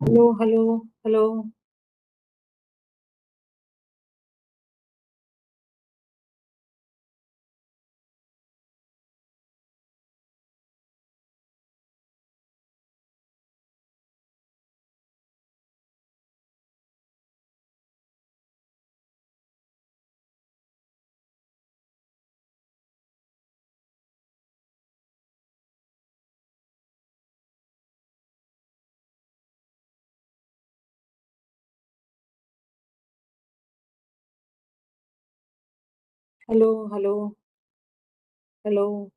Hello, hello, hello, hello, hello, hello.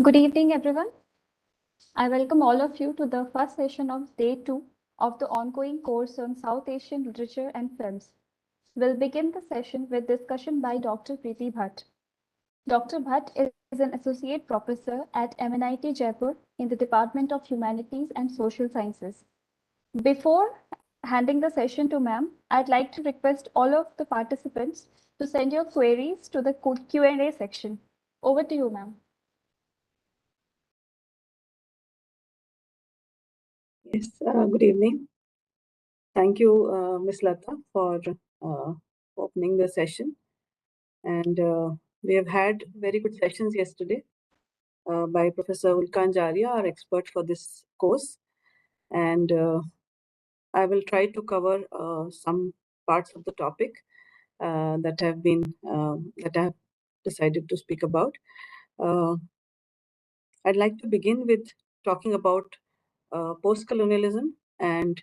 Good evening, everyone. I welcome all of you to the first session of day 2 of the ongoing course on South Asian literature and films. We'll begin the session with discussion by Dr. Preeti Bhatt. Dr. Bhatt is an associate professor at MNIT Jaipur in the Department of Humanities and Social Sciences. Before handing the session to ma'am, I'd like to request all of the participants to send your queries to the Q&A section. Over to you, ma'am. Yes, good evening. Thank you, Ms. Lata, for opening the session. And we have had very good sessions yesterday by Professor Ulkan Jaria, our expert for this course. And I will try to cover some parts of the topic that I have decided to speak about. I'd like to begin with talking about post-colonialism and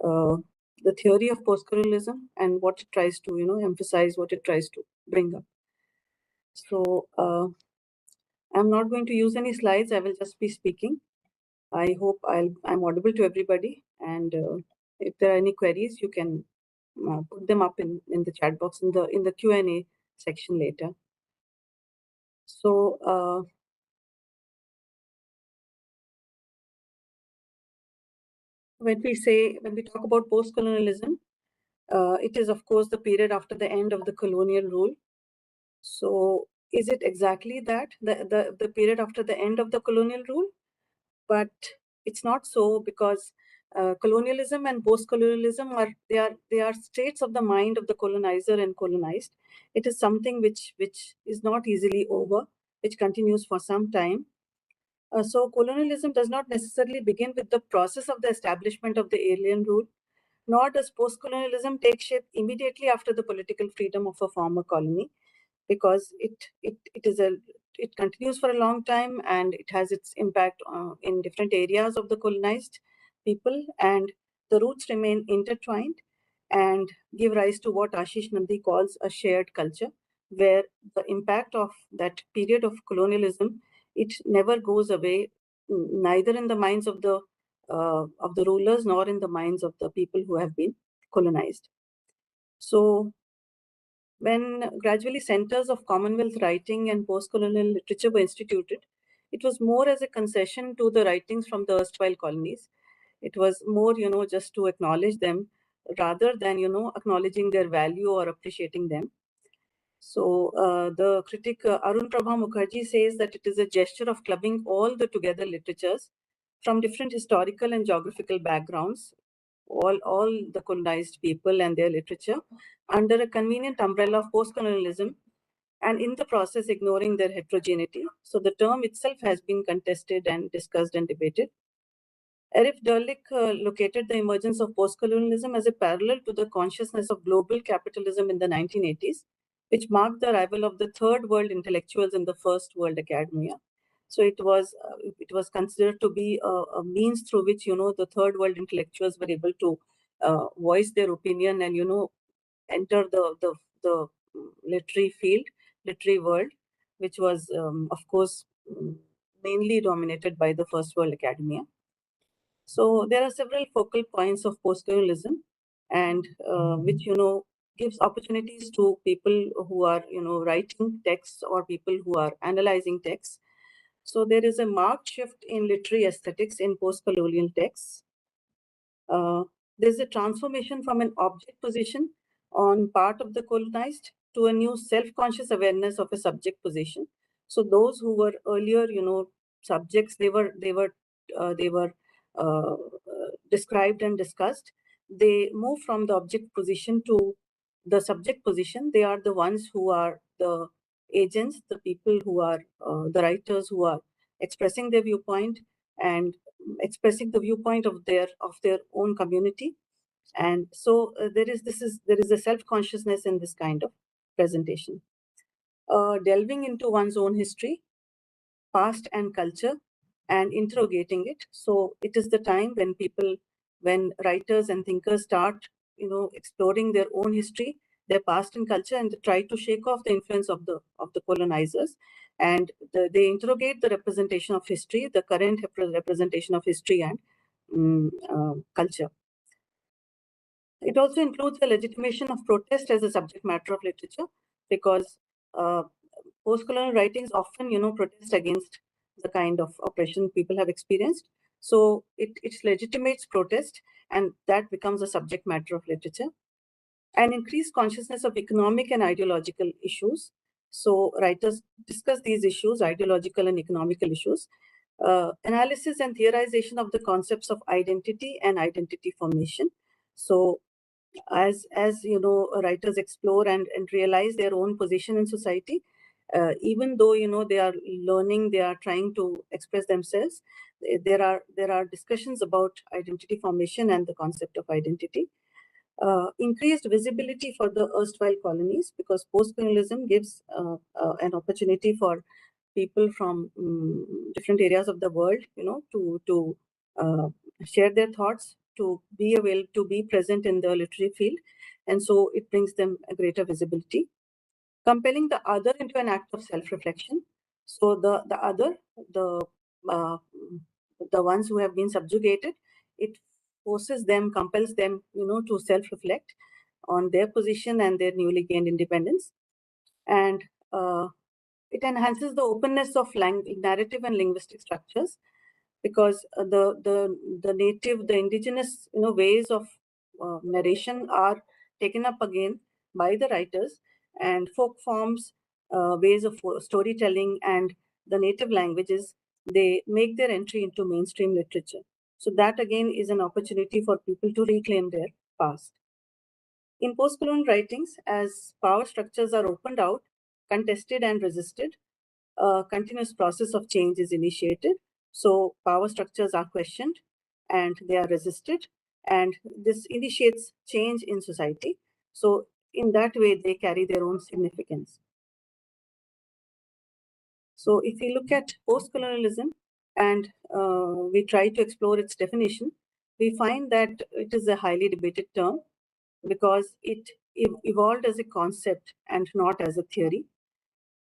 the theory of post-colonialism and what it tries to, emphasize, what it tries to bring up. So I'm not going to use any slides. I will just be speaking. I hope I'm audible to everybody. And if there are any queries, you can put them up in the chat box in the Q&A section later. So when we talk about post-colonialism, it is, of course, the period after the end of the colonial rule. So is it exactly that, the period after the end of the colonial rule? But it's not so, because colonialism and post-colonialism are states of the mind of the colonizer and colonized. It is something which is not easily over, which continues for some time. So colonialism does not necessarily begin with the process of the establishment of the alien rule, nor does post-colonialism take shape immediately after the political freedom of a former colony, because it continues for a long time, and it has its impact in different areas of the colonized people, and the roots remain intertwined and give rise to what Ashish Nandi calls a shared culture, where the impact of that period of colonialism, it never goes away, neither in the minds of the rulers nor in the minds of the people who have been colonized. So when gradually centers of Commonwealth writing and post-colonial literature were instituted, it was more as a concession to the writings from the erstwhile colonies. It was more, just to acknowledge them rather than, acknowledging their value or appreciating them. So the critic Arun Prabha Mukherjee says that it is a gesture of clubbing all the together literatures from different historical and geographical backgrounds, all the colonized people and their literature, under a convenient umbrella of post-colonialism, and in the process ignoring their heterogeneity. So the term itself has been contested and discussed and debated. Arif Derlich located the emergence of post-colonialism as a parallel to the consciousness of global capitalism in the 1980s, which marked the arrival of the third world intellectuals in the first world academia. So it was considered to be a means through which, the third world intellectuals were able to voice their opinion and, enter the literary field, literary world, which was, of course, mainly dominated by the first world academia. So there are several focal points of post-colonialism, and which gives opportunities to people who are writing texts or people who are analyzing texts. So there is a marked shift in literary aesthetics in post-colonial texts. There's a transformation from an object position on part of the colonized to a new self-conscious awareness of a subject position. So those who were earlier, subjects, they were described and discussed. They move from the object position to the subject position. They are the ones who are the agents, the people who are the writers who are expressing their viewpoint and expressing the viewpoint of their own community. And so there is a self-consciousness in this kind of presentation, delving into one's own history, past and culture, and interrogating it. So it is the time when writers and thinkers start exploring their own history, their past and culture, and try to shake off the influence of the colonizers, and they interrogate the representation of history, the current representation of history and culture. It also includes the legitimation of protest as a subject matter of literature, because post-colonial writings often, protest against the kind of oppression people have experienced. So it legitimates protest, and that becomes a subject matter of literature. And increased consciousness of economic and ideological issues. So writers discuss these issues, ideological and economical issues. Analysis and theorization of the concepts of identity and identity formation. So as writers explore and realize their own position in society, even though they are learning, they are trying to express themselves, there are discussions about identity formation and the concept of identity. Increased visibility for the erstwhile colonies, because post-colonialism gives an opportunity for people from different areas of the world, to share their thoughts, to be available, to be present in the literary field, and so it brings them a greater visibility. Compelling the other into an act of self-reflection. So the other, the uh, the ones who have been subjugated, it forces them, compels them, to self-reflect on their position and their newly gained independence. And it enhances the openness of narrative and linguistic structures, because the indigenous ways of narration are taken up again by the writers, and folk forms, ways of storytelling, and the native languages, they make their entry into mainstream literature. So that again is an opportunity for people to reclaim their past. In post-colonial writings, as power structures are opened out, contested, and resisted, a continuous process of change is initiated. So power structures are questioned and they are resisted, and this initiates change in society. So in that way, they carry their own significance. So if we look at post-colonialism and we try to explore its definition, we find that it is a highly debated term, because it evolved as a concept and not as a theory.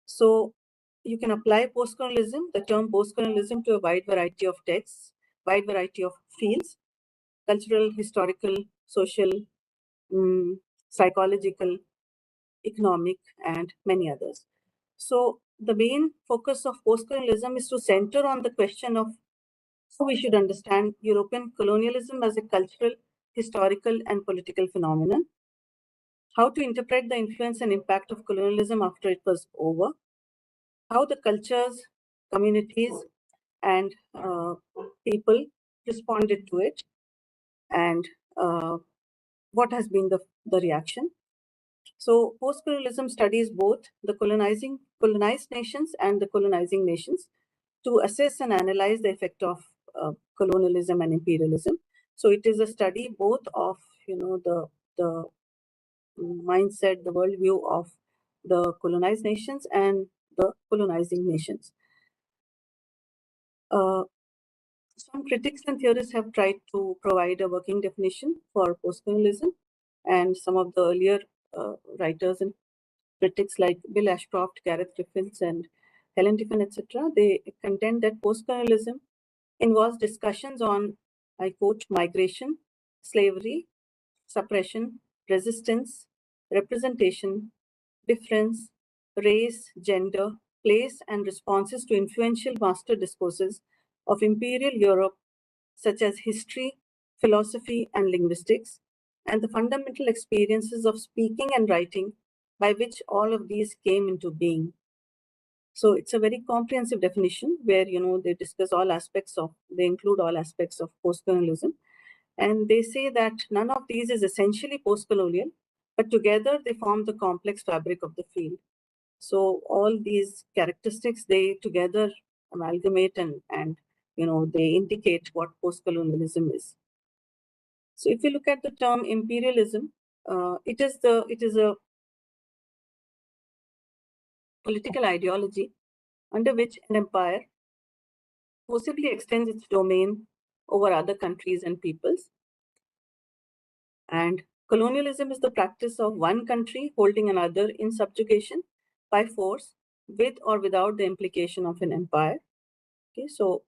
So you can apply post-colonialism, the term post-colonialism, to a wide variety of texts, wide variety of fields: cultural, historical, social, psychological, economic, and many others. So the main focus of post-colonialism is to center on the question of how we should understand European colonialism as a cultural, historical, and political phenomenon, how to interpret the influence and impact of colonialism after it was over, how the cultures, communities, and people responded to it, and what has been the reaction. So post-colonialism studies both the colonized nations and the colonizing nations to assess and analyze the effect of colonialism and imperialism. So it is a study both of the mindset, the worldview of the colonized nations and the colonizing nations. Uh, some critics and theorists have tried to provide a working definition for postcolonialism, and some of the earlier writers and critics like Bill Ashcroft, Gareth Griffiths, and Helen Tiffin, etc., they contend that postcolonialism involves discussions on, I quote, migration, slavery, suppression, resistance, representation, difference, race, gender, place, and responses to influential master discourses of imperial Europe, such as history, philosophy, and linguistics, and the fundamental experiences of speaking and writing by which all of these came into being. So it's a very comprehensive definition where they include all aspects of postcolonialism, and they say that none of these is essentially post-colonial, but together they form the complex fabric of the field. So all these characteristics, they together amalgamate and they indicate what post-colonialism is. So if you look at the term imperialism, it is a political ideology under which an empire forcibly extends its domain over other countries and peoples. And colonialism is the practice of one country holding another in subjugation by force with or without the implication of an empire. Okay, so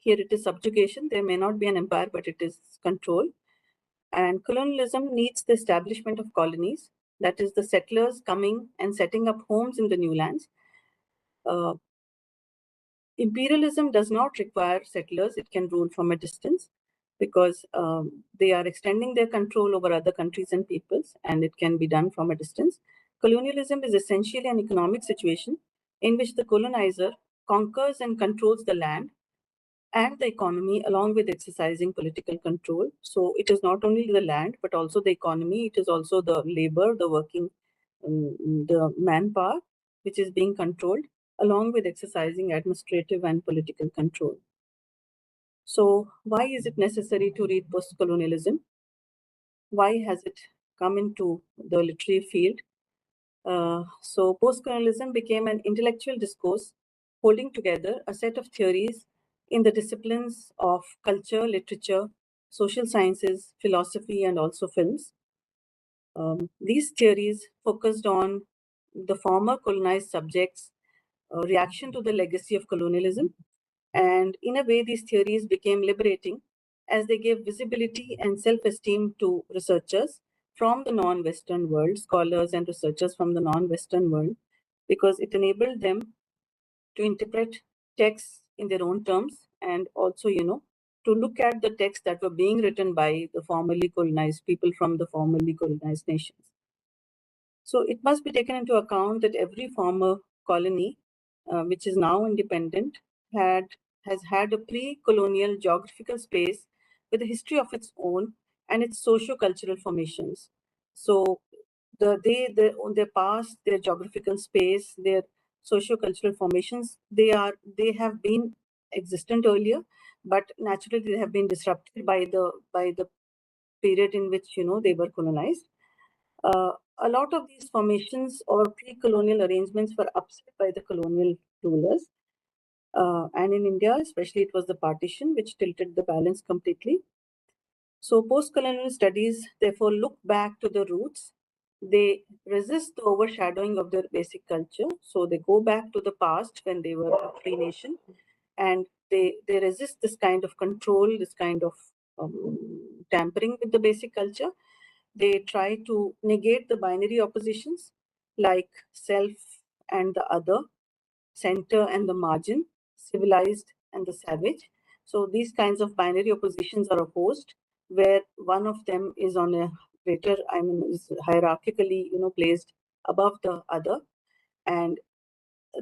here it is subjugation. There may not be an empire, but it is control. And colonialism needs the establishment of colonies, that is, the settlers coming and setting up homes in the new lands. Uh, Imperialism does not require settlers, it can rule from a distance because they are extending their control over other countries and peoples, and it can be done from a distance. Colonialism is essentially an economic situation in which the colonizer conquers and controls the land and the economy along with exercising political control. So it is not only the land, but also the economy. It is also the labor, the working, the manpower, which is being controlled along with exercising administrative and political control. So why is it necessary to read post-colonialism? Why has it come into the literary field? So post-colonialism became an intellectual discourse holding together a set of theories in the disciplines of culture, literature, social sciences, philosophy, and also films. These theories focused on the former colonized subjects' reaction to the legacy of colonialism. And in a way, these theories became liberating as they gave visibility and self-esteem to researchers from the non-Western world, scholars and researchers from the non-Western world, because it enabled them to interpret texts in their own terms and also, to look at the texts that were being written by the formerly colonized people from the formerly colonized nations. So it must be taken into account that every former colony, which is now independent, has had a pre-colonial geographical space with a history of its own and its socio-cultural formations. So their past, their geographical space, their socio-cultural formations, they have been existent earlier, but naturally they have been disrupted by the period in which they were colonized. A lot of these formations or pre-colonial arrangements were upset by the colonial rulers. And in India, especially, it was the partition which tilted the balance completely. So post-colonial studies therefore look back to the roots. They resist the overshadowing of their basic culture. So they go back to the past when they were a free nation, and they resist this kind of control, this kind of tampering with the basic culture. They try to negate the binary oppositions like self and the other, center and the margin, civilized and the savage. So these kinds of binary oppositions are opposed, where one of them is on a greater, is hierarchically, placed above the other, and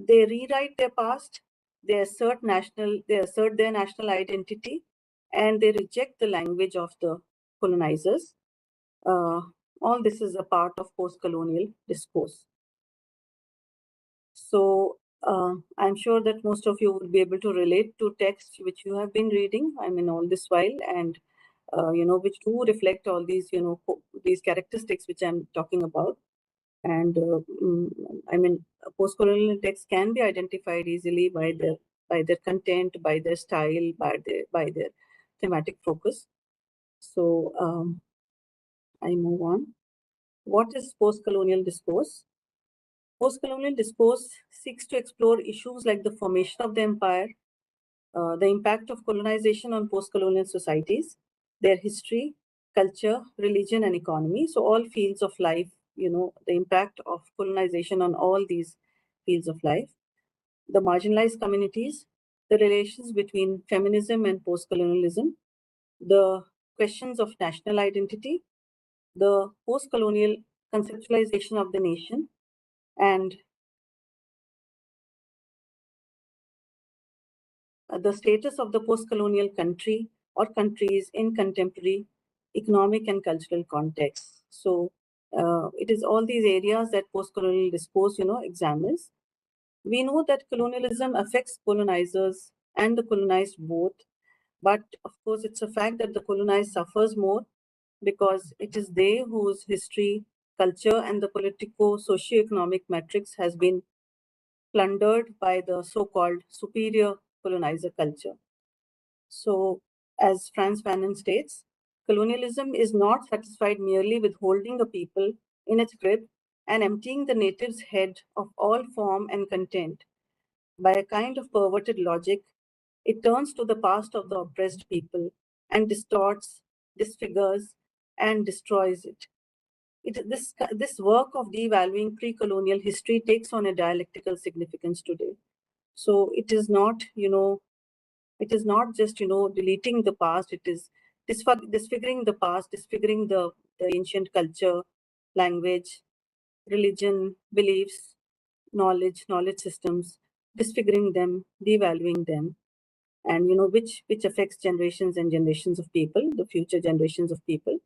they rewrite their past. They assert their national identity, and they reject the language of the colonizers. Uh, all this is a part of post-colonial discourse. So I'm sure that most of you will be able to relate to texts which you have been reading, all this while, and which do reflect all these, these characteristics which I'm talking about. And post-colonial texts can be identified easily by their content, by their style, by their thematic focus. So I move on. What is post-colonial discourse? Post-colonial discourse seeks to explore issues like the formation of the empire, the impact of colonization on post-colonial societies, their history, culture, religion, and economy. So all fields of life, the impact of colonization on all these fields of life, the marginalized communities, the relations between feminism and post-colonialism, the questions of national identity, the post-colonial conceptualization of the nation, and the status of the post-colonial country or countries in contemporary economic and cultural contexts. So it is all these areas that post-colonial discourse, examines. We know that colonialism affects colonizers and the colonized both, but of course it's a fact that the colonized suffers more because it is they whose history, culture, and the politico-socio-economic matrix has been plundered by the so-called superior colonizer culture. So, as Franz Fanon states, colonialism is not satisfied merely with holding a people in its grip, and emptying the native's head of all form and content. By a kind of perverted logic, it turns to the past of the oppressed people and distorts, disfigures, and destroys it. This work of devaluing pre-colonial history takes on a dialectical significance today. So it is not, it is not just, deleting the past. It is disfiguring the past, disfiguring the ancient culture, language, religion, beliefs, knowledge systems, disfiguring them, devaluing them, and which affects generations and generations of people, the future generations of people.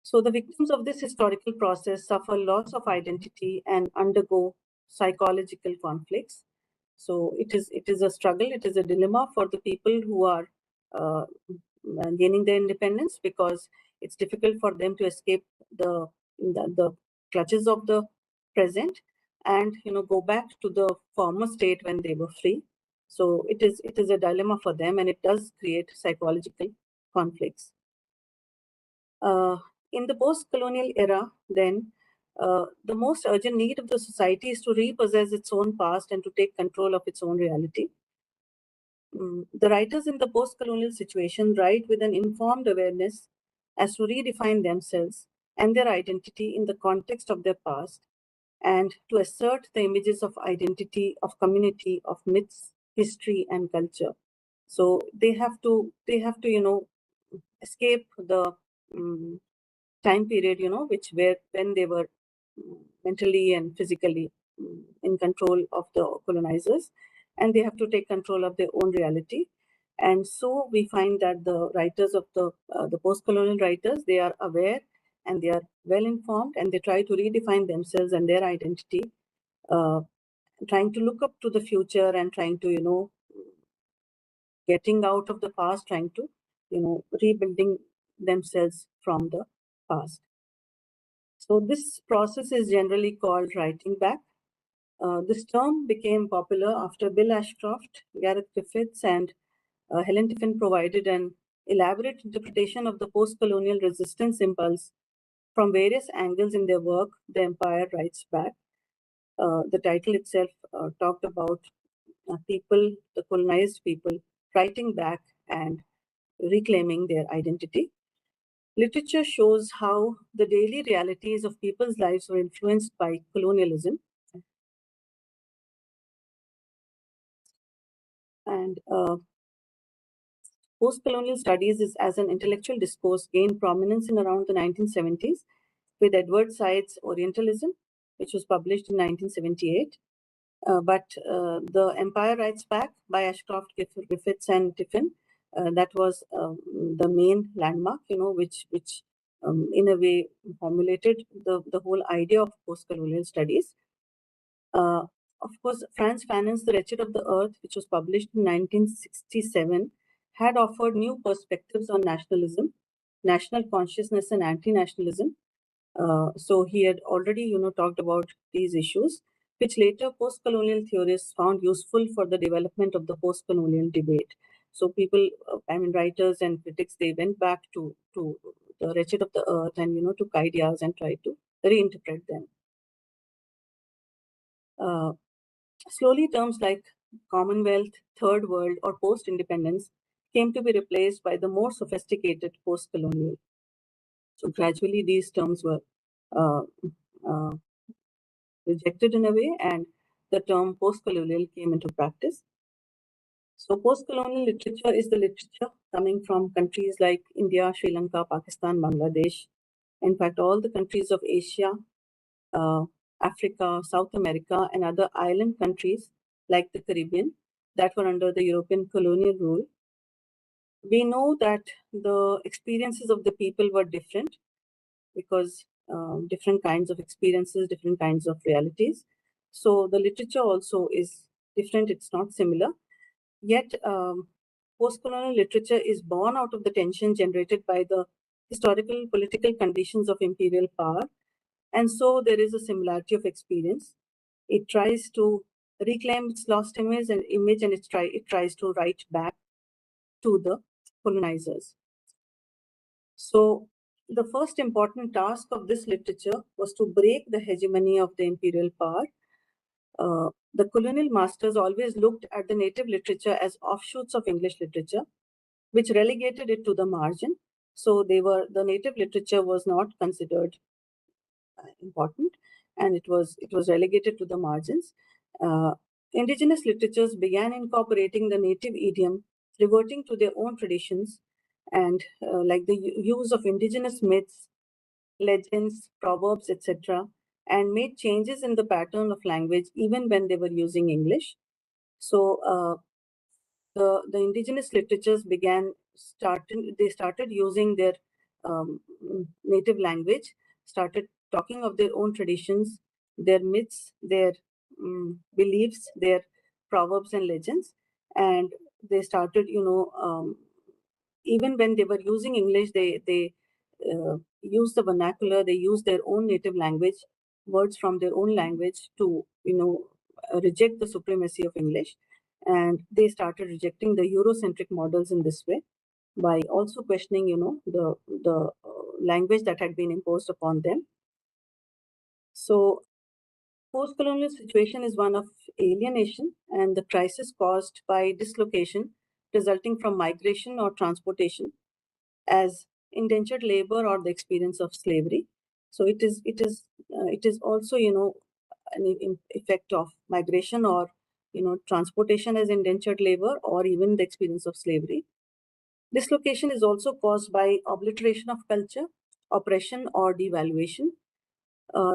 So the victims of this historical process suffer loss of identity and undergo psychological conflicts. So it is a struggle, it is a dilemma for the people who are gaining their independence, because it's difficult for them to escape the clutches of the present and go back to the former state when they were free. So it is a dilemma for them, and it does create psychological conflicts. In the post-colonial era, then, the most urgent need of the society is to repossess its own past and to take control of its own reality. The writers in the post-colonial situation write with an informed awareness as to redefine themselves and their identity in the context of their past, and to assert the images of identity, of community, of myths, history, and culture. So they have to, escape the time period, which where when they were mentally and physically in control of the colonizers, and they have to take control of their own reality. And so we find that the writers of the post-colonial writers, they are aware and they are well informed, and they try to redefine themselves and their identity, uh, trying to look up to the future and trying to getting out of the past, trying to rebuilding themselves from the past. So this process is generally called writing back. This term became popular after Bill Ashcroft, Gareth Griffiths, and Helen Tiffin provided an elaborate interpretation of the post-colonial resistance impulse from various angles in their work, The Empire Writes Back. The title itself talked about people, the colonized people, writing back and reclaiming their identity. Literature shows how the daily realities of people's lives were influenced by colonialism. And post-colonial studies as an intellectual discourse gained prominence in around the 1970s with Edward Said's Orientalism, which was published in 1978. But The Empire Writes Back by Ashcroft, Griffiths, and Tiffin, that was the main landmark, which in a way formulated the whole idea of post-colonial studies. Of course, Franz Fanon's The Wretched of the Earth, which was published in 1967, had offered new perspectives on nationalism, national consciousness, and anti-nationalism. So he had already, talked about these issues, which later post-colonial theorists found useful for the development of the post-colonial debate. So people, writers and critics, they went back to The Wretched of the Earth and, took ideas and tried to reinterpret them. Slowly, terms like Commonwealth, Third World, or post-independence came to be replaced by the more sophisticated post-colonial. So gradually, these terms were uh, uh, rejected in a way, and the term post-colonial came into practice. So post-colonial literature is the literature coming from countries like India, Sri Lanka, Pakistan, Bangladesh. In fact, all the countries of Asia, uh, Africa, South America, and other island countries like the Caribbean that were under the European colonial rule. We know that the experiences of the people were different because different kinds of experiences, different kinds of realities. So the literature also is different, it's not similar. Yet, post-colonial literature is born out of the tension generated by the historical political conditions of imperial power. And so there is a similarity of experience. It tries to reclaim its lost image, and it tries to write back to the colonizers. So the first important task of this literature was to break the hegemony of the imperial power. The colonial masters always looked at the native literature as offshoots of English literature, which relegated it to the margin. So the native literature was not considered important, and it was relegated to the margins. Uh, Indigenous literatures began incorporating the native idiom, reverting to their own traditions, and like the use of indigenous myths, legends, proverbs, etc., and made changes in the pattern of language even when they were using English. So the indigenous literatures they started using their native language, started talking of their own traditions, their myths, their beliefs, their proverbs and legends, and they started, even when they were using English, they use the vernacular, they use their own native language, words from their own language to, reject the supremacy of English. And they started rejecting the Eurocentric models in this way by also questioning, the language that had been imposed upon them. So post-colonial situation is one of alienation and the crisis caused by dislocation resulting from migration or transportation as indentured labor or the experience of slavery. So it is also, an effect of migration or, transportation as indentured labor or even the experience of slavery. Dislocation is also caused by obliteration of culture, oppression, or devaluation.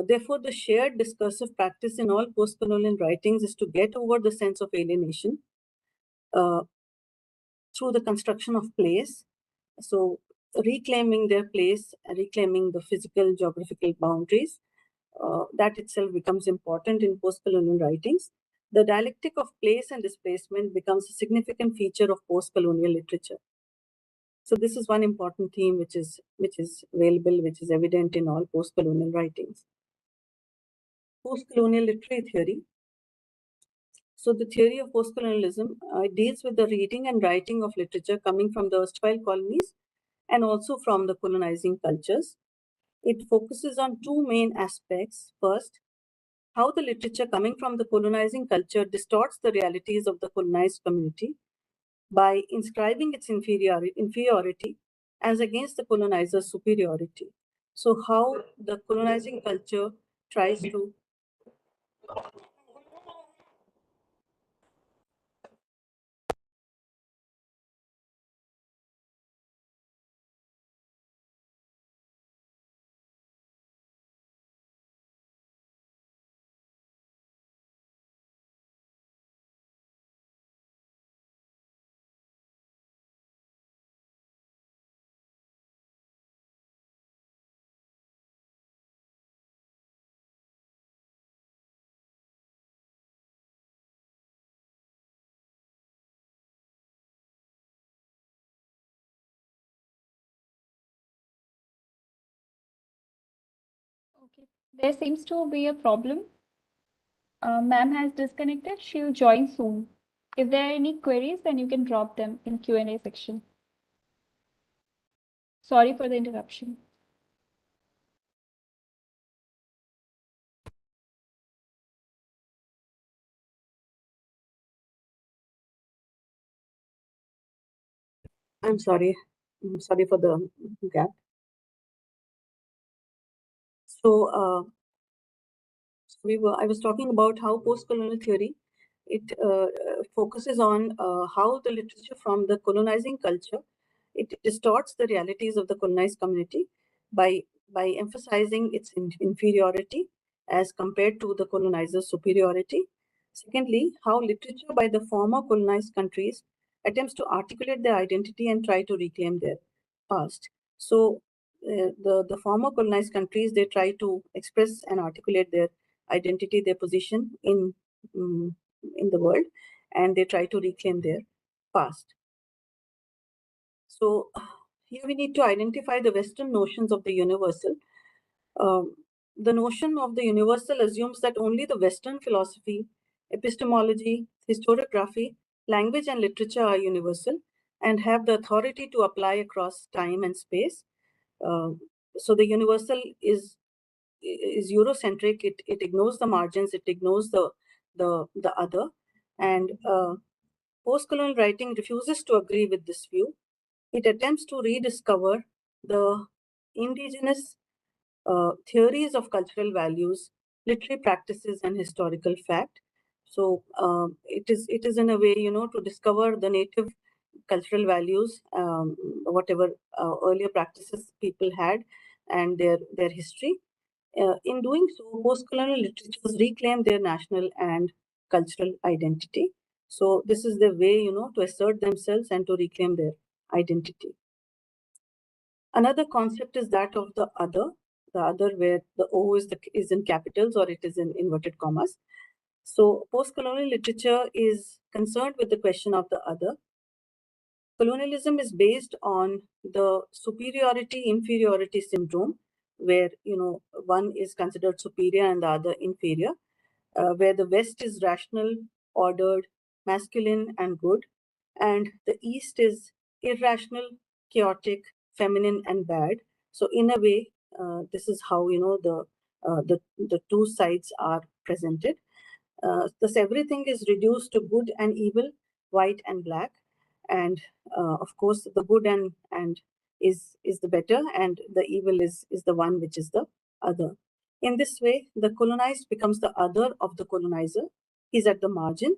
Therefore, the shared discursive practice in all post-colonial writings is to get over the sense of alienation uh, through the construction of place. So, reclaiming their place, reclaiming the physical geographical boundaries, that itself becomes important in post-colonial writings. The dialectic of place and displacement becomes a significant feature of post-colonial literature. So this is one important theme which is available, which is evident in all post-colonial writings. Post-colonial literary theory. So the theory of post-colonialism deals with the reading and writing of literature coming from the erstwhile colonies and also from the colonizing cultures. It focuses on two main aspects. First, how the literature coming from the colonizing culture distorts the realities of the colonized community by inscribing its inferiority as against the colonizer's superiority. So, how the colonizing culture tries to Okay. There seems to be a problem. Ma'am has disconnected. She'll join soon. If there are any queries, then you can drop them in Q&A section. Sorry for the interruption. I'm sorry. I'm sorry for the gap. So, I was talking about how post-colonial theory it focuses on how the literature from the colonizing culture it distorts the realities of the colonized community by emphasizing its inferiority as compared to the colonizer's superiority. Secondly, how literature by the former colonized countries attempts to articulate their identity and try to reclaim their past. So, the former colonized countries they try to express and articulate their identity, their position um, in the world, and they try to reclaim their past. So here we need to identify the Western notions of the universal. Um, the notion of the universal assumes that only the Western philosophy, epistemology, historiography, language, and literature are universal and have the authority to apply across time and space. Uh, So the universal is Eurocentric. It ignores the margins. It ignores the other, and post-colonial writing refuses to agree with this view. It attempts to rediscover the indigenous theories of cultural values, literary practices, and historical fact. So it is in a way, to discover the native cultural values, whatever earlier practices people had, and their history. In doing so, post-colonial literatures reclaim their national and cultural identity. So this is the way, to assert themselves and to reclaim their identity. Another concept is that of the other where the O is in capitals or it is in inverted commas. So post-colonial literature is concerned with the question of the other. Colonialism is based on the superiority-inferiority syndrome, where one is considered superior and the other inferior, where the West is rational, ordered, masculine, and good, and the East is irrational, chaotic, feminine, and bad. So in a way, this is how the two sides are presented. Thus, everything is reduced to good and evil, white and black, and of course, the good and is the better, and the evil is the one which is the other. In this way, the colonized becomes the other of the colonizer. He's at the margin,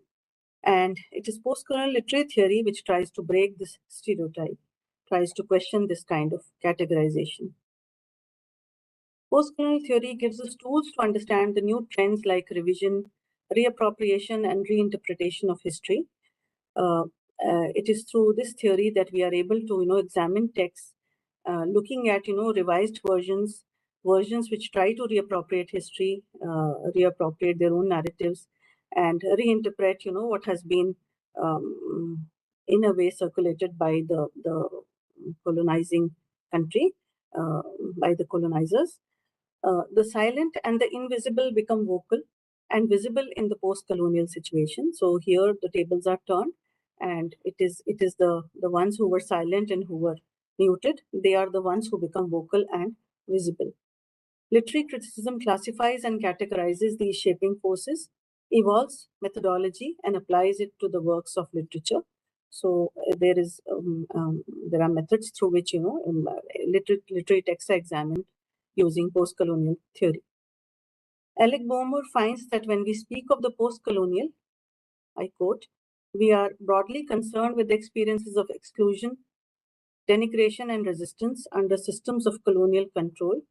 and it is post-colonial literary theory which tries to break this stereotype, tries to question this kind of categorization. Postcolonial theory gives us tools to understand the new trends like revision, reappropriation, and reinterpretation of history. Uh, it is through this theory that we are able to, examine texts, looking at, revised versions which try to reappropriate history, reappropriate their own narratives, and reinterpret, what has been, in a way, circulated by the colonizing country, uh, by the colonizers. The silent and the invisible become vocal and visible in the post-colonial situation. So here the tables are turned, and it is the ones who were silent and who were muted. They are the ones who become vocal and visible. Literary criticism classifies and categorizes these shaping forces, evolves methodology, and applies it to the works of literature. So there are methods through which literary texts are examined using post-colonial theory. Alec Boehmer finds that when we speak of the post-colonial, I quote, we are broadly concerned with the experiences of exclusion, denigration, and resistance under systems of colonial control.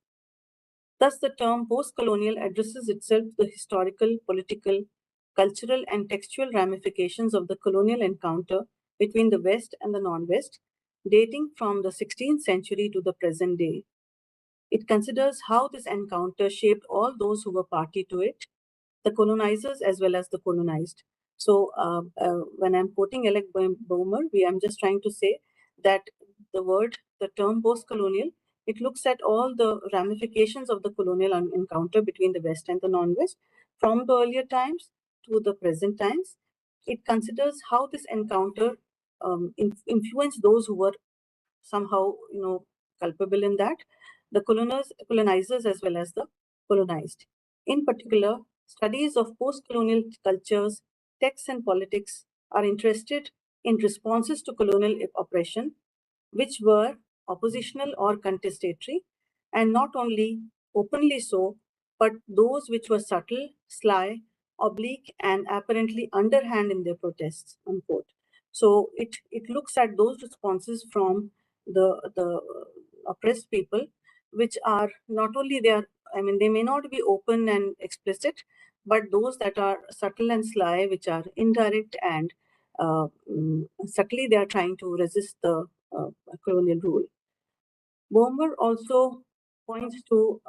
Thus, the term post-colonial addresses itself to the historical, political, cultural, and textual ramifications of the colonial encounter between the West and the non-West, dating from the 16th century to the present day. It considers how this encounter shaped all those who were party to it, the colonizers as well as the colonized. So when I'm quoting Alec Boehmer, I'm just trying to say that the term post-colonial, it looks at all the ramifications of the colonial encounter between the West and the non-West from the earlier times to the present times. It considers how this encounter influenced those who were somehow, culpable in that, the colonizers as well as the colonized. In particular, studies of post-colonial cultures, texts, and politics are interested in responses to colonial oppression, which were oppositional or contestatory, and not only openly so, but those which were subtle, sly, oblique, and apparently underhand in their protests, unquote. So it looks at those responses from the oppressed people, which are not only they may not be open and explicit, but those that are subtle and sly, which are indirect and subtly they are trying to resist the colonial rule. Boehmer also points to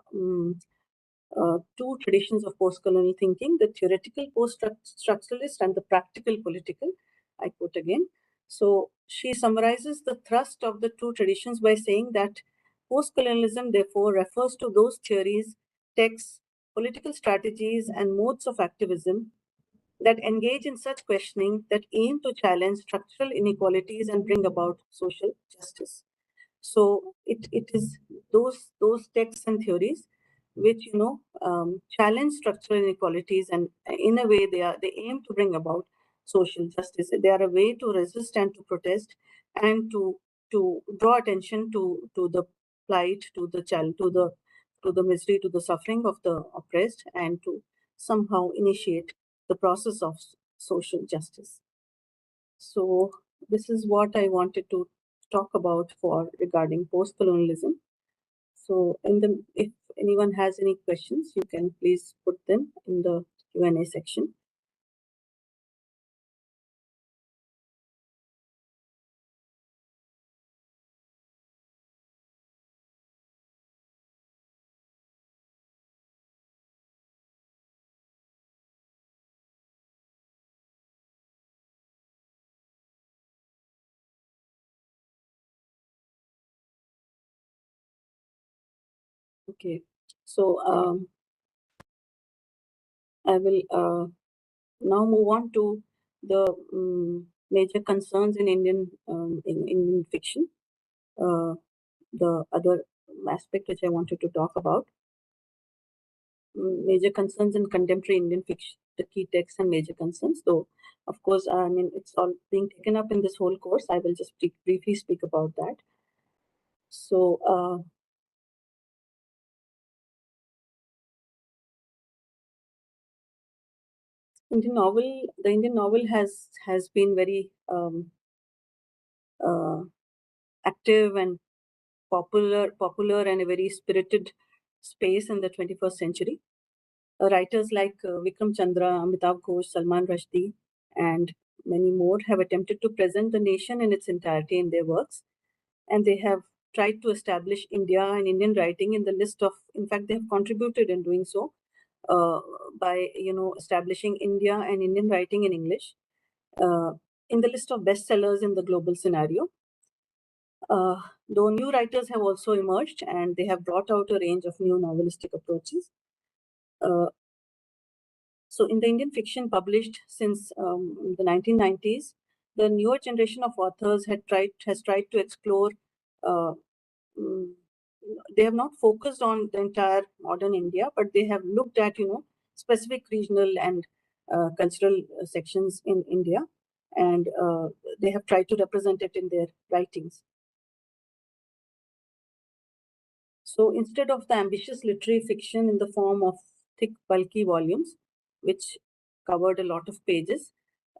two traditions of post-colonial thinking, the theoretical post-structuralist and the practical political. I quote again. So she summarizes the thrust of the two traditions by saying that post-colonialism therefore refers to those theories, texts, political strategies, and modes of activism that engage in such questioning that aim to challenge structural inequalities and bring about social justice. So it is those texts and theories which challenge structural inequalities, and in a way they aim to bring about social justice. They are a way to resist and to protest and to draw attention to the plight, to the misery, to the suffering of the oppressed, and to somehow initiate the process of social justice. So this is what I wanted to talk about for regarding post-colonialism. So if anyone has any questions, you can please put them in the Q&A section. Okay, so I will now move on to the major concerns in Indian fiction. The other aspect which I wanted to talk about, major concerns in contemporary Indian fiction, the key texts and major concerns. Though, of course, I mean, it's all being taken up in this whole course. I will just briefly speak about that. So, the Indian novel has been very uh, active and popular and a very spirited space in the 21st century. Writers like Vikram Chandra, Amitav Ghosh, Salman Rushdie, and many more have attempted to present the nation in its entirety in their works, and they have tried to establish India and Indian writing in the list of. In fact, they have contributed in doing so uh, by establishing India and Indian writing in English uh, in the list of bestsellers in the global scenario. Though new writers have also emerged and they have brought out a range of new novelistic approaches. Uh, so, in the Indian fiction published since the 1990s, the newer generation of authors has tried to explore. Uh, mm, they have not focused on the entire modern India, but they have looked at specific regional and cultural sections in India, and they have tried to represent it in their writings. So instead of the ambitious literary fiction in the form of thick, bulky volumes, which covered a lot of pages,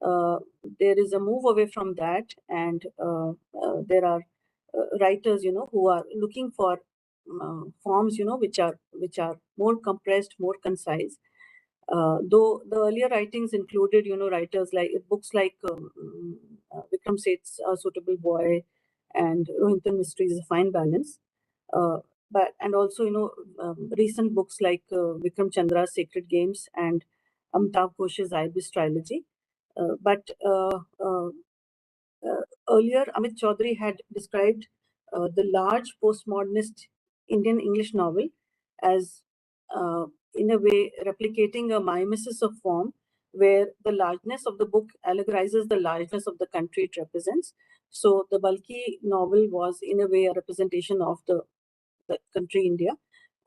there is a move away from that, and there are writers, who are looking for forms, which are more compressed, more concise. Though the earlier writings included, writers like books like Vikram Seth's Suitable Boy and Rohinton Mysteries, A Fine Balance. Uh, but and also recent books like Vikram Chandra's Sacred Games and Amitav Ghosh's Ibis trilogy. But earlier, Amit Chaudhary had described the large postmodernist Indian English novel as, uh, in a way, replicating a mimesis of form, where the largeness of the book allegorizes the largeness of the country it represents. So the bulky novel was, in a way, a representation of the country India,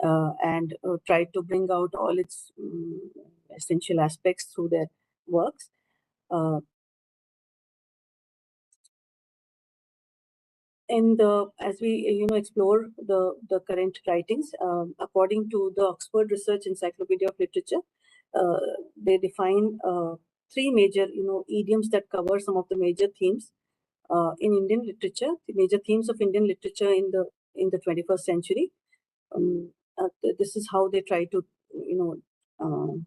and tried to bring out all its essential aspects through their works. Uh, as we explore the current writings, according to the Oxford Research Encyclopedia of Literature, they define three major idioms that cover some of the major themes in Indian literature, the major themes of Indian literature in the 21st century. This is how they try to you know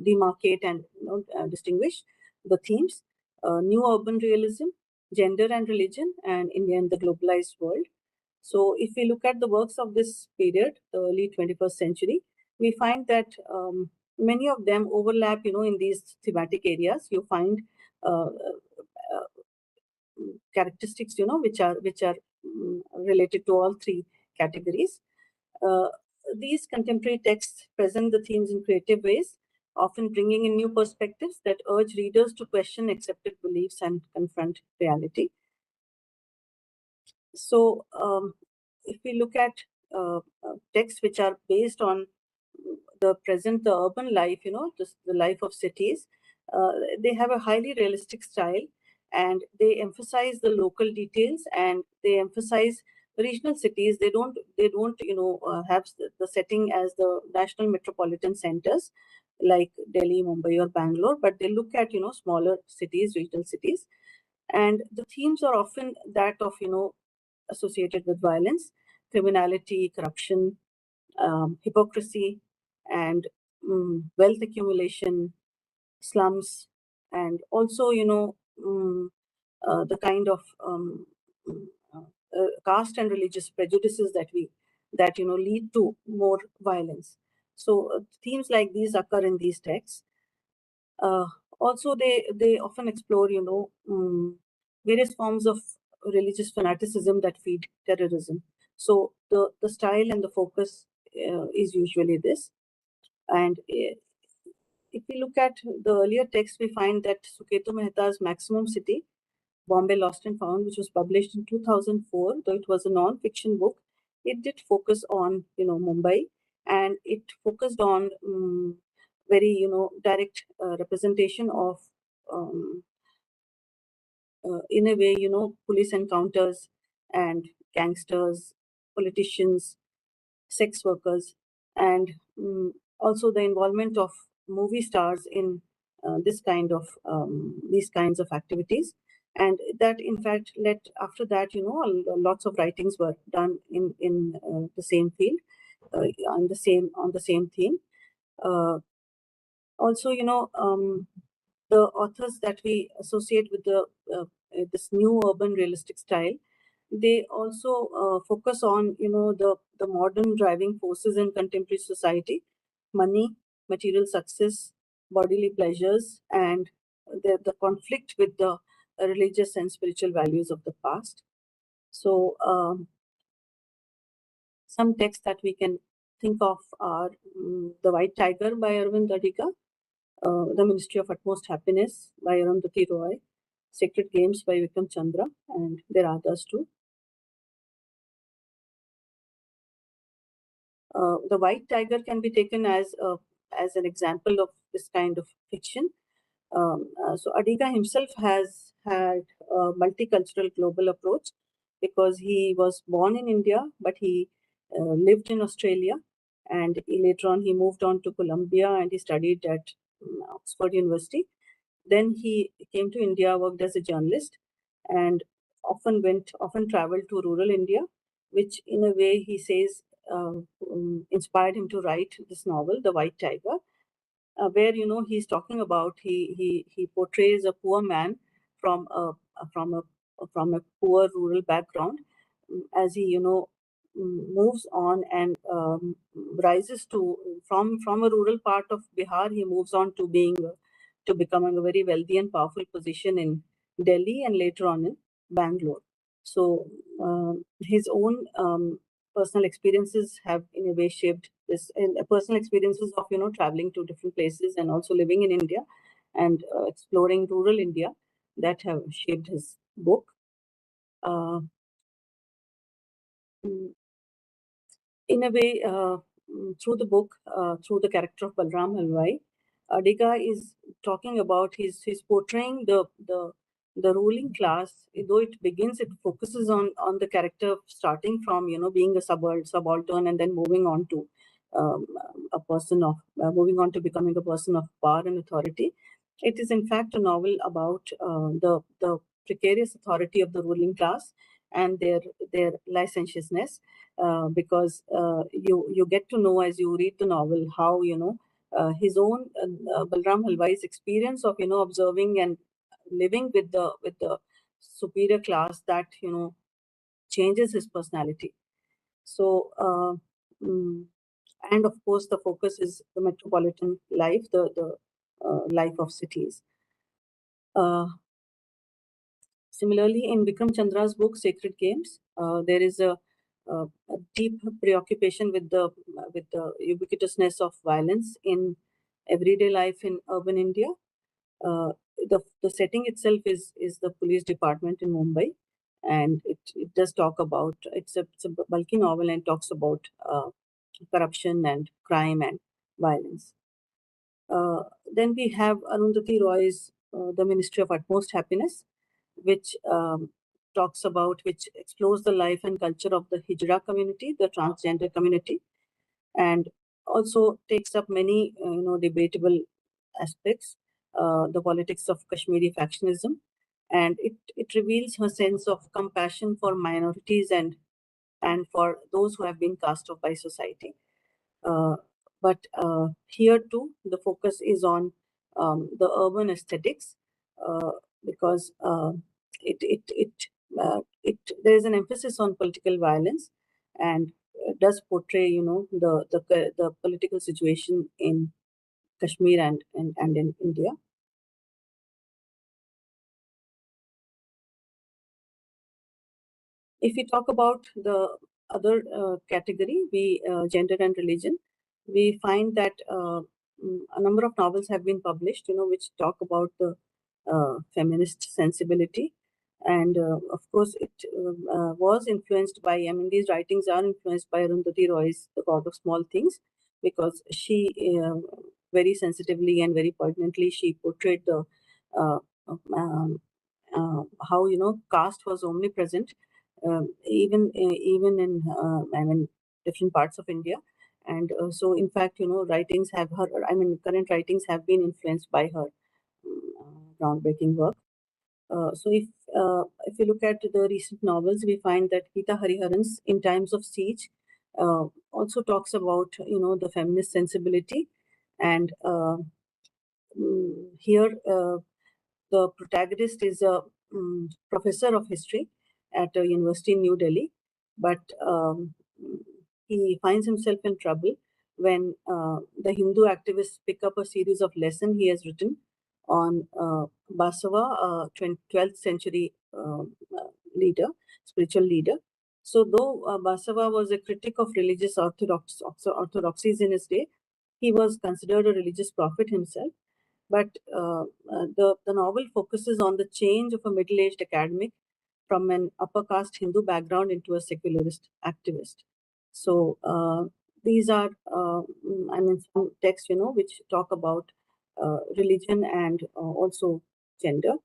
demarcate and distinguish the themes: new urban realism, gender and religion, and India in the globalized world. So, if we look at the works of this period, the early 21st century, we find that many of them overlap, in these thematic areas. You find characteristics, which are related to all three categories. Uh, these contemporary texts present the themes in creative ways, often bringing in new perspectives that urge readers to question accepted beliefs and confront reality. So if we look at texts which are based on the urban life, the life of cities, uh, they have a highly realistic style, and they emphasize the local details, and they emphasize regional cities. They don't have the setting as the national metropolitan centers like Delhi, Mumbai, or Bangalore, but they look at smaller cities, regional cities, and the themes are often that of associated with violence, criminality, corruption, hypocrisy, and wealth accumulation, slums, and also the kind of caste and religious prejudices that lead to more violence. So themes like these occur in these texts. Uh, Also, they often explore various forms of religious fanaticism that feed terrorism. So the style and the focus is usually this. And if we look at the earlier text, we find that Suketu Mehta's Maximum City, Bombay Lost and Found, which was published in 2004, though it was a non-fiction book, it did focus on Mumbai, and it focused on very direct representation of um, in a way police encounters and gangsters, politicians, sex workers, and also the involvement of movie stars in these kinds of activities. And that, in fact, led after that, lots of writings were done in the same field, on the same theme. Uh, Also, the authors that we associate with this new urban realistic style, they also focus on the modern driving forces in contemporary society: money, material success, bodily pleasures, and the conflict with the religious and spiritual values of the past. So some texts that we can think of are The White Tiger by Arvind Adiga, The Ministry of Utmost Happiness by Arundhati Roy, Sacred Games by Vikram Chandra, and there are others too. The White Tiger can be taken as an example of this kind of fiction. So Adiga himself has had a multicultural global approach because he was born in India, but he lived in Australia, and later on he moved on to Columbia and he studied at Oxford University. Then he came to India, worked as a journalist, and often traveled to rural India, which in a way he says inspired him to write this novel, The White Tiger, where he's talking about he portrays a poor man from from a from a poor rural background, as he moves on and rises to from a rural part of Bihar. He moves on to becoming a very wealthy and powerful position in Delhi and later on in Bangalore. So his own personal experiences have in a way shaped this, and personal experiences of traveling to different places and also living in India and exploring rural India, that have shaped his book. Uh, mm, in a way, through the book, through the character of Balram Halwai, Adiga is talking about he's portraying the ruling class. Though it begins, it focuses on the character starting from being a subaltern and then moving on to um, a person of moving on to becoming a person of power and authority. It is in fact a novel about the precarious authority of the ruling class and their licentiousness, because you get to know as you read the novel how his own Balram Halwai's experience of observing and living with the superior class, that changes his personality. So and of course the focus is the metropolitan life, the life of cities. Uh, Similarly, in Vikram Chandra's book Sacred Games, there is a deep preoccupation with the ubiquitousness of violence in everyday life in urban India. The setting itself is the police department in Mumbai, and it does talk about, it's a bulky novel and talks about corruption and crime and violence. Then we have Arundhati Roy's The Ministry of Utmost Happiness, which which explores the life and culture of the Hijra community, the transgender community, and also takes up many debatable aspects, the politics of Kashmiri factionism, and it reveals her sense of compassion for minorities and for those who have been cast off by society. But here too, the focus is on the urban aesthetics, because there is an emphasis on political violence, and does portray the political situation in Kashmir and in India. If we talk about the other category, gender and religion, we find that a number of novels have been published, which talk about the feminist sensibility. And of course, it was influenced by, I mean, these writings are influenced by Arundhati Roy's The God of Small Things, because she very sensitively and very poignantly, she portrayed the uh, um, how caste was omnipresent, even in I mean different parts of India, and so in fact writings have her. I mean current writings have been influenced by her groundbreaking work. So if you look at the recent novels, we find that Geeta Hariharan's In Times of Siege also talks about the feminist sensibility, and here the protagonist is a professor of history at a university in New Delhi, but he finds himself in trouble when the Hindu activists pick up a series of lessons he has written on Basava, 12th century leader, spiritual leader. So, though Basava was a critic of religious orthodoxies in his day, he was considered a religious prophet himself. But the novel focuses on the change of a middle-aged academic from an upper caste Hindu background into a secularist activist. So these are, I mean, some texts, which talk about religion and also gender.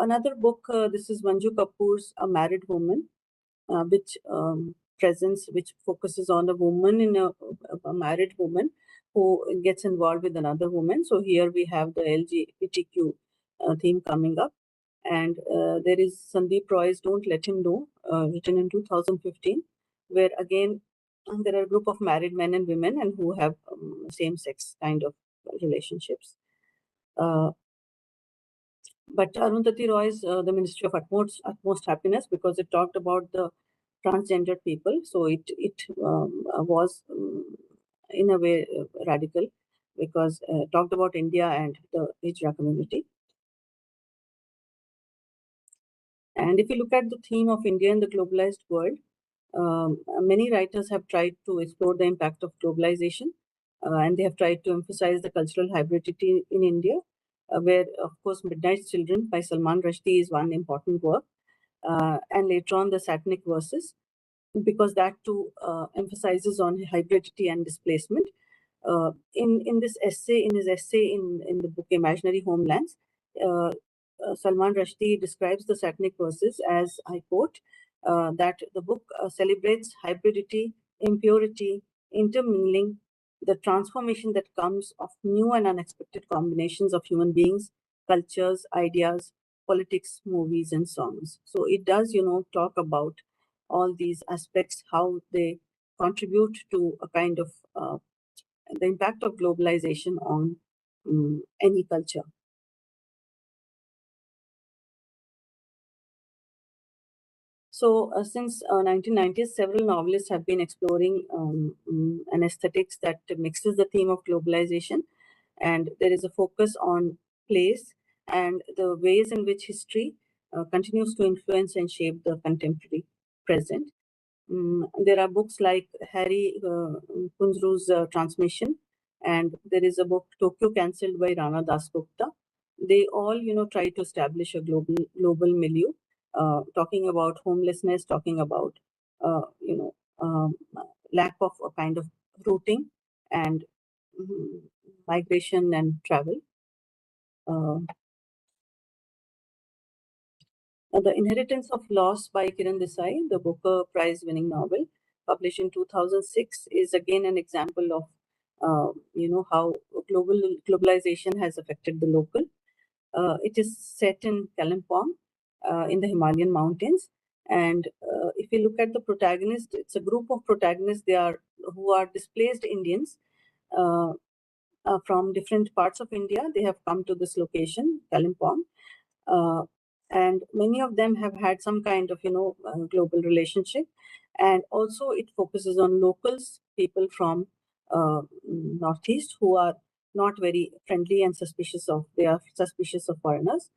Another book, this is Manju Kapoor's A Married Woman, which which focuses on a woman a married woman who gets involved with another woman. So here we have the LGBTQ theme coming up, and there is Sandeep Roy's Don't Let Him Know, written in 2015, where again there are a group of married men and women and who have same-sex kind of relationships. But Arundhati Roy's The Ministry of Utmost Happiness, because it talked about the transgender people, so it was in a way radical, because talked about India and the Hijra community. And if you look at the theme of India in the globalized world, many writers have tried to explore the impact of globalization, and they have tried to emphasize the cultural hybridity in India, where, of course, Midnight's Children by Salman Rushdie is one important work, and later on the Satanic Verses, because that too emphasizes on hybridity and displacement. In this essay, in his essay in the book Imaginary Homelands, Salman Rushdie describes the Satanic Verses as, I quote, that the book celebrates hybridity, impurity, intermingling, the transformation that comes of new and unexpected combinations of human beings, cultures, ideas, politics, movies, and songs. So it does, talk about all these aspects, how they contribute to a kind of the impact of globalization on any culture. So since 1990s, several novelists have been exploring an aesthetics that mixes the theme of globalization, and there is a focus on place and the ways in which history continues to influence and shape the contemporary present. There are books like Harry Kunzru's Transmission, and there is a book Tokyo Cancelled by Rana Dasgupta. They all, try to establish a global milieu, talking about homelessness, talking about you know lack of a kind of routing and migration and travel. The Inheritance of Loss by Kiran Desai, the Booker Prize-winning novel, published in 2006, is again an example of how globalization has affected the local. It is set in Kalimpong, in the Himalayan mountains, and if you look at the protagonist, it's a group of protagonists. They are who are displaced Indians uh, from different parts of India. They have come to this location, Kalimpong, uh, and many of them have had some kind of global relationship, and also it focuses on locals, people from northeast, who are not very friendly and suspicious of they are suspicious of foreigners.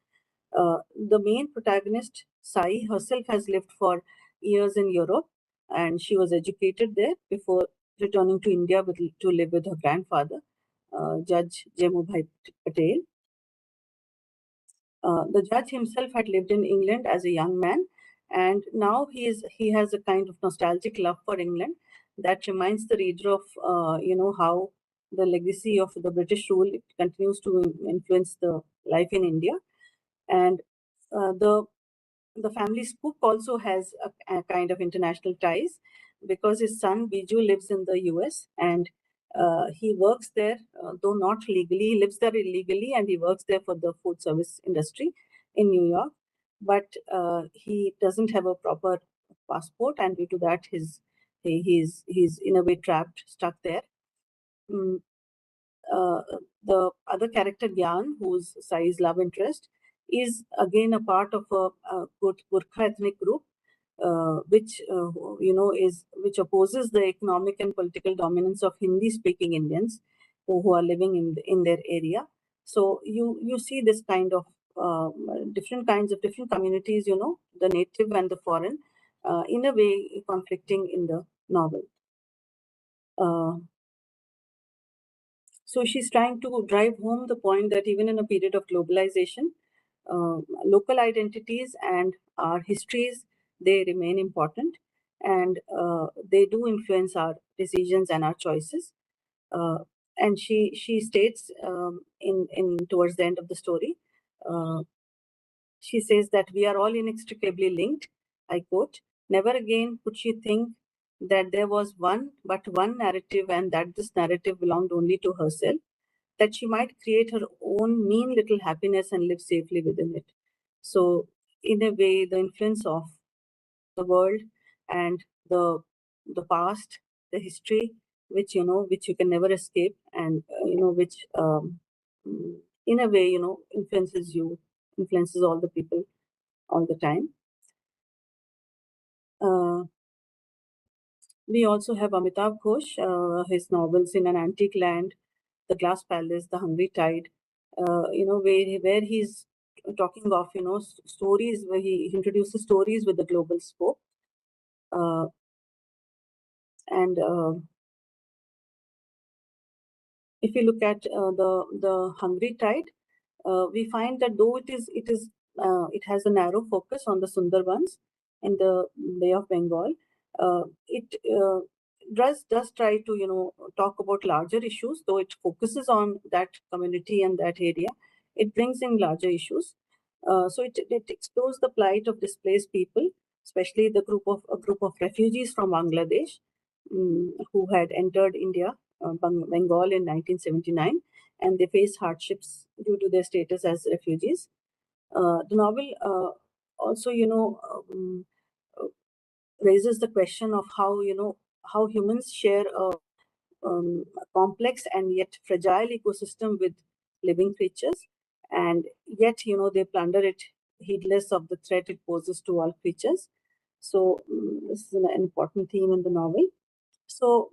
The main protagonist, Sai, herself has lived for years in Europe, and she was educated there before returning to India to live with her grandfather, Judge Jemubhai Patel. The judge himself had lived in England as a young man, and now he has a kind of nostalgic love for England that reminds the reader of how the legacy of the British rule continues to influence the life in India. And the family's cook also has a kind of international ties, because his son Biju lives in the US, and he works there, though not legally. He lives there illegally, and he works there for the food service industry in New York. But he doesn't have a proper passport, and due to that, he's in a way trapped, stuck there. Mm, the other character, Gyan, who's Sai's love interest, is again a part of a Gurkha ethnic group, which which opposes the economic and political dominance of Hindi-speaking Indians who are living in their area. So you see this kind of different kinds of different communities, the native and the foreign, in a way conflicting in the novel. Uh, So she's trying to drive home the point that even in a period of globalization, local identities and our histories, they remain important, and they do influence our decisions and our choices. Uh, and she states in towards the end of the story, uh, she says that we are all inextricably linked. I quote, "Never again could she think that there was one narrative, and that this narrative belonged only to herself, that she might create her own mean little happiness and live safely within it." So, in a way, the influence of the world and the past, the history, which you can never escape, and which mm, in a way, influences you, influences all the people all the time. Uh, we also have Amitav Ghosh, his novels In an Antique Land, The Glass Palace, The Hungry Tide, where he's talking of, stories, where he introduces stories with the global scope. Uh, and if you look at the Hungry Tide, we find that though it has a narrow focus on the Sundarbans in the Bay of Bengal, it does try to talk about larger issues. Though it focuses on that community and that area, it brings in larger issues. So it explores the plight of displaced people, especially a group of refugees from Bangladesh, who had entered India, Bengal in 1979, and they face hardships due to their status as refugees. The novel also, uh, raises the question of how humans share a complex and yet fragile ecosystem with living creatures, and yet they plunder it, heedless of the threat it poses to all creatures. So this is an important theme in the novel. So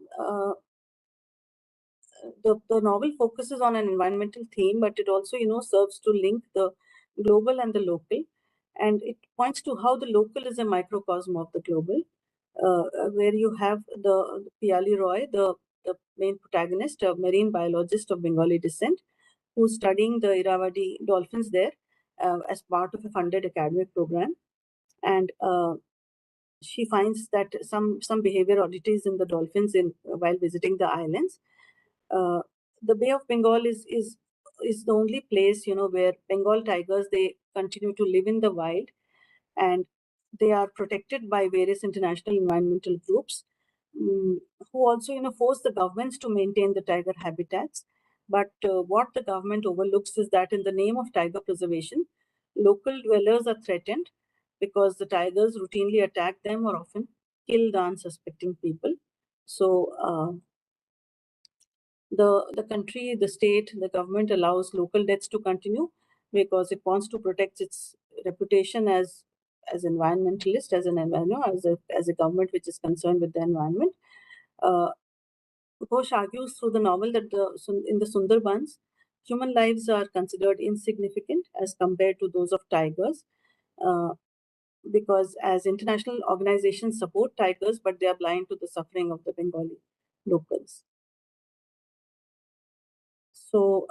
the novel focuses on an environmental theme, but it also, serves to link the global and the local, and it points to how the local is a microcosm of the global, where you have the Piali Roy, the main protagonist, a marine biologist of Bengali descent, who's studying the Irrawaddy dolphins there as part of a funded academic program. and she finds that some behavior oddities in the dolphins in while visiting the islands. Uh, the Bay of Bengal is the only place, where Bengal tigers, they continue to live in the wild, and they are protected by various international environmental groups, mm, who also force the governments to maintain the tiger habitats. But what the government overlooks is that in the name of tiger preservation, local dwellers are threatened because the tigers routinely attack them or often kill the unsuspecting people. So the country, the state, the government allows local deaths to continue because it wants to protect its reputation as environmentalist, as an as a government which is concerned with the environment. Uh, Ghosh argues through the novel that in the Sundarbans, human lives are considered insignificant as compared to those of tigers, uh, because as international organizations support tigers, but they are blind to the suffering of the Bengali locals. So,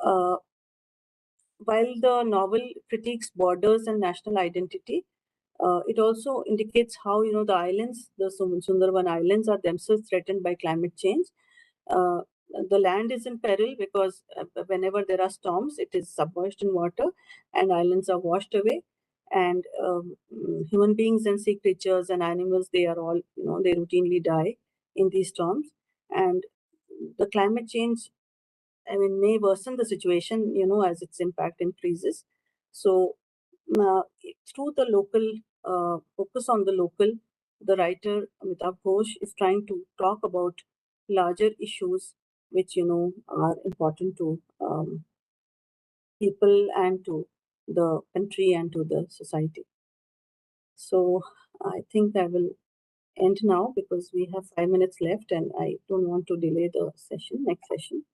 while the novel critiques borders and national identity, it also indicates how the islands, the Sundarban Islands, are themselves threatened by climate change. Uh, the land is in peril because whenever there are storms, it is submerged in water, and islands are washed away. And human beings and sea creatures and animals, they are all they routinely die in these storms. And the climate change, I mean, may worsen the situation, as its impact increases. So, uh, through the local focus on the local, the writer Amitabh Ghosh is trying to talk about larger issues which are important to people and to the country and to the society. So, I think I will end now because we have 5 minutes left, and I don't want to delay the session, next session.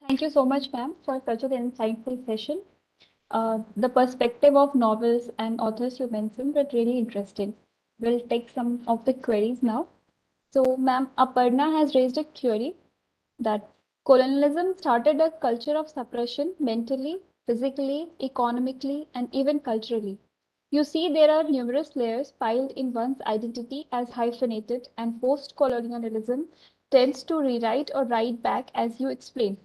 Thank you so much, ma'am, for such an insightful session. The perspective of novels and authors you mentioned were really interesting. We'll take some of the queries now. So, ma'am, Aparna has raised a query that colonialism started a culture of suppression mentally, physically, economically, and even culturally. You see, there are numerous layers piled in one's identity as hyphenated, and post colonialism tends to rewrite or write back as you explain.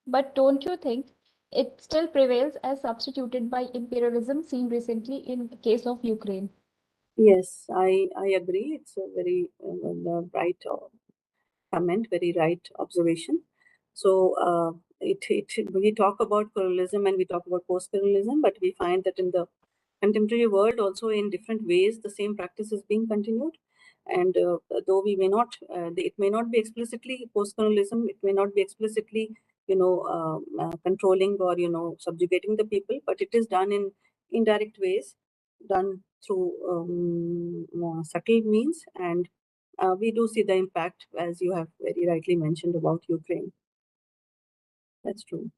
But don't you think it still prevails as substituted by imperialism seen recently in the case of Ukraine? Yes, I agree. It's a very right comment, very right observation. So we talk about colonialism and we talk about post-colonialism, but we find that in the contemporary world, also in different ways, the same practice is being continued. And though we may not, it may not be explicitly post-colonialism, it may not be explicitly, controlling or subjugating the people, but it is done in indirect ways, done through more subtle means, and we do see the impact, as you have very rightly mentioned about Ukraine. That's true.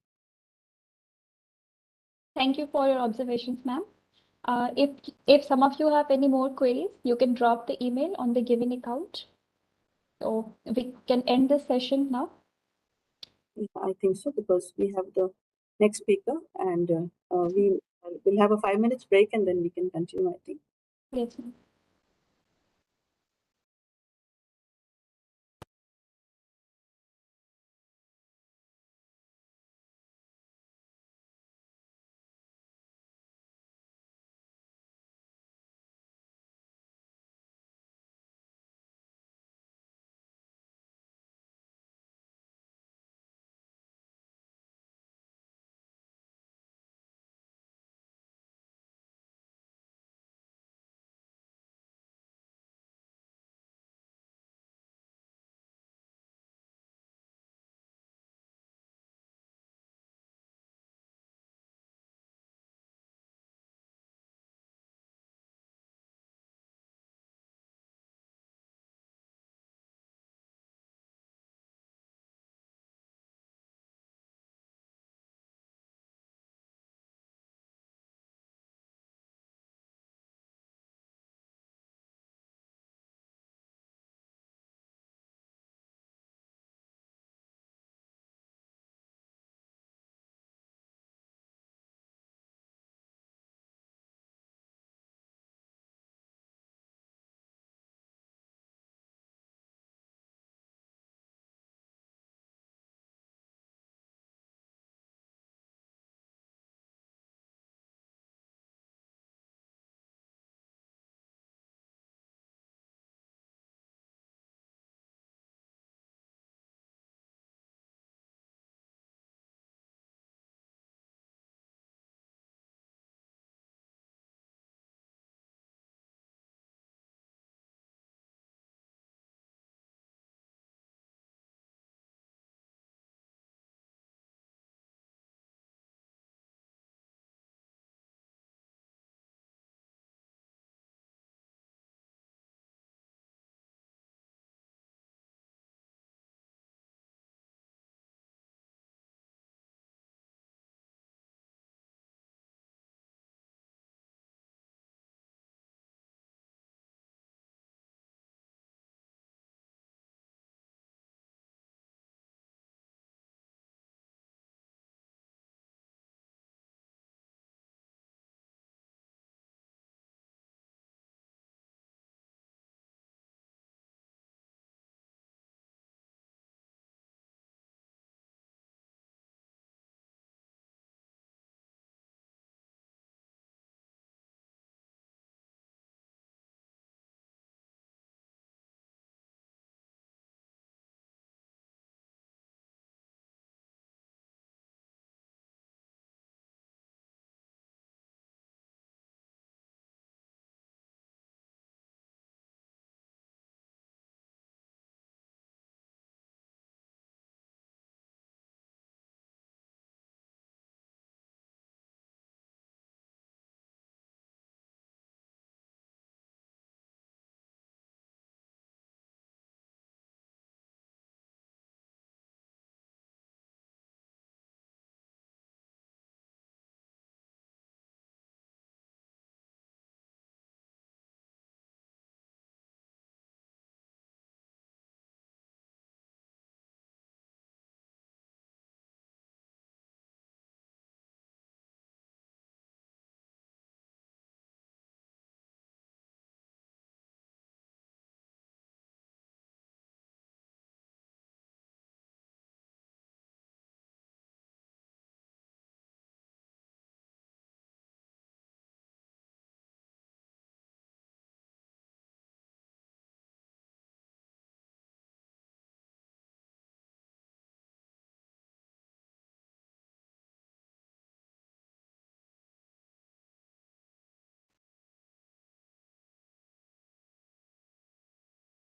Thank you for your observations, ma'am. If some of you have any more queries, you can drop the email on the given account. So we can end this session now. Yeah, I think so because we have the next speaker, and we will have a 5 minutes break, and then we can continue, I think. Yes, ma'am.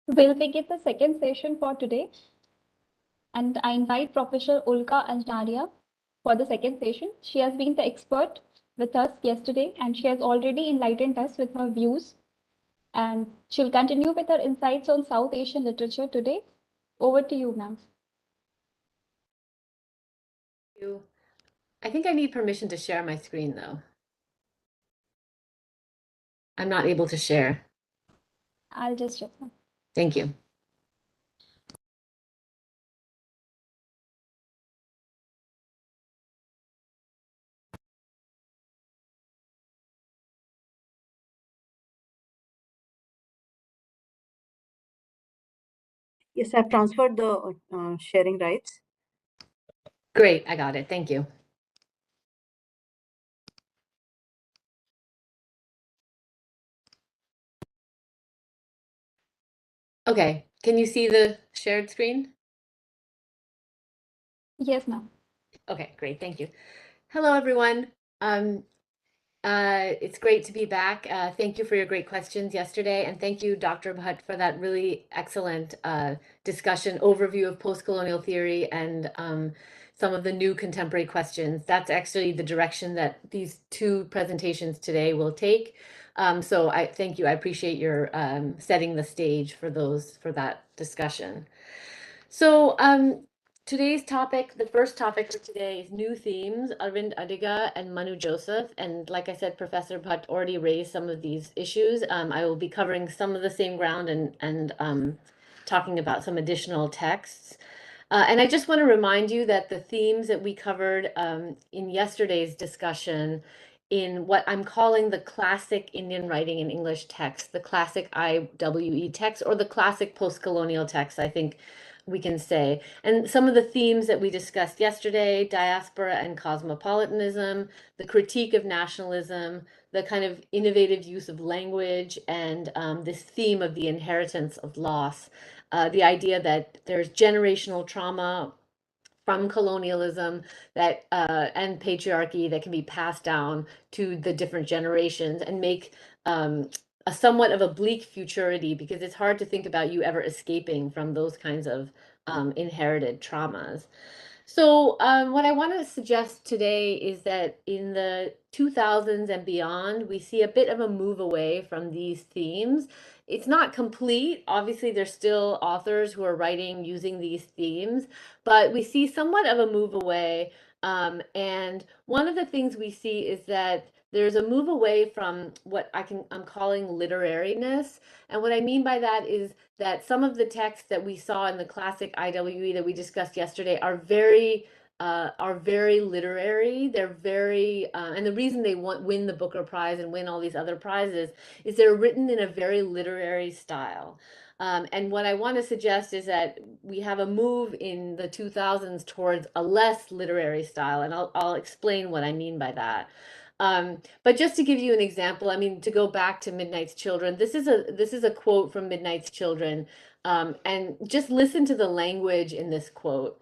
We'll begin the second session for today, and I invite Professor Ulka Anjaria for the second session. She has been the expert with us yesterday, and she has already enlightened us with her views, and she'll continue with her insights on South Asian literature today. Over to you, ma'am. I think I need permission to share my screen, though. I'm not able to share. I'll just check. Thank you. Yes, I've transferred the sharing rights. Great, I got it. Thank you. Okay, can you see the shared screen? Yes, ma'am. Okay, great, thank you. Hello, everyone. It's great to be back. Thank you for your great questions yesterday, and thank you, Dr. Bhatt, for that really excellent discussion overview of post-colonial theory and some of the new contemporary questions. That's actually the direction that these two presentations today will take. So I thank you. I appreciate your setting the stage for that discussion. So today's topic, the first topic for today is new themes, Arvind Adiga and Manu Joseph. And like I said, Professor Bhatt already raised some of these issues. I will be covering some of the same ground and talking about some additional texts. And I just want to remind you that the themes that we covered in yesterday's discussion in what I'm calling the classic Indian writing in English text, the classic IWE text, or the classic post-colonial text, I think we can say. And some of the themes that we discussed yesterday, diaspora and cosmopolitanism, the critique of nationalism, the kind of innovative use of language, and this theme of the inheritance of loss, the idea that there's generational trauma from colonialism that and patriarchy that can be passed down to the different generations and make a somewhat of a bleak futurity, because it's hard to think about you ever escaping from those kinds of inherited traumas. So what I want to suggest today is that in the 2000s and beyond, we see a bit of a move away from these themes. It's not complete. Obviously, there's still authors who are writing using these themes, but we see somewhat of a move away. And one of the things we see is that there's a move away from what I'm calling literariness. And what I mean by that is that some of the texts that we saw in the classic IWE that we discussed yesterday are very literary. They're very, and the reason they win the Booker Prize and win all these other prizes is they're written in a very literary style. And what I want to suggest is that we have a move in the 2000s towards a less literary style, and I'll explain what I mean by that. But just to give you an example, I mean, to go back to Midnight's Children, this is a quote from Midnight's Children, and just listen to the language in this quote.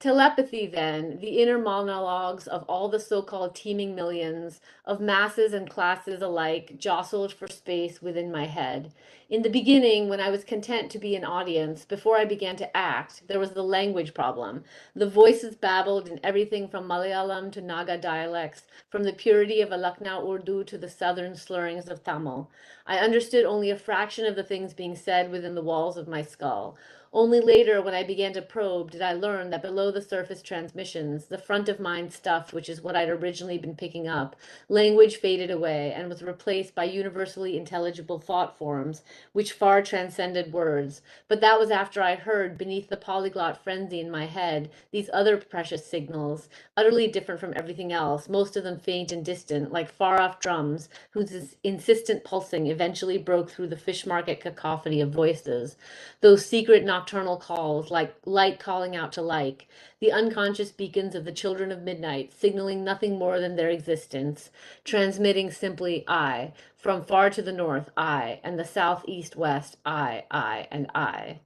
Telepathy, then, the inner monologues of all the so-called teeming millions of masses and classes alike jostled for space within my head. In the beginning, when I was content to be an audience, before I began to act, there was the language problem. The voices babbled in everything from Malayalam to Naga dialects, from the purity of a Lucknow Urdu to the southern slurrings of Tamil. I understood only a fraction of the things being said within the walls of my skull. Only later, when I began to probe, did I learn that below the surface transmissions, the front of mind stuff, which is what I'd originally been picking up, language faded away and was replaced by universally intelligible thought forms, which far transcended words. But that was after I heard, beneath the polyglot frenzy in my head, these other precious signals, utterly different from everything else, most of them faint and distant, like far-off drums, whose insistent pulsing eventually broke through the fish market cacophony of voices. Those secret nocturnal calls, like light calling out to like, the unconscious beacons of the children of midnight, signaling nothing more than their existence, transmitting simply I, from far to the north, I, and the south, east, west, I, and I.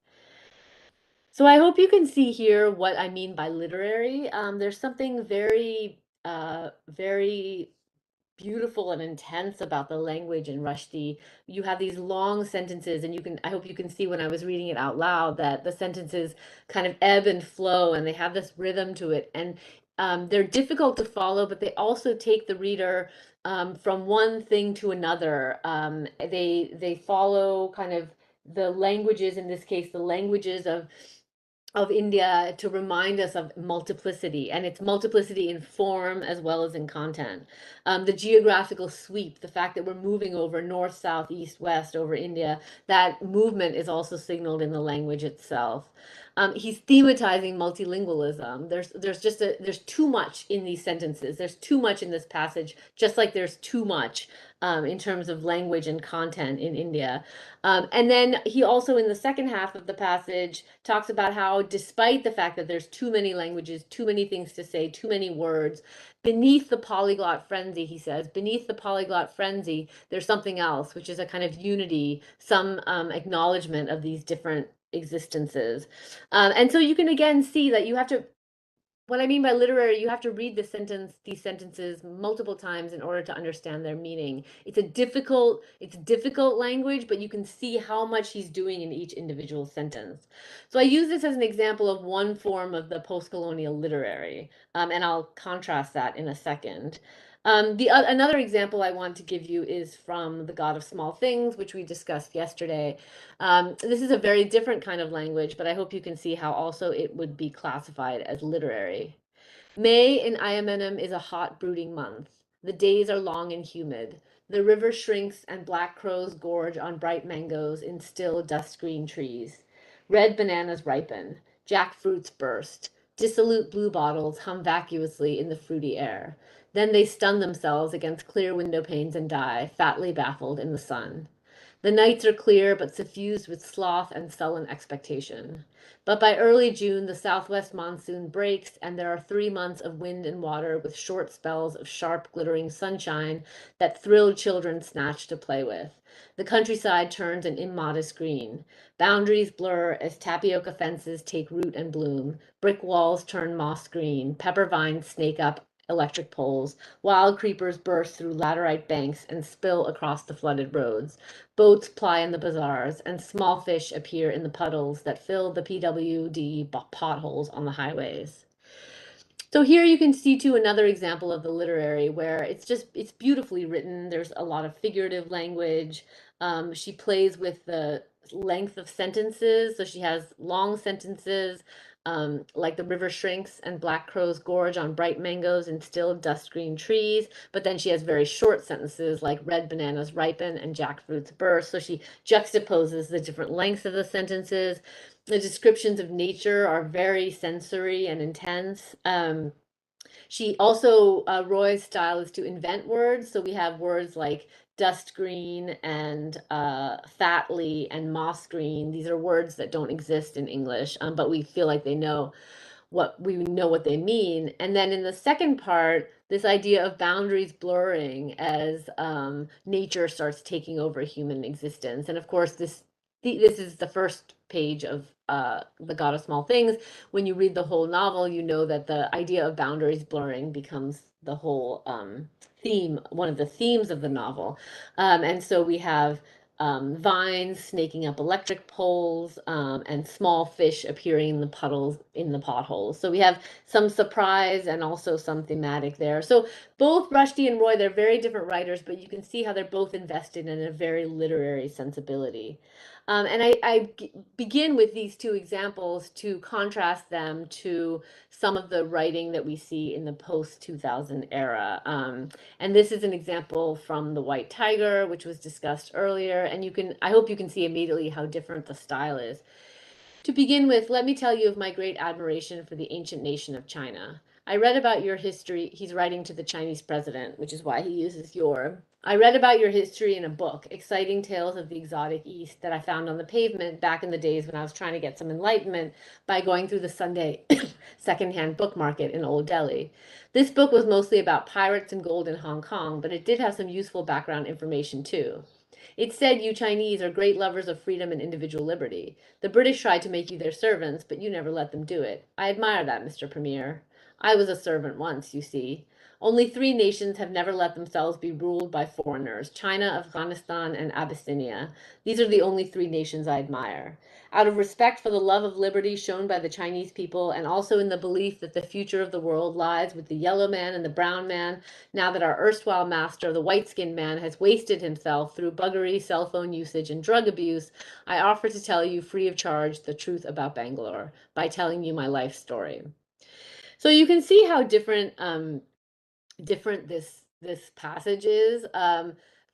So I hope you can see here what I mean by literary. There's something very beautiful and intense about the language in Rushdie. You have these long sentences, and I hope you can see when I was reading it out loud that the sentences kind of ebb and flow, and they have this rhythm to it. And they're difficult to follow, but they also take the reader from one thing to another. They follow kind of the languages, in this case, the languages of India, to remind us of multiplicity, and it's multiplicity in form as well as in content. The geographical sweep, the fact that we're moving over north, south, east, west over India, that movement is also signaled in the language itself. He's thematizing multilingualism. There's too much in these sentences. There's too much in this passage, just like there's too much in terms of language and content in India. And then he also, in the second half of the passage, talks about how, despite the fact that there's too many languages, too many things to say, too many words, beneath the polyglot frenzy, he says, beneath the polyglot frenzy, there's something else, which is a kind of unity, some acknowledgement of these different existences. And so you can again see that you have to, what I mean by literary, you have to read these sentences multiple times in order to understand their meaning. It's difficult language, but you can see how much he's doing in each individual sentence. So I use this as an example of one form of the post-colonial literary, and I'll contrast that in a second. Another example I want to give you is from The God of Small Things, which we discussed yesterday. This is a very different kind of language, but I hope you can see how also it would be classified as literary. May in Ayamenem is a hot, brooding month. The days are long and humid. The river shrinks and black crows gorge on bright mangoes in still dust-green trees. Red bananas ripen. Jackfruits burst. Dissolute blue bottles hum vacuously in the fruity air. Then they stun themselves against clear window panes and die, fatly baffled in the sun. The nights are clear but suffused with sloth and sullen expectation. But by early June, the southwest monsoon breaks, and there are 3 months of wind and water with short spells of sharp, glittering sunshine that thrilled children snatch to play with. The countryside turns an immodest green. Boundaries blur as tapioca fences take root and bloom. Brick walls turn moss green. Pepper vines snake up electric poles. Wild creepers burst through laterite banks and spill across the flooded roads. Boats ply in the bazaars, and small fish appear in the puddles that fill the PWD potholes on the highways. So here you can see too another example of the literary, where it's beautifully written. There's a lot of figurative language. She plays with the length of sentences. So she has long sentences, like the river shrinks and black crows gorge on bright mangoes and still dust green trees. But then she has very short sentences like red bananas ripen and jackfruits burst. So she juxtaposes the different lengths of the sentences. The descriptions of nature are very sensory and intense. She also, Roy's style is to invent words. So we have words like dust green and fatly and moss green. These are words that don't exist in English, but we feel like they know what they mean. And then in the second part, this idea of boundaries blurring as nature starts taking over human existence. And of course, this is the first page of The God of Small Things. When you read the whole novel, you know that the idea of boundaries blurring becomes the whole theme, one of the themes of the novel. And so we have vines snaking up electric poles, and small fish appearing in the puddles, in the potholes. So we have some surprise and also some thematic there. So both Rushdie and Roy, they're very different writers, but you can see how they're both invested in a very literary sensibility. And I begin with these two examples to contrast them to some of the writing that we see in the post-2000 era. And this is an example from The White Tiger, which was discussed earlier. And I hope you can see immediately how different the style is. To begin with, let me tell you of my great admiration for the ancient nation of China. I read about your history. He's writing to the Chinese president, which is why he uses your. I read about your history in a book, Exciting Tales of the Exotic East, that I found on the pavement back in the days when I was trying to get some enlightenment by going through the Sunday secondhand book market in Old Delhi. This book was mostly about pirates and gold in Hong Kong, but it did have some useful background information too. It said you Chinese are great lovers of freedom and individual liberty. The British tried to make you their servants, but you never let them do it. I admire that, Mr. Premier. I was a servant once, you see. Only 3 nations have never let themselves be ruled by foreigners: China, Afghanistan, and Abyssinia. These are the only 3 nations I admire. Out of respect for the love of liberty shown by the Chinese people, and also in the belief that the future of the world lies with the yellow man and the brown man, now that our erstwhile master, the white-skinned man, has wasted himself through buggery, cell phone usage, and drug abuse, I offer to tell you free of charge the truth about Bangalore by telling you my life story. So you can see how different this passage is.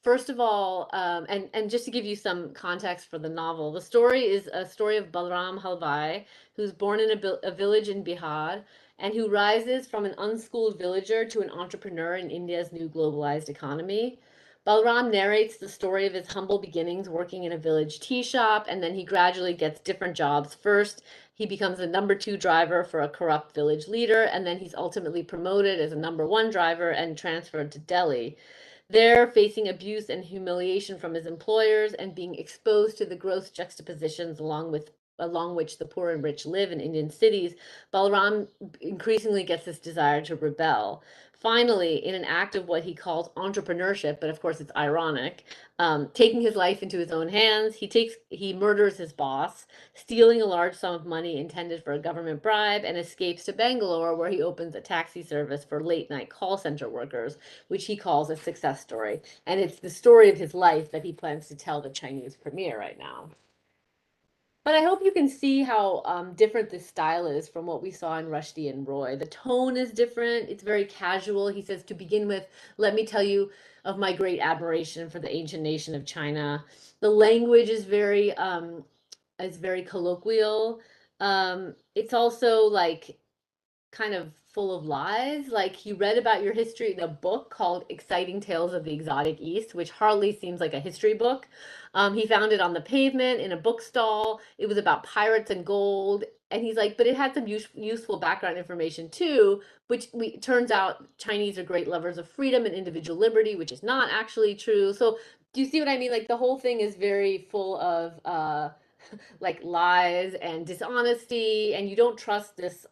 First of all, and just to give you some context for the novel, the story is a story of Balram Halvai, who's born in a village in Bihar and who rises from an unschooled villager to an entrepreneur in India's new globalized economy. Balram narrates the story of his humble beginnings working in a village tea shop, and then he gradually gets different jobs. First, he becomes a number 2 driver for a corrupt village leader, and then he's ultimately promoted as a number 1 driver and transferred to Delhi. There, facing abuse and humiliation from his employers and being exposed to the gross juxtapositions along which the poor and rich live in Indian cities, Balram increasingly gets this desire to rebel. Finally, in an act of what he calls entrepreneurship, but of course it's ironic, taking his life into his own hands, he murders his boss, stealing a large sum of money intended for a government bribe, and escapes to Bangalore, where he opens a taxi service for late-night call center workers, which he calls a success story. And it's the story of his life that he plans to tell the Chinese premiere right now. But I hope you can see how different this style is from what we saw in Rushdie and Roy. The tone is different. It's very casual. He says, to begin with, let me tell you of my great admiration for the ancient nation of China. The language is very colloquial. It's also like kind of full of lies. Like, he read about your history in a book called Exciting Tales of the Exotic East, which hardly seems like a history book. He found it on the pavement in a bookstall. It was about pirates and gold. And he's like, but it had some useful background information too, which turns out Chinese are great lovers of freedom and individual liberty, which is not actually true. So do you see what I mean? Like, the whole thing is very full of like lies and dishonesty, and you don't trust this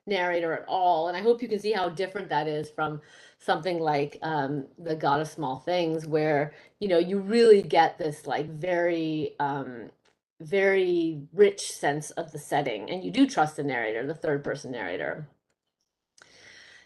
narrator at all. And I hope you can see how different that is from something like The God of Small Things, where you really get this like very rich sense of the setting, and you do trust the narrator, the third person narrator.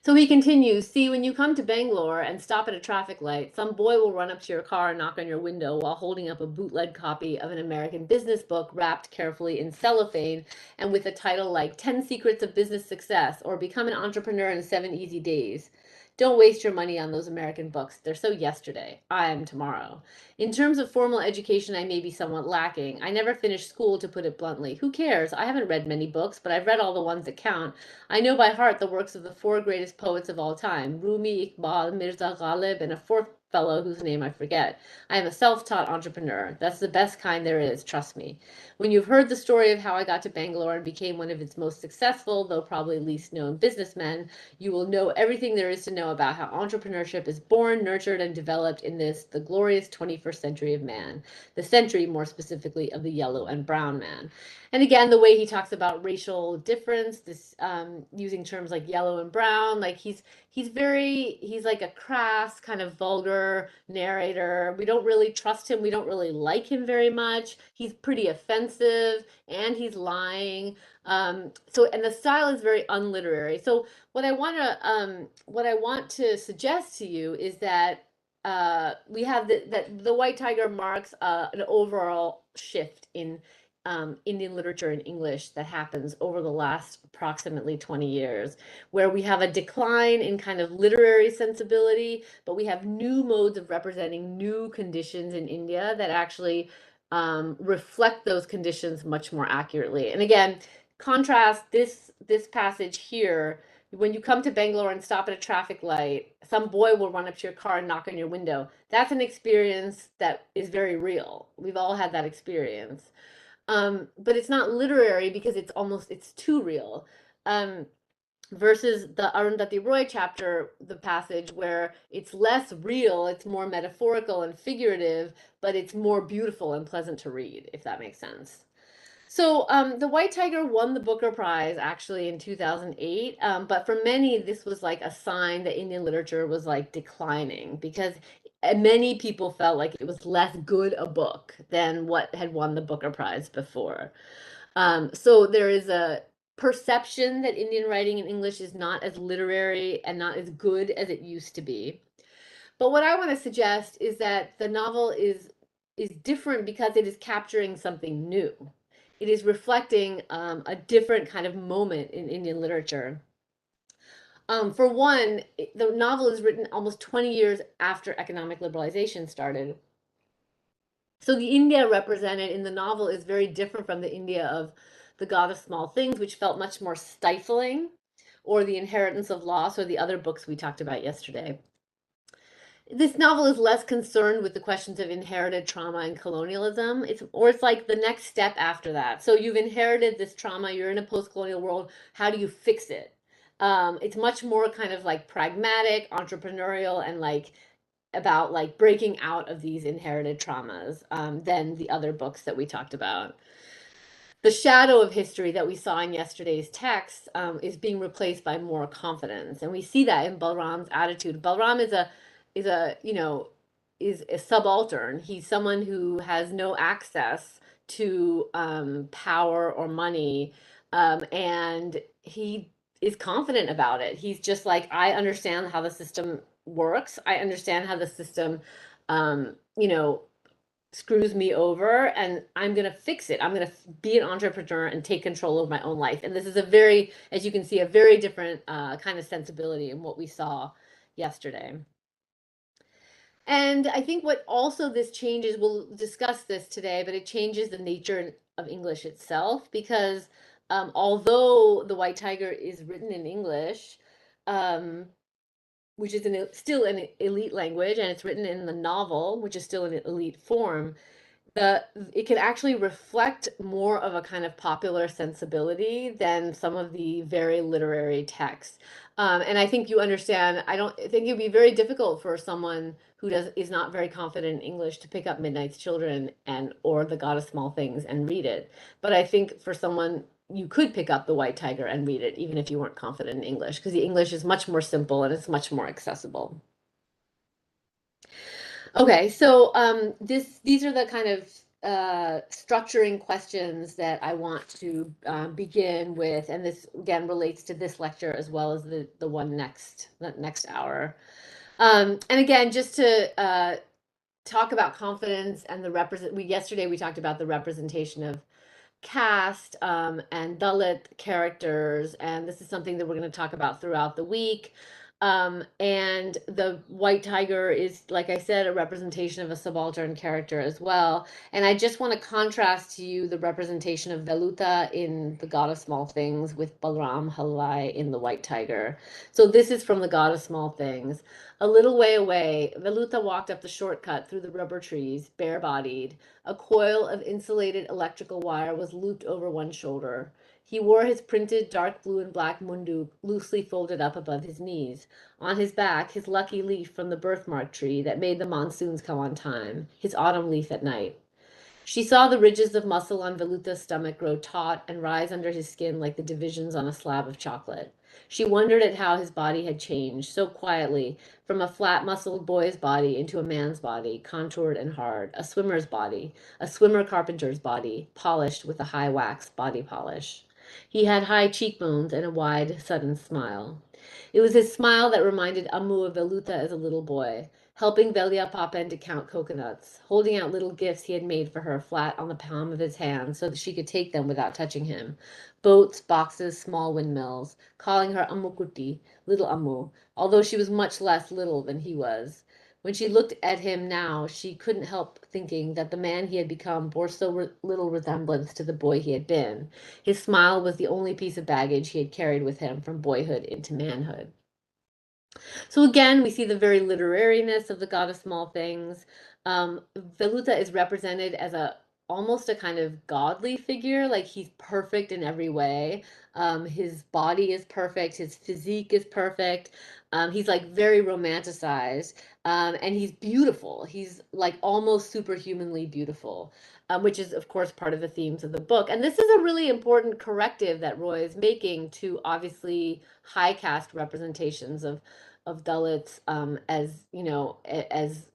So he continues, see, when you come to Bangalore and stop at a traffic light, some boy will run up to your car and knock on your window while holding up a bootleg copy of an American business book wrapped carefully in cellophane and with a title like 10 Secrets of Business Success or Become an Entrepreneur in 7 Easy Days. Don't waste your money on those American books. They're so yesterday. I am tomorrow. In terms of formal education, I may be somewhat lacking. I never finished school, to put it bluntly. Who cares? I haven't read many books, but I've read all the ones that count. I know by heart the works of the 4 greatest poets of all time, Rumi, Iqbal, Mirza Ghalib, and a 4th fellow whose name I forget. I am a self-taught entrepreneur. That's the best kind there is, trust me. When you've heard the story of how I got to Bangalore and became one of its most successful, though probably least known businessmen, you will know everything there is to know about how entrepreneurship is born, nurtured, and developed in the glorious 21st century of man, the century, more specifically, of the yellow and brown man. And again, the way he talks about racial difference, this using terms like yellow and brown, like he's like a crass, kind of vulgar narrator. We don't really trust him. We don't really like him very much. He's pretty offensive, and he's lying. And the style is very unliterary. So what I want to suggest to you is that we have that the White Tiger marks an overall shift in Indian literature and English that happens over the last approximately 20 years, where we have a decline in kind of literary sensibility, but we have new modes of representing new conditions in India that actually reflect those conditions much more accurately. And again, contrast this passage here. When you come to Bangalore and stop at a traffic light, some boy will run up to your car and knock on your window. That's an experience that is very real. We've all had that experience. But it's not literary because it's too real. Versus the Arundhati Roy chapter, the passage where it's less real, it's more metaphorical and figurative, but it's more beautiful and pleasant to read, if that makes sense. So The White Tiger won the Booker Prize actually in 2008, but for many this was like a sign that Indian literature was like declining, because many people felt like it was less good a book than what had won the Booker Prize before. So there is a perception that Indian writing in English is not as literary and not as good as it used to be. But what I want to suggest is that the novel is different because it is capturing something new. It is reflecting a different kind of moment in Indian literature. For one, the novel is written almost 20 years after economic liberalization started. So the India represented in the novel is very different from the India of The God of Small Things, which felt much more stifling, or The Inheritance of Loss, or the other books we talked about yesterday. This novel is less concerned with the questions of inherited trauma and colonialism. It's like the next step after that. So you've inherited this trauma, you're in a post-colonial world, how do you fix it? It's much more kind of like pragmatic, entrepreneurial, and like about like breaking out of these inherited traumas than the other books that we talked about. The shadow of history that we saw in yesterday's text is being replaced by more confidence, and we see that in Balram's attitude. Balram is a subaltern. He's someone who has no access to power or money, and he is confident about it. He's just like, I understand how the system works. I understand how the system, um, you know, screws me over, and I'm going to fix it. I'm going to be an entrepreneur and take control of my own life. And this is a very, as you can see, a very different kind of sensibility in what we saw yesterday. And I think what also this changes, we'll discuss this today, but it changes the nature of English itself, because although The White Tiger is written in English, which is still an elite language, and it's written in the novel, which is still an elite form, it can actually reflect more of a kind of popular sensibility than some of the very literary texts. And I think you understand, I think it'd be very difficult for someone who is not very confident in English to pick up Midnight's Children or The God of Small Things and read it. But I think for someone, you could pick up The White Tiger and read it even if you weren't confident in English, because the English is much more simple and it's much more accessible. Okay, so these are the kind of structuring questions that I want to begin with, and this again relates to this lecture as well as the one next hour. And again, just to talk about confidence and yesterday we talked about the representation of caste and Dalit characters, and this is something that we're going to talk about throughout the week. And the White Tiger is, like I said, a representation of a subaltern character as well. And I just want to contrast to you the representation of Veluta in The God of Small Things with Balram Halai in The White Tiger. So this is from The God of Small Things. A little way away, Veluta walked up the shortcut through the rubber trees, bare-bodied. A coil of insulated electrical wire was looped over one shoulder. He wore his printed dark blue and black mundu loosely folded up above his knees. On his back, his lucky leaf from the birthmark tree that made the monsoons come on time, his autumn leaf at night. She saw the ridges of muscle on Veluta's stomach grow taut and rise under his skin like the divisions on a slab of chocolate. She wondered at how his body had changed so quietly from a flat-muscled boy's body into a man's body, contoured and hard, a swimmer's body, a swimmer carpenter's body, polished with a high wax body polish. He had high cheekbones and a wide, sudden smile. It was his smile that reminded Ammu of Veluta as a little boy, helping Velia Papen to count coconuts, holding out little gifts he had made for her flat on the palm of his hand so that she could take them without touching him. Boats, boxes, small windmills, calling her Ammukutti, little Ammu, although she was much less little than he was. When she looked at him now, she couldn't help thinking that the man he had become bore so little resemblance to the boy he had been. His smile was the only piece of baggage he had carried with him from boyhood into manhood. So again, we see the very literariness of the God of Small Things. Veluta is represented as almost a kind of godly figure, like he's perfect in every way. His body is perfect, his physique is perfect. He's like very romanticized. And he's beautiful. He's like almost superhumanly beautiful, which is, of course, part of the themes of the book. And this is a really important corrective that Roy is making to obviously high caste representations of Dalits, as you know, as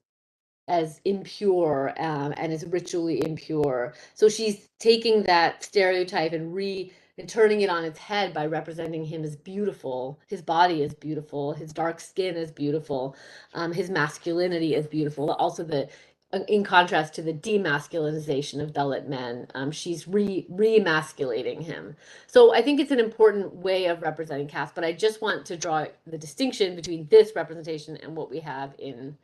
impure, and as ritually impure. So she's taking that stereotype and turning it on its head by representing him as beautiful. His body is beautiful. His dark skin is beautiful. His masculinity is beautiful. Also, in contrast to the demasculinization of Dalit men, she's remasculating him. So I think it's an important way of representing caste. But I just want to draw the distinction between this representation and what we have in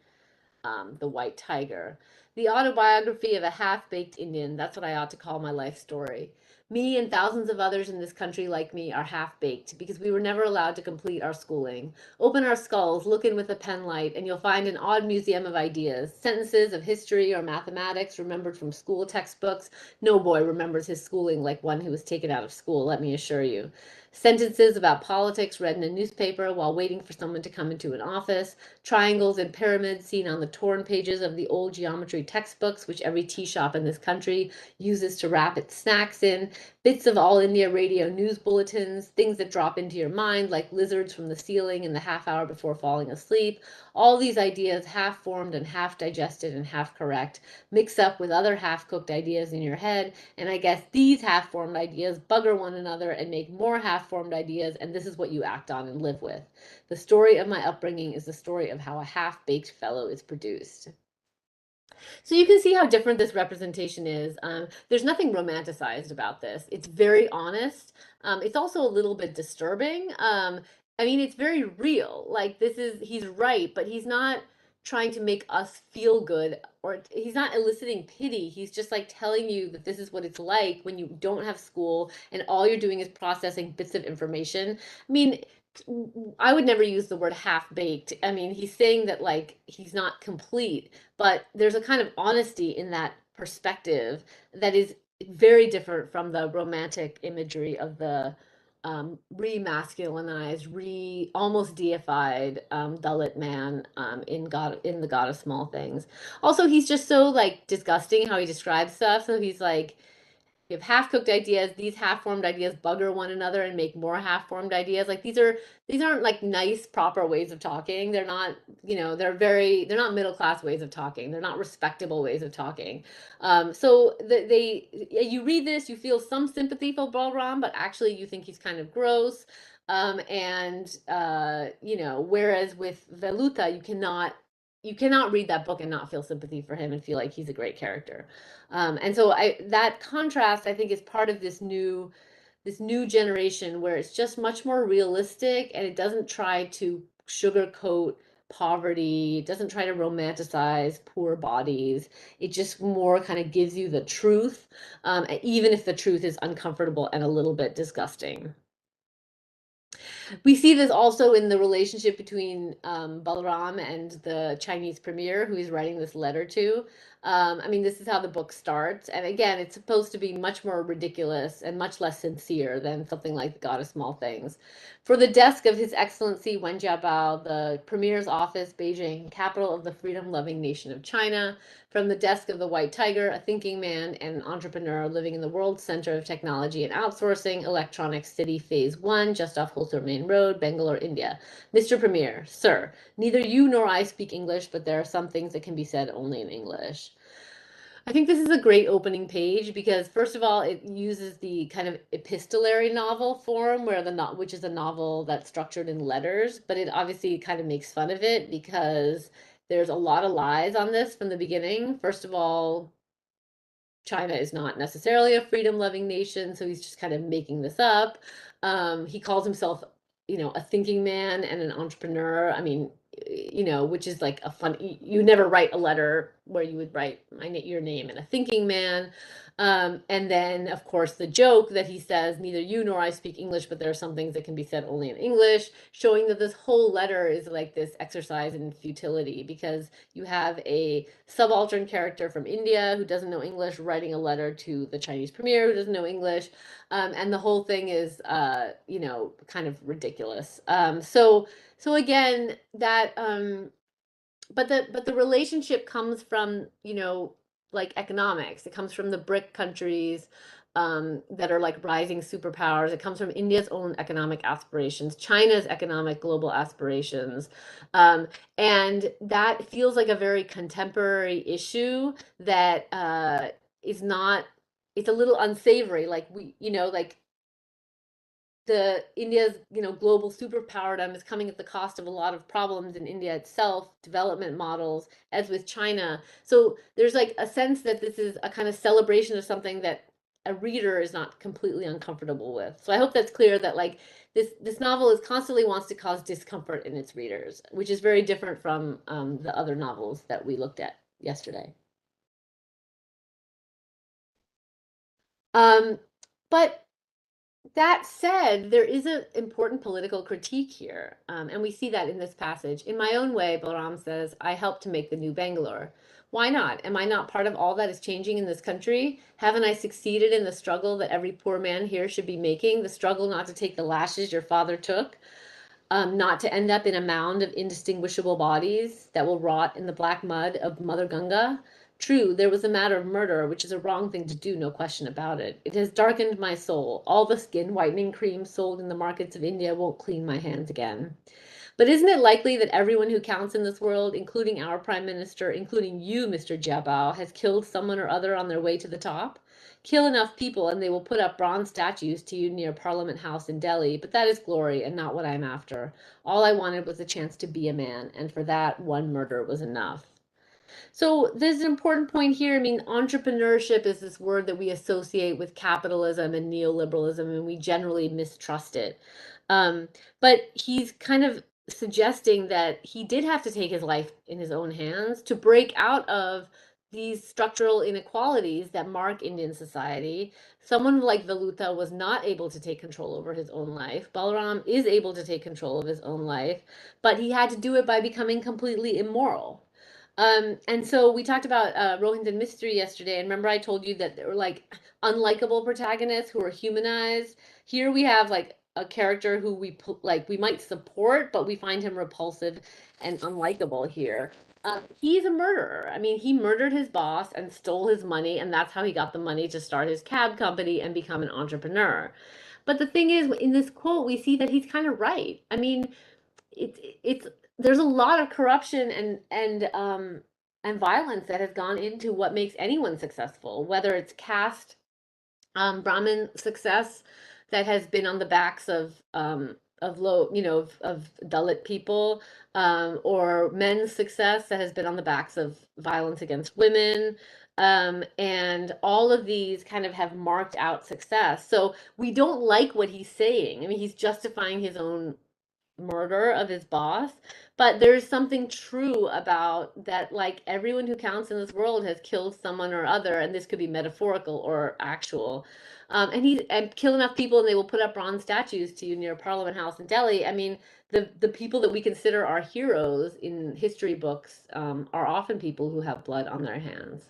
The White Tiger. The autobiography of a half-baked Indian, that's what I ought to call my life story. Me and thousands of others in this country like me are half-baked because we were never allowed to complete our schooling. Open our skulls, look in with a penlight, and you'll find an odd museum of ideas. Sentences of history or mathematics remembered from school textbooks. No boy remembers his schooling like one who was taken out of school, let me assure you. Sentences about politics read in a newspaper while waiting for someone to come into an office. Triangles and pyramids seen on the torn pages of the old geometry textbooks, which every tea shop in this country uses to wrap its snacks in. Bits of All India Radio news bulletins, things that drop into your mind like lizards from the ceiling in the half hour before falling asleep. All these ideas, half formed and half digested and half correct, mix up with other half cooked ideas in your head. And I guess these half formed ideas bugger one another and make more half formed ideas. And this is what you act on and live with. The story of my upbringing is the story of how a half baked fellow is produced. So you can see how different this representation is. There's nothing romanticized about this. It's very honest. It's also a little bit disturbing. I mean, it's very real. Like he's right, but he's not trying to make us feel good, or he's not eliciting pity. He's just like telling you that this is what it's like when you don't have school and all you're doing is processing bits of information. I mean, I would never use the word half baked. I mean, he's saying that like he's not complete, but there's a kind of honesty in that perspective that is very different from the romantic imagery of the remasculinized, almost deified Dalit man in the God of Small Things. Also, he's just so like disgusting how he describes stuff. So he's like, you have half-cooked ideas, these half-formed ideas bugger one another and make more half-formed ideas. Like these aren't like nice, proper ways of talking. They're not, they're not middle-class ways of talking. They're not respectable ways of talking. So you read this, you feel some sympathy for Balram, but actually you think he's kind of gross. Whereas with Veluta, you cannot read that book and not feel sympathy for him and feel like he's a great character. And so that contrast, I think, is part of this new generation where it's just much more realistic and it doesn't try to sugarcoat poverty. It doesn't try to romanticize poor bodies. It just more kind of gives you the truth, even if the truth is uncomfortable and a little bit disgusting. We see this also in the relationship between Balaram and the Chinese premier who he's writing this letter to. I mean, this is how the book starts. And again, it's supposed to be much more ridiculous and much less sincere than something like The God of Small Things. For the desk of His Excellency Wen Jiabao, the Premier's office, Beijing, capital of the freedom-loving nation of China. From the desk of the White Tiger, a thinking man and an entrepreneur living in the world's center of technology and outsourcing, Electronic City Phase 1, just off Hulsur Main Road, Bangalore, India. Mr. Premier, sir, neither you nor I speak English, but there are some things that can be said only in English. I think this is a great opening page because, first of all, it uses the kind of epistolary novel form which is a novel that's structured in letters, but it obviously kind of makes fun of it because there's a lot of lies on this from the beginning. First of all, China is not necessarily a freedom-loving nation, so he's just kind of making this up. He calls himself, a thinking man and an entrepreneur. I mean, which is like you never write a letter where you would write your name and a thinking man. And then, of course, the joke that he says, neither you nor I speak English, but there are some things that can be said only in English, showing that this whole letter is like this exercise in futility because you have a subaltern character from India who doesn't know English writing a letter to the Chinese premier who doesn't know English. And the whole thing is, kind of ridiculous. So again, that but the relationship comes from, you know, like economics. It comes from the BRIC countries that are like rising superpowers. It comes from India's own economic aspirations, China's economic global aspirations. And that feels like a very contemporary issue that is not, it's a little unsavory. Like we, you know, like the India's, you know, global superpowerdom is coming at the cost of a lot of problems in India itself, development models, as with China. So there's like a sense that this is a kind of celebration of something that a reader is not completely uncomfortable with. So I hope that's clear that like this novel is constantly wants to cause discomfort in its readers, which is very different from the other novels that we looked at yesterday. But that said, there is an important political critique here, and we see that in this passage. In my own way, Balram says, I helped to make the new Bangalore. Why not? Am I not part of all that is changing in this country? Haven't I succeeded in the struggle that every poor man here should be making? The struggle not to take the lashes your father took? Not to end up in a mound of indistinguishable bodies that will rot in the black mud of Mother Ganga? True, there was a matter of murder, which is a wrong thing to do, no question about it. It has darkened my soul. All the skin whitening cream sold in the markets of India won't clean my hands again. But isn't it likely that everyone who counts in this world, including our Prime Minister, including you, Mr. Jabal, has killed someone or other on their way to the top? Kill enough people and they will put up bronze statues to you near Parliament House in Delhi, but that is glory and not what I'm after. All I wanted was a chance to be a man, and for that, one murder was enough. So there's an important point here. I mean, entrepreneurship is this word that we associate with capitalism and neoliberalism, and we generally mistrust it. But he's kind of suggesting that he did have to take his life in his own hands to break out of these structural inequalities that mark Indian society. Someone like Veluta was not able to take control over his own life. Balaram is able to take control of his own life, but he had to do it by becoming completely immoral. And so we talked about Rohinton Mystery yesterday, and remember I told you that there were like unlikable protagonists who were humanized. Here we have like a character who we might support, but we find him repulsive and unlikable here. He's a murderer. I mean, he murdered his boss and stole his money, and that's how he got the money to start his cab company and become an entrepreneur. But the thing is, in this quote, we see that he's kind of right. I mean, it's there's a lot of corruption and violence that has gone into what makes anyone successful, whether it's caste Brahmin success that has been on the backs of low, you know, of Dalit people, or men's success that has been on the backs of violence against women. And all of these kind of have marked out success. So we don't like what he's saying. I mean, he's justifying his own murder of his boss, but there's something true about that, like everyone who counts in this world has killed someone or other, and this could be metaphorical or actual. And kill enough people and they will put up bronze statues to you near Parliament House in Delhi. I mean, the people that we consider our heroes in history books are often people who have blood on their hands.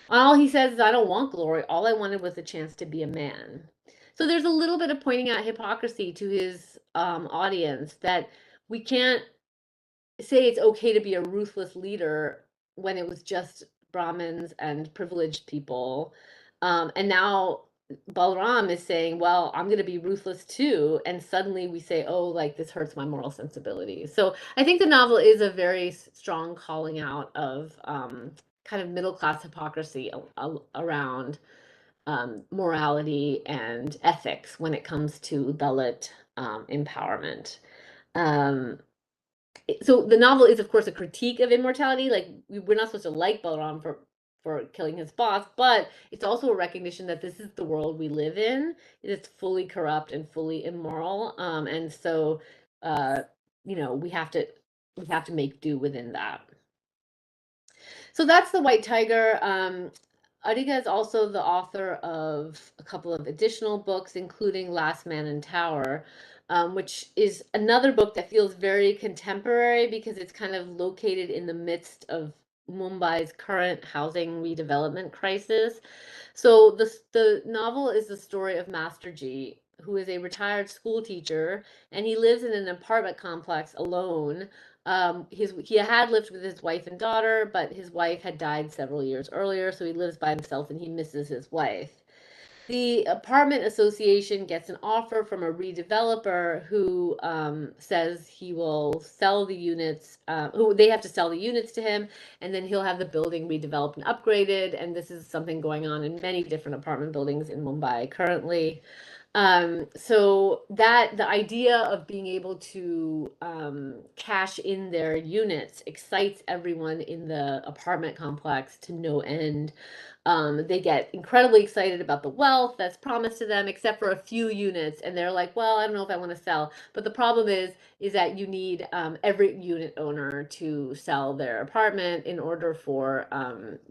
All he says is, I don't want glory. All I wanted was a chance to be a man. So there's a little bit of pointing out hypocrisy to his audience, that we can't say it's okay to be a ruthless leader when it was just Brahmins and privileged people. And now Balram is saying, well, I'm going to be ruthless too. And suddenly we say, oh, like this hurts my moral sensibilities. So I think the novel is a very strong calling out of kind of middle class hypocrisy around morality and ethics when it comes to Dalit empowerment. So the novel is, of course, a critique of immortality. Like we're not supposed to like Balaram for killing his boss, but it's also a recognition that this is the world we live in. It's fully corrupt and fully immoral, and so you know we have to make do within that. So that's The White Tiger. Adiga is also the author of a couple of additional books, including Last Man in Tower, which is another book that feels very contemporary because it's kind of located in the midst of Mumbai's current housing redevelopment crisis. So the novel is the story of Master G, who is a retired school teacher, and he lives in an apartment complex alone, He had lived with his wife and daughter, but his wife had died several years earlier, so he lives by himself and he misses his wife. The apartment association gets an offer from a redeveloper who says he will sell the units, who they have to sell the units to him, and then he'll have the building redeveloped and upgraded. And this is something going on in many different apartment buildings in Mumbai currently. So that the idea of being able to cash in their units excites everyone in the apartment complex to no end. They get incredibly excited about the wealth that's promised to them, except for a few units, and they're like, "Well, I don't know if I want to sell." But the problem is that you need every unit owner to sell their apartment in order for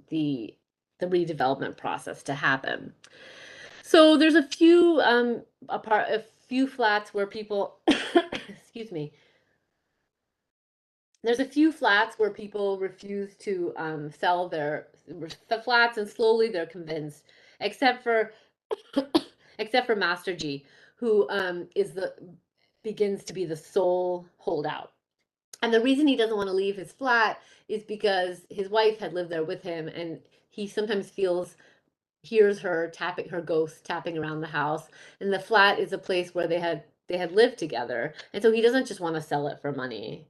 the redevelopment process to happen. So there's a few flats where people, excuse me, there's a few flats where people refuse to sell the flats, and slowly they're convinced, except for except for Master G, who begins to be the sole holdout. And the reason he doesn't want to leave his flat is because his wife had lived there with him, and he sometimes hears her ghost tapping around the house, and the flat is a place where they had lived together, and so he doesn't just want to sell it for money.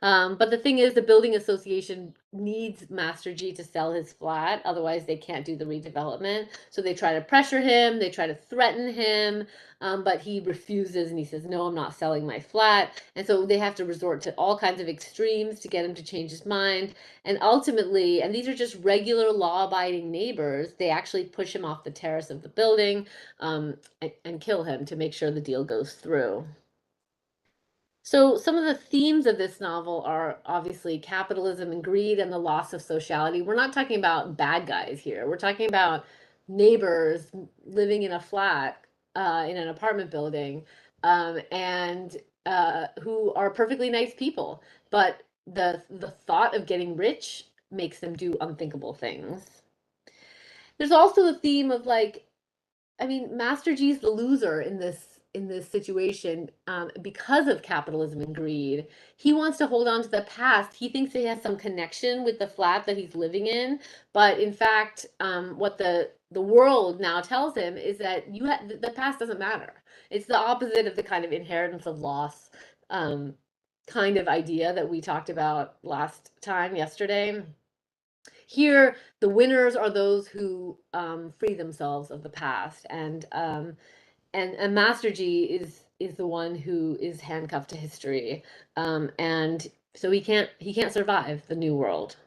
But the thing is, the building association needs Master G to sell his flat, otherwise they can't do the redevelopment. So they try to pressure him, they try to threaten him, but he refuses and he says, "No, I'm not selling my flat." And so they have to resort to all kinds of extremes to get him to change his mind. And ultimately, and these are just regular law-abiding neighbors, they actually push him off the terrace of the building and kill him to make sure the deal goes through. So some of the themes of this novel are obviously capitalism and greed and the loss of sociality. We're not talking about bad guys here. We're talking about neighbors living in a flat, in an apartment building, and who are perfectly nice people. But the thought of getting rich makes them do unthinkable things. There's also the theme of like, I mean, Master G's the loser in this situation because of capitalism and greed. He wants to hold on to the past. He thinks he has some connection with the flat that he's living in, but in fact, what the world now tells him is that the past doesn't matter. It's the opposite of the kind of inheritance of loss kind of idea that we talked about last time yesterday. Here, the winners are those who free themselves of the past, and Master G is the one who is handcuffed to history, and so he can't survive the new world.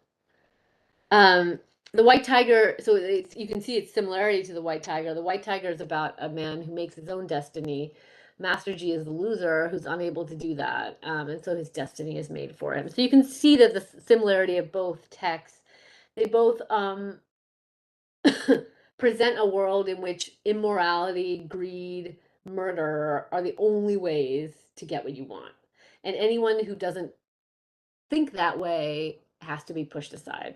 The White Tiger, so you can see its similarity to the White Tiger. The White Tiger is about a man who makes his own destiny. Master G is the loser who's unable to do that, and so his destiny is made for him. So you can see that the similarity of both texts. They both present a world in which immorality, greed, murder are the only ways to get what you want. And anyone who doesn't think that way has to be pushed aside.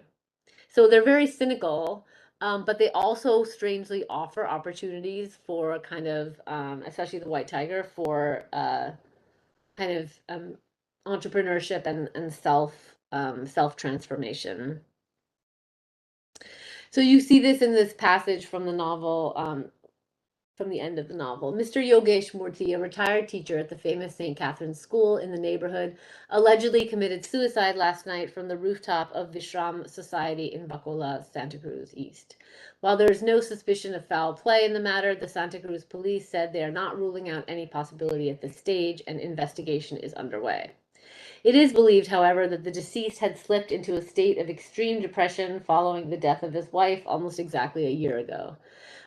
So they're very cynical, but they also strangely offer opportunities for a kind of, especially the White Tiger, for kind of entrepreneurship and self transformation. So you see this in this passage from the novel, from the end of the novel. Mr. Yogesh Murthy, a retired teacher at the famous St. Catherine's School in the neighborhood, allegedly committed suicide last night from the rooftop of Vishram Society in Bacola, Santa Cruz East. While there is no suspicion of foul play in the matter, the Santa Cruz police said they are not ruling out any possibility at this stage, and investigation is underway. It is believed, however, that the deceased had slipped into a state of extreme depression following the death of his wife almost exactly a year ago.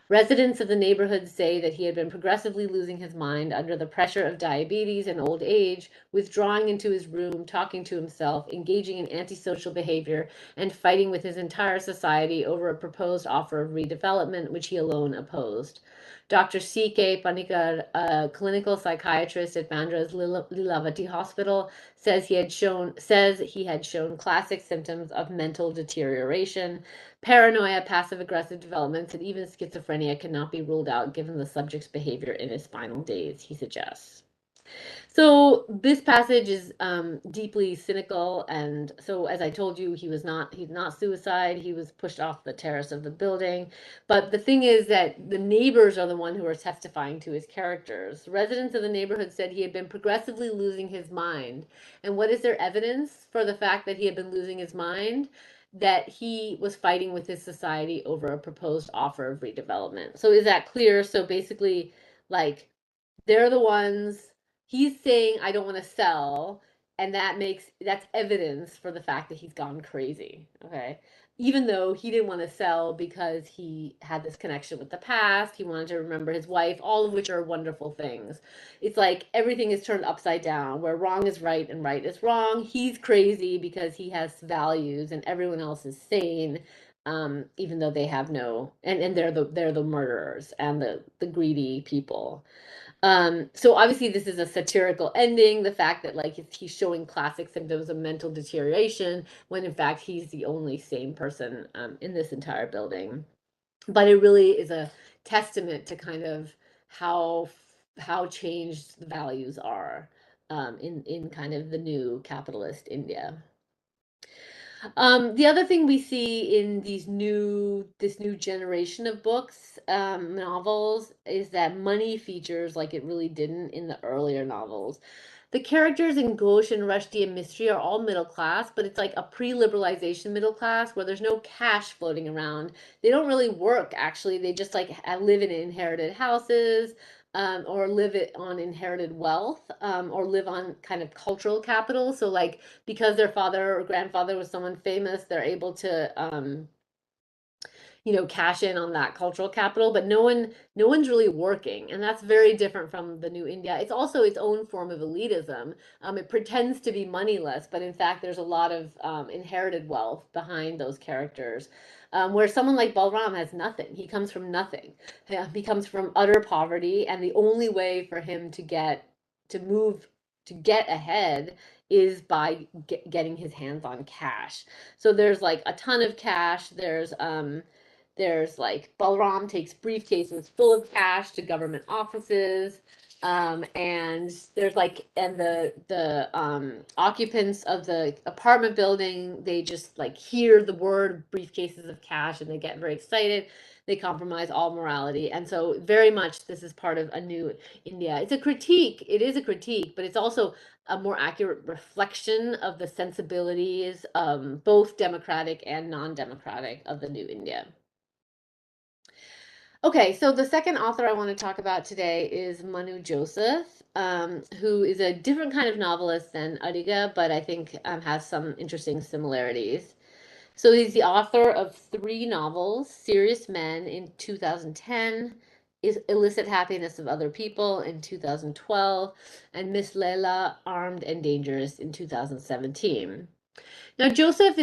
Residents of the neighborhood say that he had been progressively losing his mind under the pressure of diabetes and old age, withdrawing into his room, talking to himself, engaging in antisocial behavior, and fighting with his entire society over a proposed offer of redevelopment, which he alone opposed. Dr. C.K. Panikar, a clinical psychiatrist at Bandra's Lilavati Hospital, says he had shown classic symptoms of mental deterioration. Paranoia, passive-aggressive developments, and even schizophrenia cannot be ruled out given the subject's behavior in his final days, he suggests. So this passage is deeply cynical, and so as I told you, he's not suicide. He was pushed off the terrace of the building. But the thing is that the neighbors are the one who are testifying to his characters. Residents of the neighborhood said he had been progressively losing his mind. And what is their evidence for the fact that he had been losing his mind? That he was fighting with his society over a proposed offer of redevelopment. So is that clear? So basically, like, they're the ones, he's saying I don't want to sell, and that's evidence for the fact that he's gone crazy. Okay, even though he didn't want to sell because he had this connection with the past, he wanted to remember his wife, all of which are wonderful things. It's like everything is turned upside down, where wrong is right and right is wrong. He's crazy because he has values and everyone else is sane, even though they have no, and they're the murderers and the greedy people. So obviously this is a satirical ending, the fact that like he's showing classic symptoms of mental deterioration when in fact he's the only sane person in this entire building. But it really is a testament to kind of how changed the values are in kind of the new capitalist India. The other thing we see in this new generation of books, novels, is that money features like it really didn't in the earlier novels. The characters in Ghosh and Rushdie and Mystery are all middle class, but it's like a pre-liberalization middle class where there's no cash floating around. They don't really work, actually. They just like live in inherited houses, or live it on inherited wealth, or live on kind of cultural capital. So like because their father or grandfather was someone famous, they're able to cash in on that cultural capital, but no one's really working. And that's very different from the new India. It's also its own form of elitism. It pretends to be moneyless, but in fact, there's a lot of inherited wealth behind those characters. Where someone like Balram has nothing. He comes from nothing. He comes from utter poverty, and the only way for him to get ahead is by getting his hands on cash. So there's like a ton of cash. There's like Balram takes briefcases full of cash to government offices. And there's like, and the occupants of the apartment building, they just like hear the word briefcases of cash and they get very excited. They compromise all morality. And so very much this is part of a new India. It's a critique. It is a critique, but it's also a more accurate reflection of the sensibilities, both democratic and non-democratic, of the new India. Okay, so the second author I want to talk about today is Manu Joseph, who is a different kind of novelist than Adiga, but I think has some interesting similarities. So he's the author of 3 novels: Serious Men in 2010, Illicit Happiness of Other People in 2012, and Miss Leila, Armed and Dangerous in 2017. Now Joseph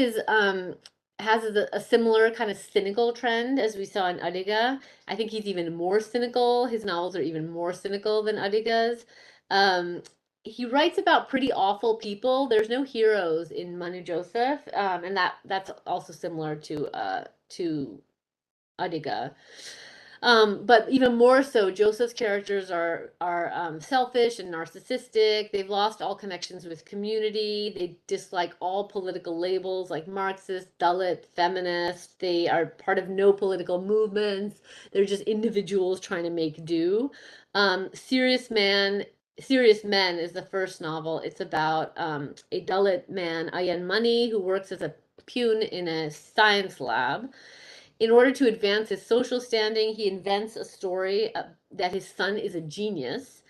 has a similar kind of cynical trend as we saw in Adiga. I think he's even more cynical. His novels are even more cynical than Adiga's. He writes about pretty awful people. There's no heroes in Manu Joseph, and that's also similar to Adiga. But even more so, Joseph's characters are selfish and narcissistic. They've lost all connections with community. They dislike all political labels like Marxist, Dalit, feminist. They are part of no political movements. They're just individuals trying to make do. Serious Men is the first novel. It's about a Dalit man, Ayan Money, who works as a peon in a science lab. In order to advance his social standing, he invents a story that his son is a genius.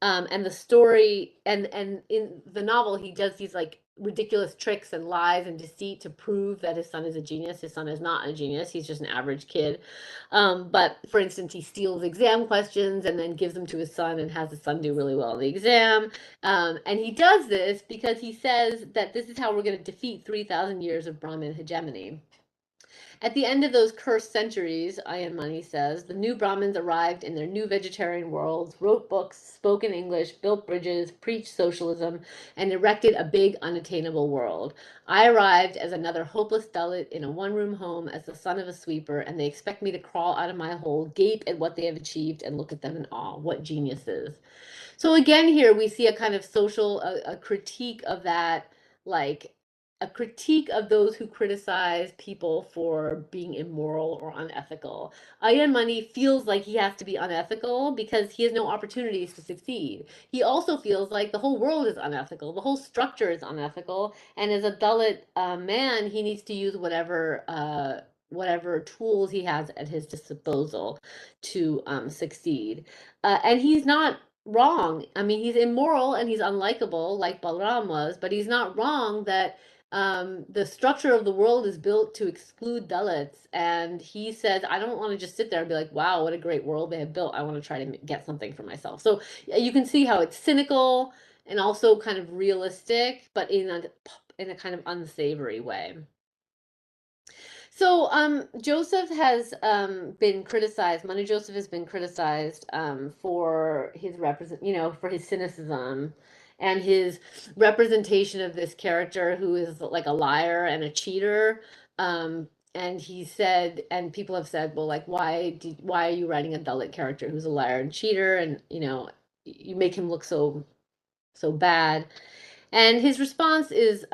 And the story, and in the novel, he does these like ridiculous tricks and lies and deceit to prove that his son is a genius. His son is not a genius. He's just an average kid. But for instance, he steals exam questions and then gives them to his son and has his son do really well in the exam. And he does this because he says that this is how we're going to defeat 3,000 years of Brahmin hegemony. At the end of those cursed centuries, Ayan Mani says, the new Brahmins arrived in their new vegetarian worlds, wrote books, spoke in English, built bridges, preached socialism, and erected a big, unattainable world. I arrived as another hopeless Dalit in a one-room home as the son of a sweeper, and they expect me to crawl out of my hole, gape at what they have achieved, and look at them in awe. What geniuses. So again, here we see a kind of social, a critique of that, like a critique of those who criticize people for being immoral or unethical. Ayan Mani feels like he has to be unethical because he has no opportunities to succeed. He also feels like the whole world is unethical, the whole structure is unethical, and as a Dalit man, he needs to use whatever tools he has at his disposal to succeed. And he's not wrong. I mean, he's immoral and he's unlikable like Balaram was, but he's not wrong that the structure of the world is built to exclude Dalits. And he says, I don't want to just sit there and be like, wow, what a great world they have built. I want to try to get something for myself. So you can see how it's cynical and also kind of realistic, but in a kind of unsavory way. So Joseph has been criticized. Manu Joseph has been criticized for his for his cynicism and his representation of this character who is like a liar and a cheater. And he said, and people have said, well, like, why are you writing a Dalit character who's a liar and cheater? And you make him look so bad. And his response is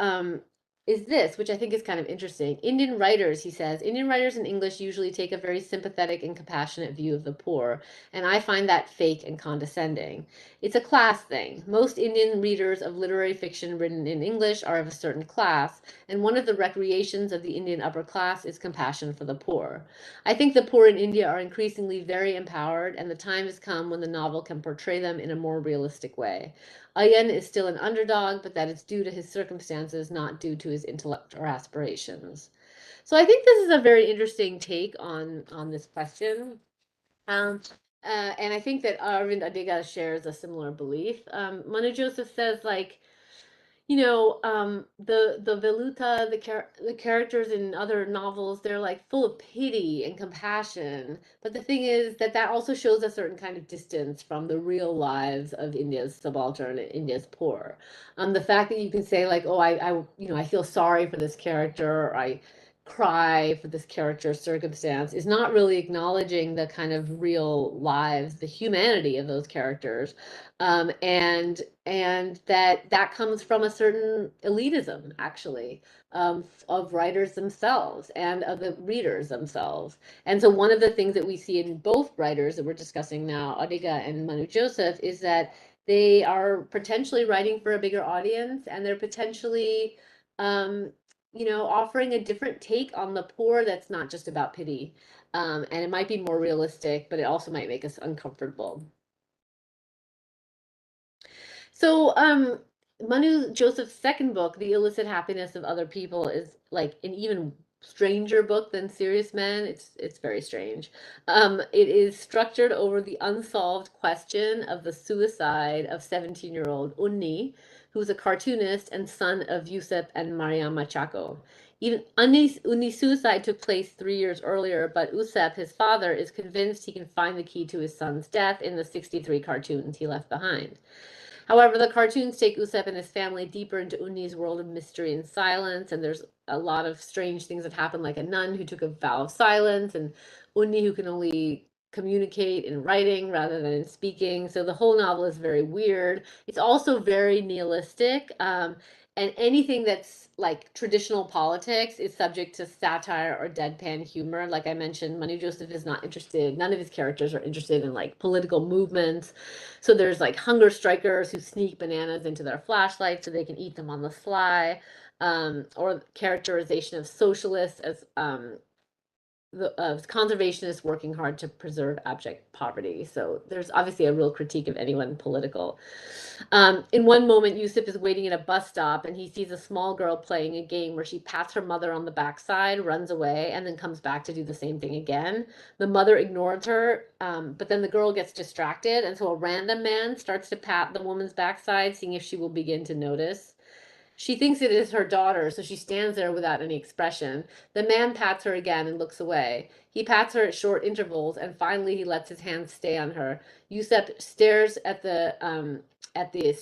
this, which I think is kind of interesting. Indian writers, he says, Indian writers in English usually take a very sympathetic and compassionate view of the poor, and I find that fake and condescending. It's a class thing. Most Indian readers of literary fiction written in English are of a certain class, and one of the recreations of the Indian upper class is compassion for the poor. I think the poor in India are increasingly very empowered, and the time has come when the novel can portray them in a more realistic way. Ayan is still an underdog, but that is due to his circumstances, not due to his intellect or aspirations. So I think this is a very interesting take on this question. And I think that Arvind Adiga shares a similar belief. Manu Joseph says, like, the Veluta, the characters in other novels, they're like full of pity and compassion. But the thing is that also shows a certain kind of distance from the real lives of India's subaltern and India's poor. The fact that you can say like, oh, I feel sorry for this character, or I cry for this character's circumstance, is not really acknowledging the kind of real lives, the humanity of those characters. And that comes from a certain elitism, actually, of writers themselves and of the readers themselves. And so one of the things that we see in both writers that we're discussing now, Adiga and Manu Joseph, is that they are potentially writing for a bigger audience, and they're potentially offering a different take on the poor that's not just about pity. And it might be more realistic, but it also might make us uncomfortable. So, Manu Joseph's second book, The Illicit Happiness of Other People, is like an even stranger book than Serious Men. It's very strange. It is structured over the unsolved question of the suicide of 17-year-old Unni, who's a cartoonist and son of Yusuf and Mariam Machako. Even Unni's suicide took place 3 years earlier, but Usep, his father, is convinced he can find the key to his son's death in the 63 cartoons he left behind. However, the cartoons take Usep and his family deeper into Unni's world of mystery and silence, and there's a lot of strange things that happen, like a nun who took a vow of silence, and Unni who can only communicate in writing rather than in speaking. So the whole novel is very weird. It's also very nihilistic. And anything that's like traditional politics is subject to satire or deadpan humor. Like I mentioned, Manu Joseph is not interested, none of his characters are interested in like political movements. So there's like hunger strikers who sneak bananas into their flashlights so they can eat them on the sly, or characterization of socialists as conservationists working hard to preserve abject poverty. So there's obviously a real critique of anyone political. In one moment, Yusuf is waiting at a bus stop and he sees a small girl playing a game where she pats her mother on the backside, runs away, and then comes back to do the same thing again. The mother ignores her, but then the girl gets distracted, and so a random man starts to pat the woman's backside, seeing if she will begin to notice. She thinks it is her daughter, so she stands there without any expression. The man pats her again and looks away. He pats her at short intervals, and finally he lets his hands stay on her. Yusef stares at the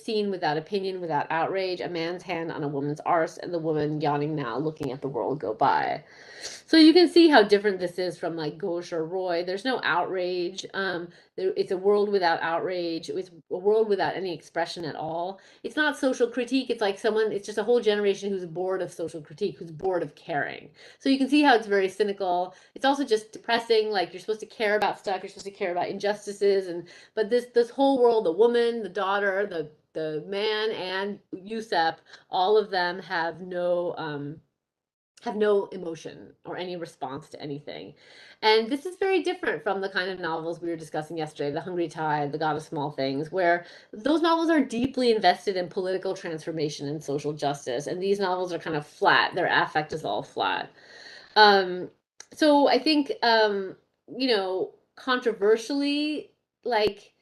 scene without opinion, without outrage, a man's hand on a woman's arse, and the woman yawning now, looking at the world go by. So you can see how different this is from like Ghosh or Roy. There's no outrage. It's a world without outrage. It's a world without any expression at all. It's not social critique. It's like it's just a whole generation who's bored of social critique, who's bored of caring. So you can see how it's very cynical. It's also just depressing. Like, you're supposed to care about stuff. You're supposed to care about injustices. But this whole world, the woman, the daughter, the man, and Yusef, all of them have no emotion or any response to anything. And this is very different from the kind of novels we were discussing yesterday, The Hungry Tide, The God of Small Things, where those novels are deeply invested in political transformation and social justice. And these novels are kind of flat. Their affect is all flat. So I think, controversially, like,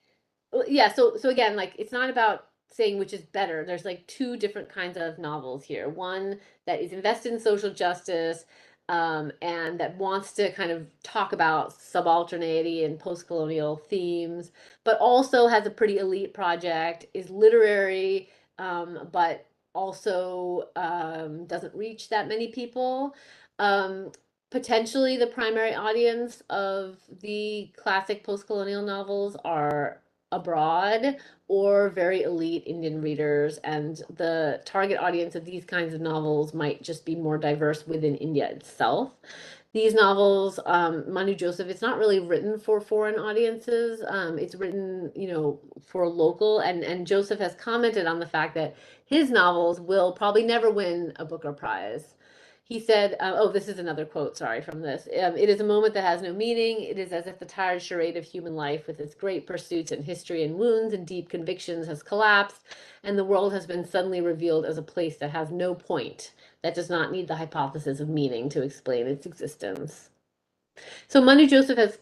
yeah, so again, like, it's not about saying which is better. There's like two different kinds of novels here. One that is invested in social justice, and that wants to kind of talk about subalternity and post-colonial themes, but also has a pretty elite project, is literary, but also doesn't reach that many people. Um, Potentially the primary audience of the classic post-colonial novels are abroad or very elite Indian readers, and the target audience of these kinds of novels might just be more diverse within India itself. These novels, Manu Joseph, it's not really written for foreign audiences. It's written, for local, and Joseph has commented on the fact that his novels will probably never win a Booker Prize. He said, this is another quote, sorry, from this. It is a moment that has no meaning. It is as if the tired charade of human life, with its great pursuits and history and wounds and deep convictions, has collapsed, and the world has been suddenly revealed as a place that has no point, that does not need the hypothesis of meaning to explain its existence. So Manu Joseph has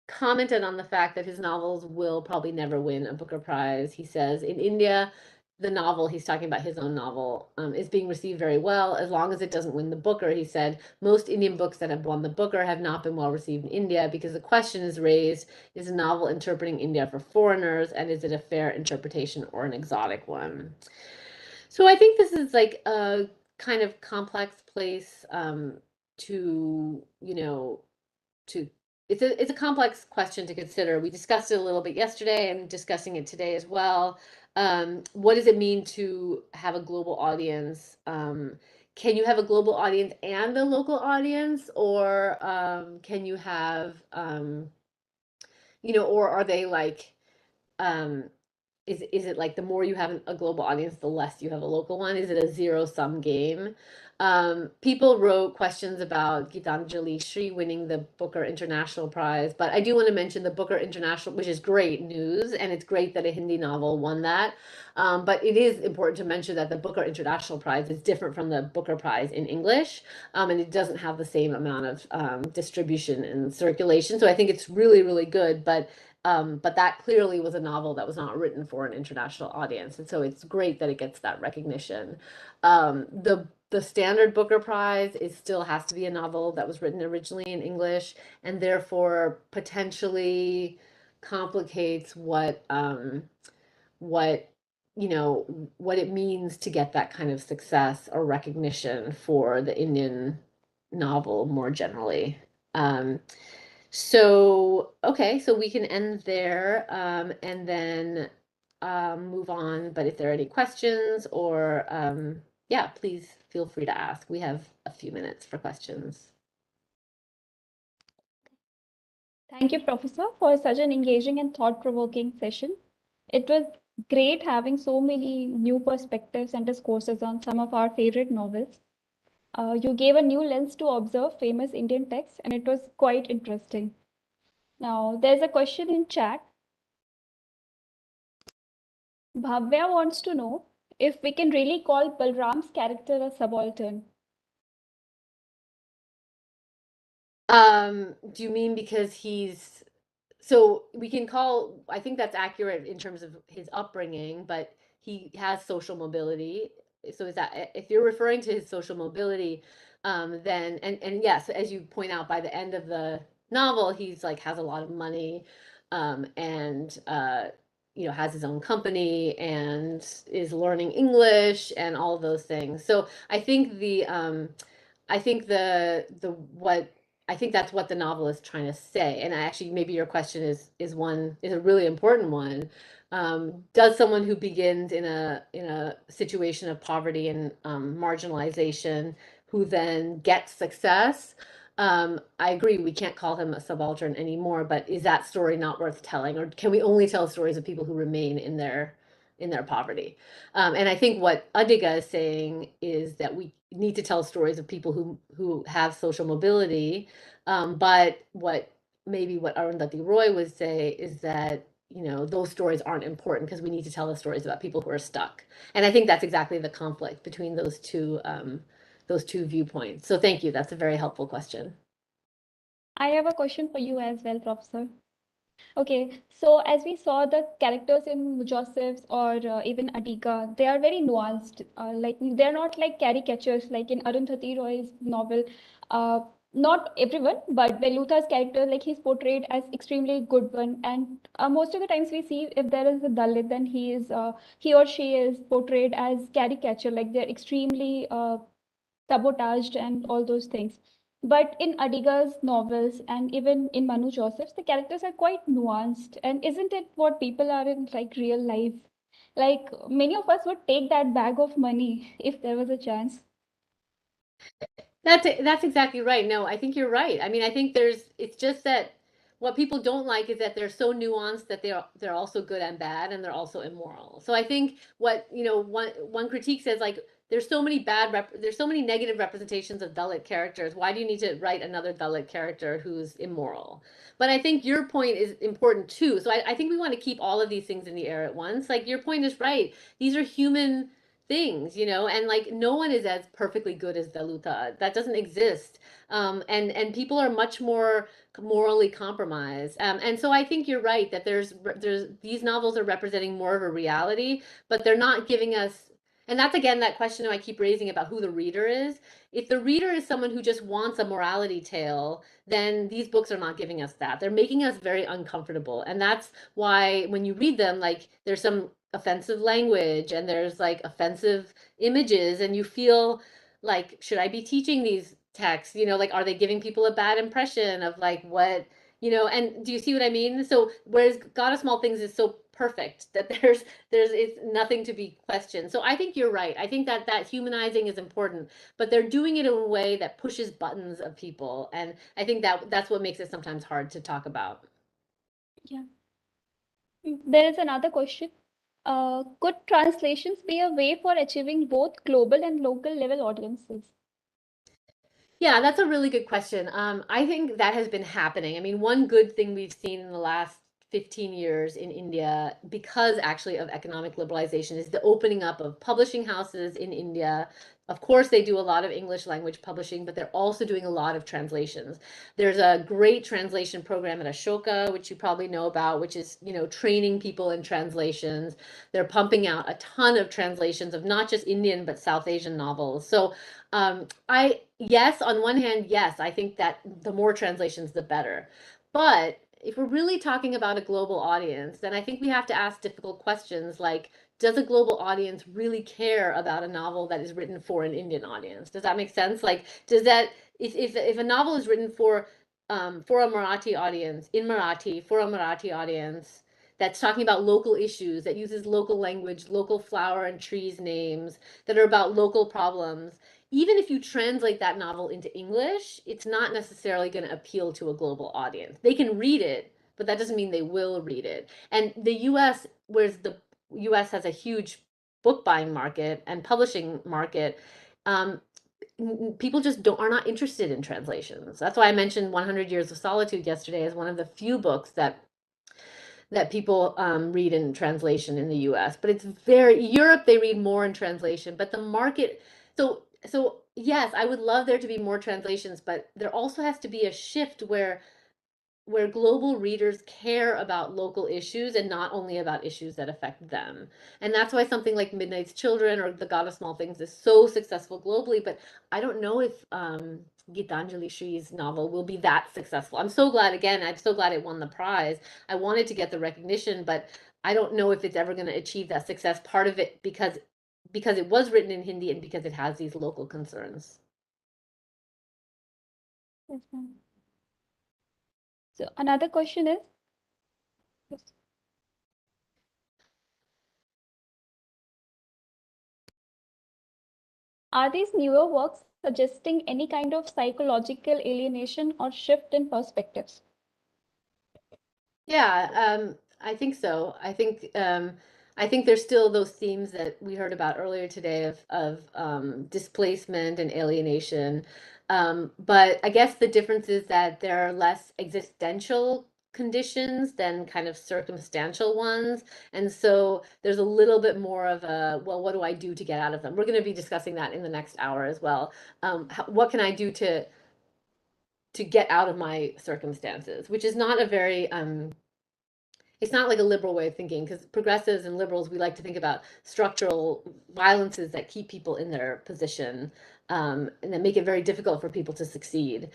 commented on the fact that his novels will probably never win a Booker Prize. He says, in India, the novel, he's talking about his own novel, is being received very well, as long as it doesn't win the Booker. He said, most Indian books that have won the Booker have not been well received in India, because the question is raised, is a novel interpreting India for foreigners, and is it a fair interpretation or an exotic one? So I think this is like a kind of complex place, to, to it's a complex question to consider. We discussed it a little bit yesterday and discussing it today as well. What does it mean to have a global audience? Can you have a global audience and a local audience, or can you have, or are they like, um, is it like the more you have a global audience, the less you have a local one? Is it a zero-sum game? People wrote questions about Gitanjali Sri winning the Booker International Prize, but I do want to mention the Booker International, which is great news, and it's great that a Hindi novel won that. But it is important to mention that the Booker International Prize is different from the Booker Prize in English, and it doesn't have the same amount of distribution and circulation. So I think it's really, really good, but that clearly was a novel that was not written for an international audience, and so it's great that it gets that recognition. The standard Booker Prize still has to be a novel that was written originally in English, and therefore potentially complicates what what it means to get that kind of success or recognition for the Indian novel more generally. Okay, so we can end there, and then move on. But if there are any questions, or yeah, please feel free to ask. We have a few minutes for questions. Thank you, Professor, for such an engaging and thought-provoking session. It was great having so many new perspectives and discourses on some of our favorite novels. You gave a new lens to observe famous Indian texts, and it was quite interesting. Now, there's a question in chat. Bhavya wants to know if we can really call Balram's character a subaltern. Do you mean because so we can call, I think that's accurate in terms of his upbringing, but he has social mobility. so is that, if you're referring to his social mobility, then, and yes, as you point out, by the end of the novel, he's like has a lot of money, and has his own company and is learning English and all those things. So I think I think the what I think that's what the novel is trying to say. And actually, maybe your question is a really important one. Does someone who begins in a situation of poverty and marginalization, who then gets success? I agree, we can't call him a subaltern anymore, but is that story not worth telling, or can we only tell stories of people who remain in their poverty? And I think what Adiga is saying is that we need to tell stories of people who have social mobility. But what Arundhati Roy would say is that those stories aren't important because we need to tell the stories about people who are stuck. And I think that's exactly the conflict between those two viewpoints. So thank you. That's a very helpful question. I have a question for you as well, Professor. Okay, so as we saw, the characters in Joseph's or even Attica, they are very nuanced. Like they're not like caricatures like in Arundhati Roy's novel. Uh, Not everyone, but Velutha's character, like he's portrayed as extremely good one, and most of the times we see if there is a Dalit, then he or she is portrayed as caricature, like they're extremely sabotaged and all those things. But in Adiga's novels and even in Manu Joseph's, the characters are quite nuanced. And isn't it what people are in like real life? Like many of us would take that bag of money if there was a chance. That's exactly right. No, I think you're right. I mean, I think it's just that what people don't like is that they're so nuanced that they're also good and bad, and they're also immoral. So I think one critique says, like, there's so many negative representations of Dalit characters. Why do you need to write another Dalit character who's immoral? But I think your point is important too. So I think we want to keep all of these things in the air at once. Like, your point is right. These are human things, and like no one is as perfectly good as Veluta. That doesn't exist. And people are much more morally compromised. And so I think you're right that there's these novels are representing more of a reality, but they're not giving us. And that's again that question I keep raising about who the reader is. If the reader is someone who just wants a morality tale, then these books are not giving us that. They're making us very uncomfortable. And that's why when you read them, like there's some offensive language and there's like offensive images, and you feel like, should I be teaching these texts? Like, are they giving people a bad impression of like what, and do you see what I mean? So whereas God of Small Things is so perfect that there's it's nothing to be questioned. So I think you're right. I think that humanizing is important, but they're doing it in a way that pushes buttons of people, and I think that's what makes it sometimes hard to talk about. Yeah. There is another question. Could translations be a way for achieving both global and local level audiences? Yeah, that's a really good question. I think that has been happening. I mean, one good thing we've seen in the last 15 years in India, because actually of economic liberalization, is the opening up of publishing houses in India. Of course, they do a lot of English language publishing, but they're also doing a lot of translations. There's a great translation program at Ashoka, which you probably know about, which is, training people in translations. They're pumping out a ton of translations of not just Indian, but South Asian novels. So yes, on one hand, yes, I think that the more translations, the better. But if we're really talking about a global audience, then I think we have to ask difficult questions like, does a global audience really care about a novel that is written for an Indian audience? Does that make sense? Like, does that, if a novel is written for a Marathi audience, in Marathi, for a Marathi audience, that's talking about local issues, that uses local language, local flower and trees names, that are about local problems, even if you translate that novel into English, it's not necessarily going to appeal to a global audience. They can read it, but that doesn't mean they will read it. And the US, whereas the US has a huge book buying market and publishing market, um, people just are not interested in translations. That's why I mentioned 100 Years of Solitude yesterday as one of the few books that people read in translation in the US. But it's Europe, they read more in translation, but the market, so yes, I would love there to be more translations, but there also has to be a shift where where global readers care about local issues and not only about issues that affect them. And that's why something like Midnight's Children or The God of Small Things is so successful globally. But I don't know if Gitanjali Shree's novel will be that successful. I'm so glad, again, I'm so glad it won the prize. I wanted to get the recognition, but I don't know if it's ever going to achieve that success. Part of it because it was written in Hindi and because it has these local concerns. Yes, ma'am. So another question is, yes. Are these newer works suggesting any kind of psychological alienation or shift in perspectives? Yeah, I think so. I think there's still those themes that we heard about earlier today of displacement and alienation. But I guess the difference is that there are less existential conditions than kind of circumstantial ones. And so there's a little bit more of a, well, what do I do to get out of them? We're going to be discussing that in the next hour as well. What can I do to get out of my circumstances, which is not a very it's not like a liberal way of thinking, because progressives and liberals, we like to think about structural violences that keep people in their position, and that make it very difficult for people to succeed.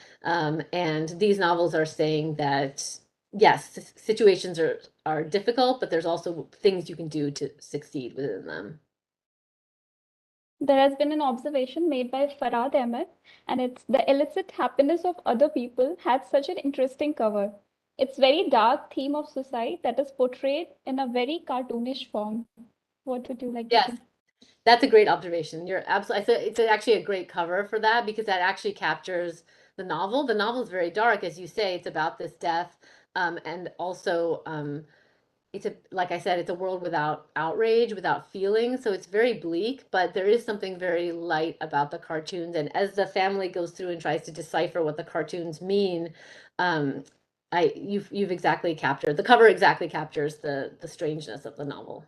And these novels are saying that yes, situations are difficult, but there's also things you can do to succeed within them. There has been an observation made by Farad Ahmed, and it's the illicit happiness of other people had such an interesting cover. It's very dark theme of suicide that is portrayed in a very cartoonish form. What would you like to Yes, say? that's a great observation. You're absolutely, it's actually a great cover for that because that actually captures the novel. The novel is very dark, as you say. It's about this death, and also it's a, like I said, it's a world without outrage, without feeling. So it's very bleak, but there is something very light about the cartoons. And as the family goes through and tries to decipher what the cartoons mean, um, you've exactly captured, the cover exactly captures the strangeness of the novel.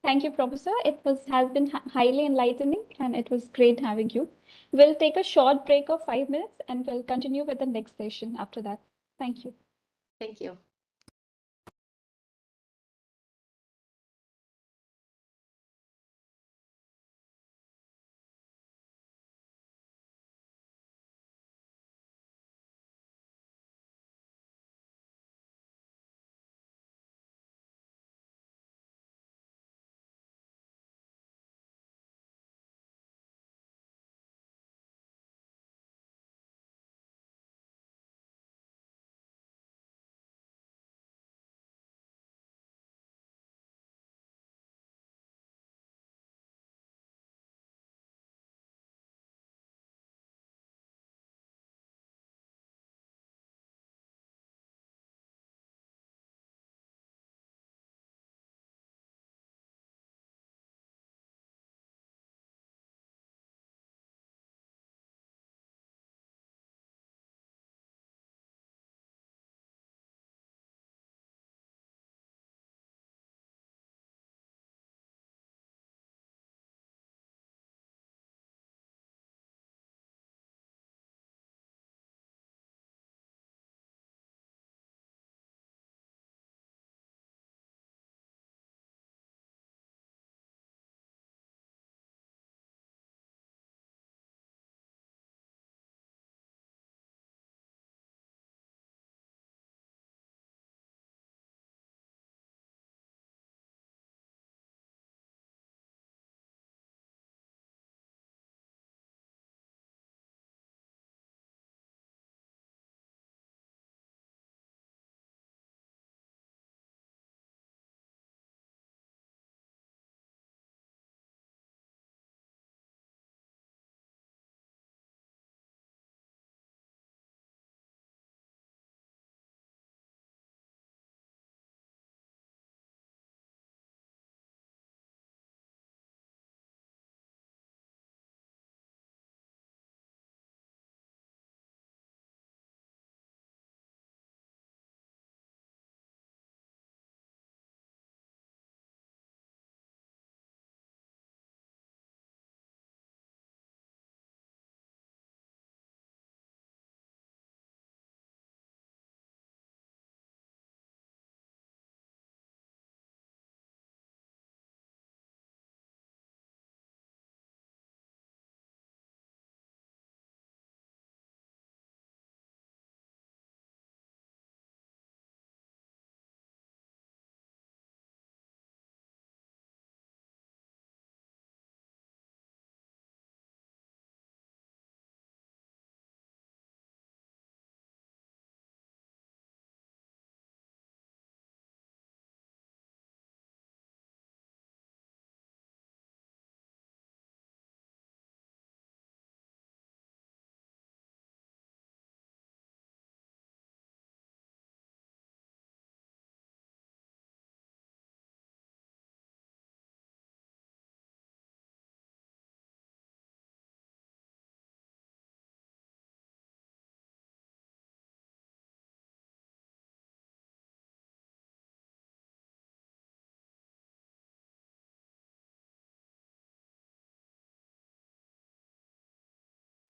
Thank you, Professor. It has been highly enlightening, and it was great having you. We'll take a short break of 5 minutes, and we'll continue with the next session after that. Thank you. Thank you.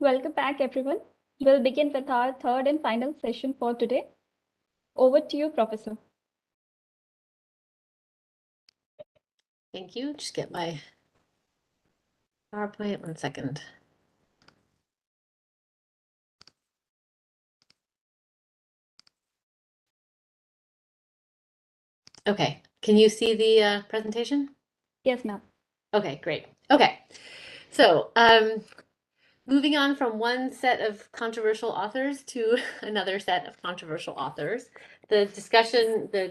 Welcome back, everyone. We'll begin with our third and final session for today. Over to you, Professor. Thank you. Just get my PowerPoint. 1 second. Okay. Can you see the presentation? Yes, ma'am. Okay, great. Okay. So, moving on from one set of controversial authors to another set of controversial authors. The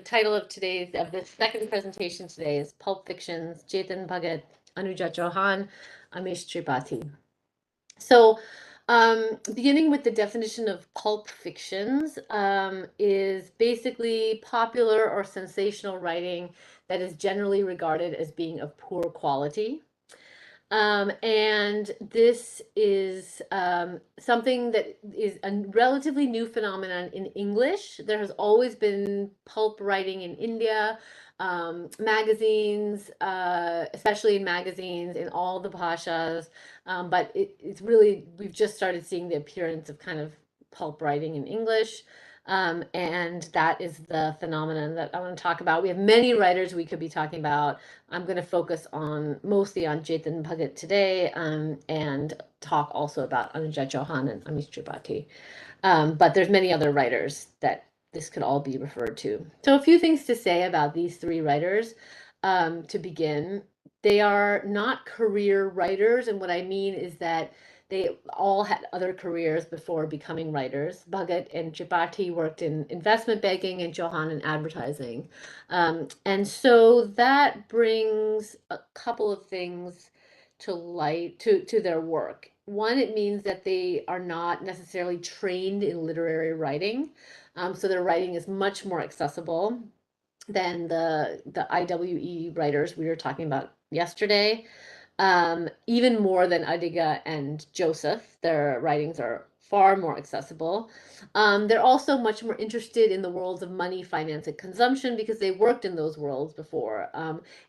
title of the second presentation today is Pulp Fictions, Chetan Bhagat, Anuja Chauhan, Amish Tripathi. So, beginning with the definition of pulp fictions, is basically popular or sensational writing that is generally regarded as being of poor quality. And this is something that is a relatively new phenomenon in English. There has always been pulp writing in India, magazines, especially in magazines in all the bhashas. But it's really, we've just started seeing the appearance of kind of pulp writing in English. And that is the phenomenon that I want to talk about. We have many writers we could be talking about. I'm going to focus mostly on Chetan Bhagat today, and talk also about Anuja Chauhan and Amish Tripathi. But there's many other writers that this could all be referred to. So a few things to say about these three writers. To begin, they are not career writers, and what I mean is that they all had other careers before becoming writers. Bhagat and Tripathi worked in investment banking and Chauhan in advertising. And so that brings a couple of things to light to their work. One, it means that they are not necessarily trained in literary writing. So their writing is much more accessible than the IWE writers we were talking about yesterday. Even more than Adiga and Joseph. Their writings are far more accessible. They're also much more interested in the worlds of money, finance, and consumption because they worked in those worlds before.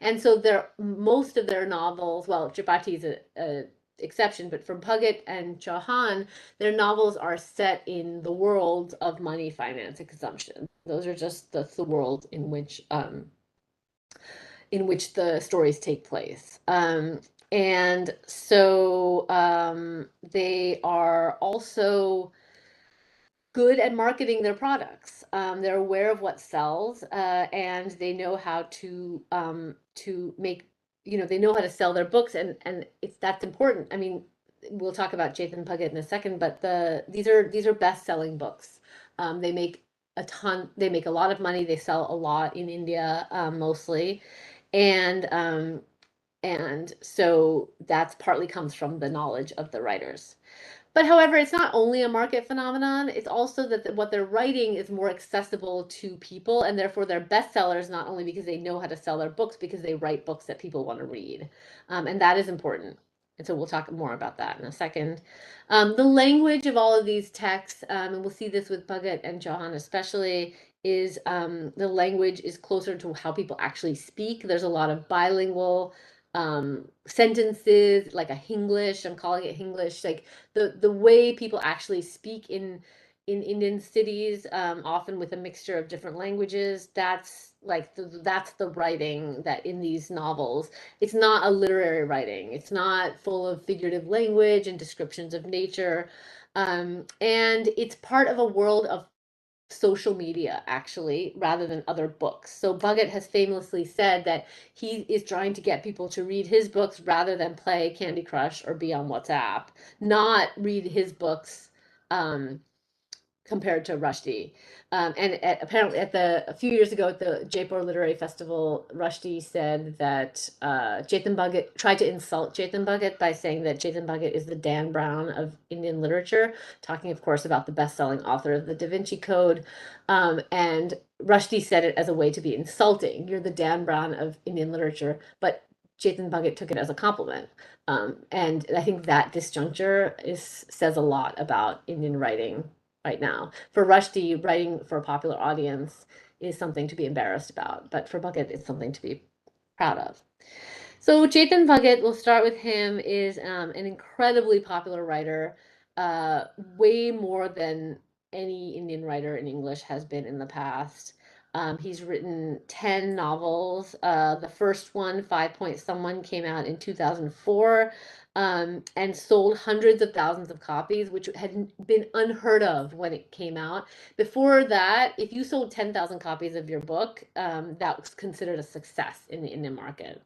And so most of their novels, well, Tripathi is a exception, but for Bhagat and Chauhan, their novels are set in the world of money, finance, and consumption. Those are just the world in which the stories take place. And so they are also good at marketing their products. They're aware of what sells, and they know how to make, they know how to sell their books, and that's important. I mean, we'll talk about Chetan Bhagat in a second, but these are best-selling books. They make a lot of money. They sell a lot in India, mostly, and so that's partly comes from the knowledge of the writers. But however, it's not only a market phenomenon, it's also that what they're writing is more accessible to people, and therefore they're bestsellers, not only because they know how to sell their books, because they write books that people want to read. And that is important. And so we'll talk more about that in a second. The language of all of these texts, and we'll see this with Bhagat and Chauhan especially, is the language is closer to how people actually speak. There's a lot of bilingual sentences, like a Hinglish. I'm calling it Hinglish, like the way people actually speak in Indian cities, often with a mixture of different languages. That's the writing that in these novels. It's not a literary writing. It's not full of figurative language and descriptions of nature. And it's part of a world of social media, actually, rather than other books. So Bhagat has famously said that he is trying to get people to read his books rather than play Candy Crush or be on WhatsApp, not read his books compared to Rushdie. Apparently a few years ago at the Jaipur Literary Festival, Rushdie said that Chetan Bhagat tried to insult Chetan Bhagat by saying that Chetan Bhagat is the Dan Brown of Indian literature, talking, of course, about the best-selling author of the Da Vinci Code. And Rushdie said it as a way to be insulting. You're the Dan Brown of Indian literature, but Chetan Bhagat took it as a compliment. And I think that disjuncture says a lot about Indian writing right now. For Rushdie, writing for a popular audience is something to be embarrassed about, but for Bhagat, it's something to be proud of. So Chetan Bhagat, we'll start with him, is an incredibly popular writer. way more than any Indian writer in English has been in the past. He's written 10 novels. The first one, 5 Point Someone, came out in 2004, and sold hundreds of thousands of copies, which had been unheard of when it came out. Before that, if you sold 10,000 copies of your book, that was considered a success in the Indian market.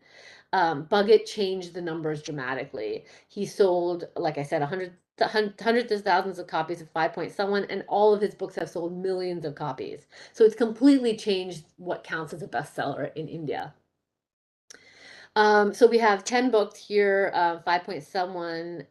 Buggett changed the numbers dramatically. He sold, like I said, hundreds of thousands of copies of 5 Point Someone, and all of his books have sold millions of copies. So it's completely changed what counts as a bestseller in India. So we have 10 books here. 5 Point Someone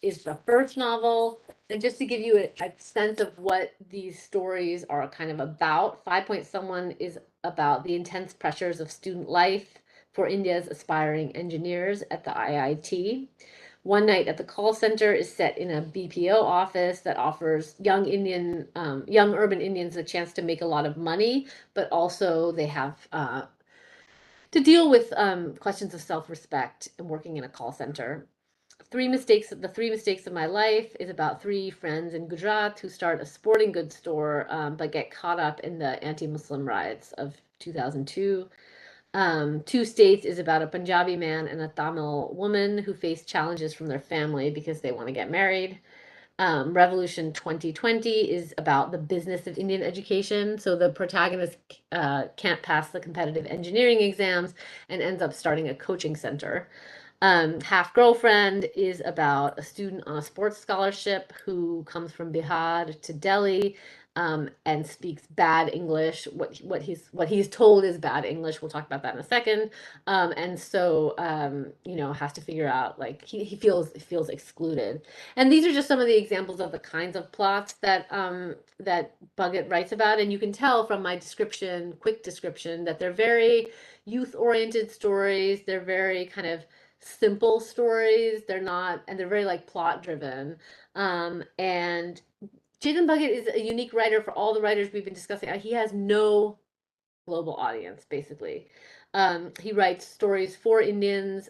is the first novel. And just to give you a sense of what these stories are kind of about, 5 Point Someone is about the intense pressures of student life for India's aspiring engineers at the IIT. One Night at the Call Center is set in a BPO office that offers young urban Indians a chance to make a lot of money, but also they have to deal with questions of self-respect and working in a call center. The Three Mistakes of My Life is about three friends in Gujarat who start a sporting goods store, but get caught up in the anti-Muslim riots of 2002. Two States is about a Punjabi man and a Tamil woman who face challenges from their family because they want to get married. Revolution 2020 is about the business of Indian education. So the protagonist can't pass the competitive engineering exams and ends up starting a coaching center. Half Girlfriend is about a student on a sports scholarship who comes from Bihar to Delhi, and speaks bad English. What he's told is bad English. We'll talk about that in a second. And so has to figure out, like, he feels excluded. And these are just some of the examples of the kinds of plots that that Buggett writes about. And you can tell from my quick description, that they're very youth-oriented stories. They're very kind of simple stories. They're very like plot driven. And Chetan Bhagat is a unique writer for all the writers we've been discussing. He has no global audience, basically. He writes stories for Indians,